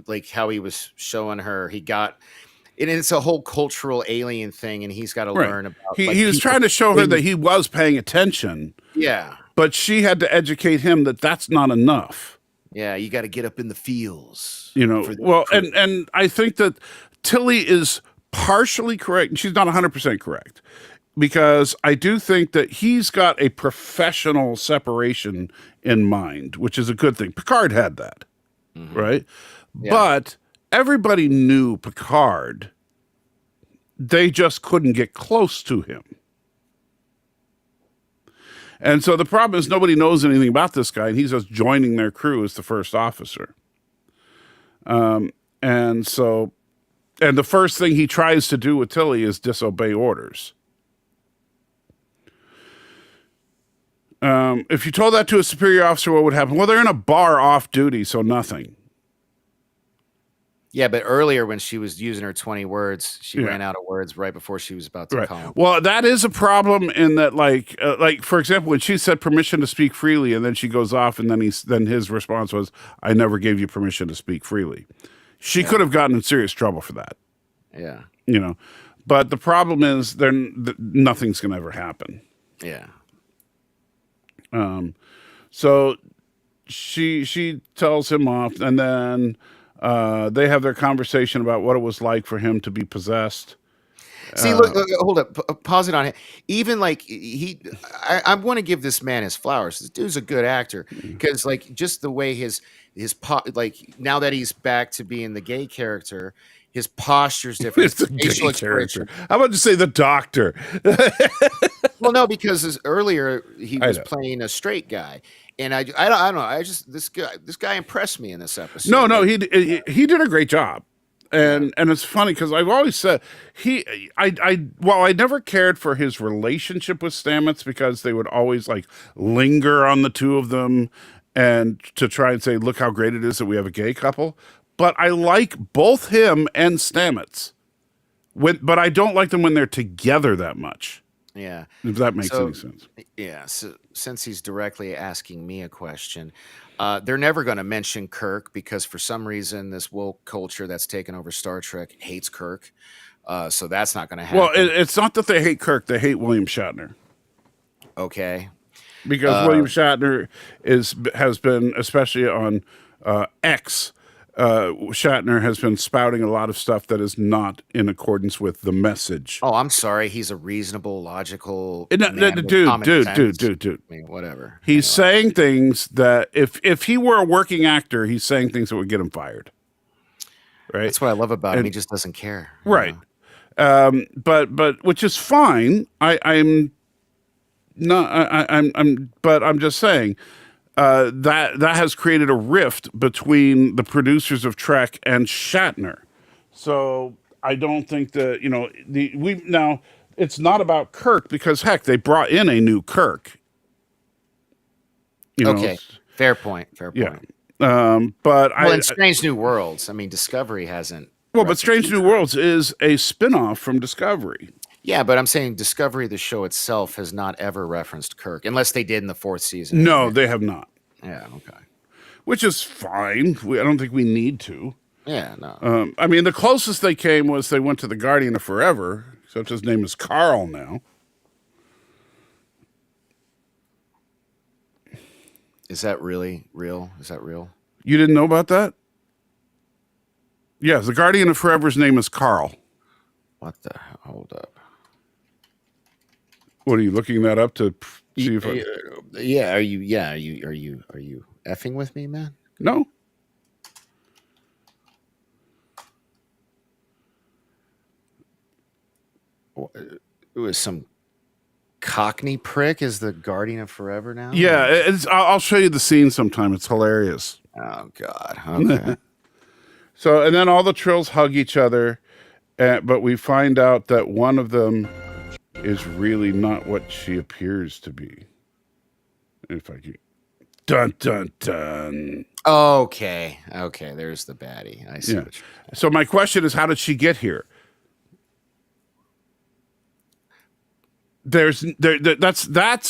like how he was showing her. He got, and it's a whole cultural alien thing, and he's got to learn about. He was trying to show her that he was paying attention. Yeah, but she had to educate him that that's not enough. Yeah, you got to get up in the fields. And I think that Tilly is partially correct, and she's not 100% correct, because I do think that he's got a professional separation in mind, which is a good thing. Picard had that, right? Yeah. But everybody knew Picard. They just couldn't get close to him. And so the problem is nobody knows anything about this guy, and he's just joining their crew as the first officer. And the first thing he tries to do with Tilly is disobey orders. If you told that to a superior officer, what would happen? Well, they're in a bar off duty, so nothing. Yeah, but earlier when she was using her 20 words, she ran out of words right before she was about to call. Well, that is a problem in that, like for example, when she said permission to speak freely, and then she goes off, and then his response was, "I never gave you permission to speak freely." She could have gotten in serious trouble for that. Yeah, but the problem is, nothing's going to ever happen. Yeah. So she tells him off, and then. They have their conversation about what it was like for him to be possessed. See, look, hold up, pause it on it. Even like I want to give this man his flowers. This dude's a good actor because, like, just the way his now that he's back to being the gay character, his posture's different. It's the gay character. How about you say the doctor? Well, no, because earlier he was playing a straight guy. And I don't know. This guy impressed me in this episode. No, he did a great job, and it's funny because I've always said I never cared for his relationship with Stamets because they would always like linger on the two of them and to try and say, look how great it is that we have a gay couple. But I like both him and Stamets but I don't like them when they're together that much. Yeah. If that makes So- any sense. Yeah. So since he's directly asking me a question, they're never going to mention Kirk because for some reason this woke culture that's taken over Star Trek hates Kirk. So that's not going to happen. Well, it's not that they hate Kirk; they hate William Shatner. Okay. Because William Shatner has been, especially on X, Shatner has been spouting a lot of stuff that is not in accordance with the message. Oh, I'm sorry. He's a reasonable, logical No, man with dude, common sense. dude. I mean, whatever. He's saying things that if he were a working actor, he's saying things that would get him fired. Right. That's what I love about him. He just doesn't care. you Right. know? But which is fine. I'm not. But I'm just saying that has created a rift between the producers of Trek and Shatner. So I don't think that now it's not about Kirk because heck, they brought in a new Kirk. Okay. Fair point. Fair point. Yeah. But in Strange New Worlds, I mean, Discovery hasn't. but Strange New Worlds is a spin-off from Discovery. Yeah, but I'm saying Discovery, the show itself, has not ever referenced Kirk, unless they did in the 4th season. No, they have not. Yeah, okay. Which is fine. I don't think we need to. Yeah, no. I mean, the closest they came was they went to the Guardian of Forever, except his name is Carl now. Is that really real? Is that real? You didn't know about that? Yes, the Guardian of Forever's name is Carl. What the hell? Hold up. What are you looking that up to see if Yeah, are you effing with me, man? No? It was some Cockney prick is the Guardian of Forever now? Yeah, I'll show you the scene sometime. It's hilarious. Oh, God. Okay. So, and then all the Trills hug each other, but we find out that one of them is really not what she appears to be. If I can. Dun, dun, dun. Okay. There's the baddie. I see Yeah. what you're So my question is, how did she get here? That's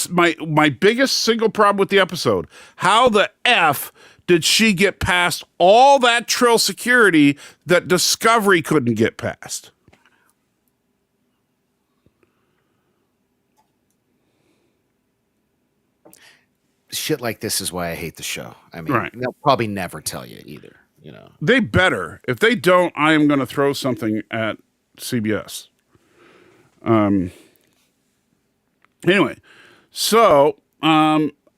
my biggest single problem with the episode. How the F did she get past all that Trill security that Discovery couldn't get past? shit like this is why I hate the show. I mean, Right. they'll probably never tell you either, you know. They better. If they don't, I am going to throw something at CBS. Anyway, so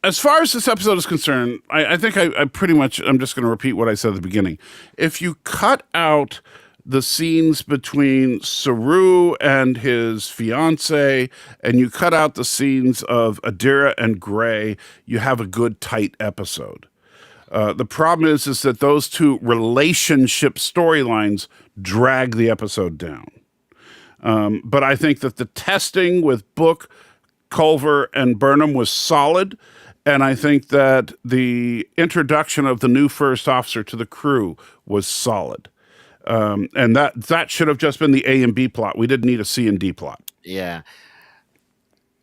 as far as this episode is concerned, I think I pretty much, I'm just going to repeat what I said at the beginning. If you cut out the scenes between Saru and his fiance, and you cut out the scenes of Adira and Gray, you have a good, tight episode. The problem is that those two relationship storylines drag the episode down. But I think that the testing with Book, Culver, and Burnham was solid. And I think that the introduction of the new first officer to the crew was solid. And that should have just been the A and B plot. We didn't need a C and D plot. Yeah.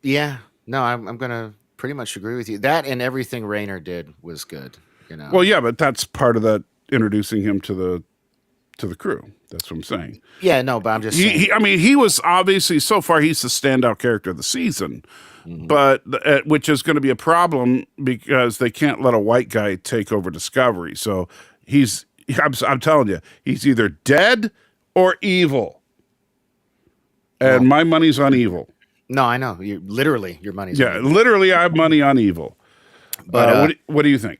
Yeah. No, I'm going to pretty much agree with you. That and everything Rayner did was good, you know. Well, yeah, but that's part of that introducing him to the crew. That's what I'm saying. Yeah, no, but I'm just saying. He was obviously, so far, he's the standout character of the season. But which is going to be a problem because they can't let a white guy take over Discovery. So I'm telling you, he's either dead or evil. And my money's on evil. No, I know. Literally, your money's on Yeah, literally, I have money on evil. But what do you think?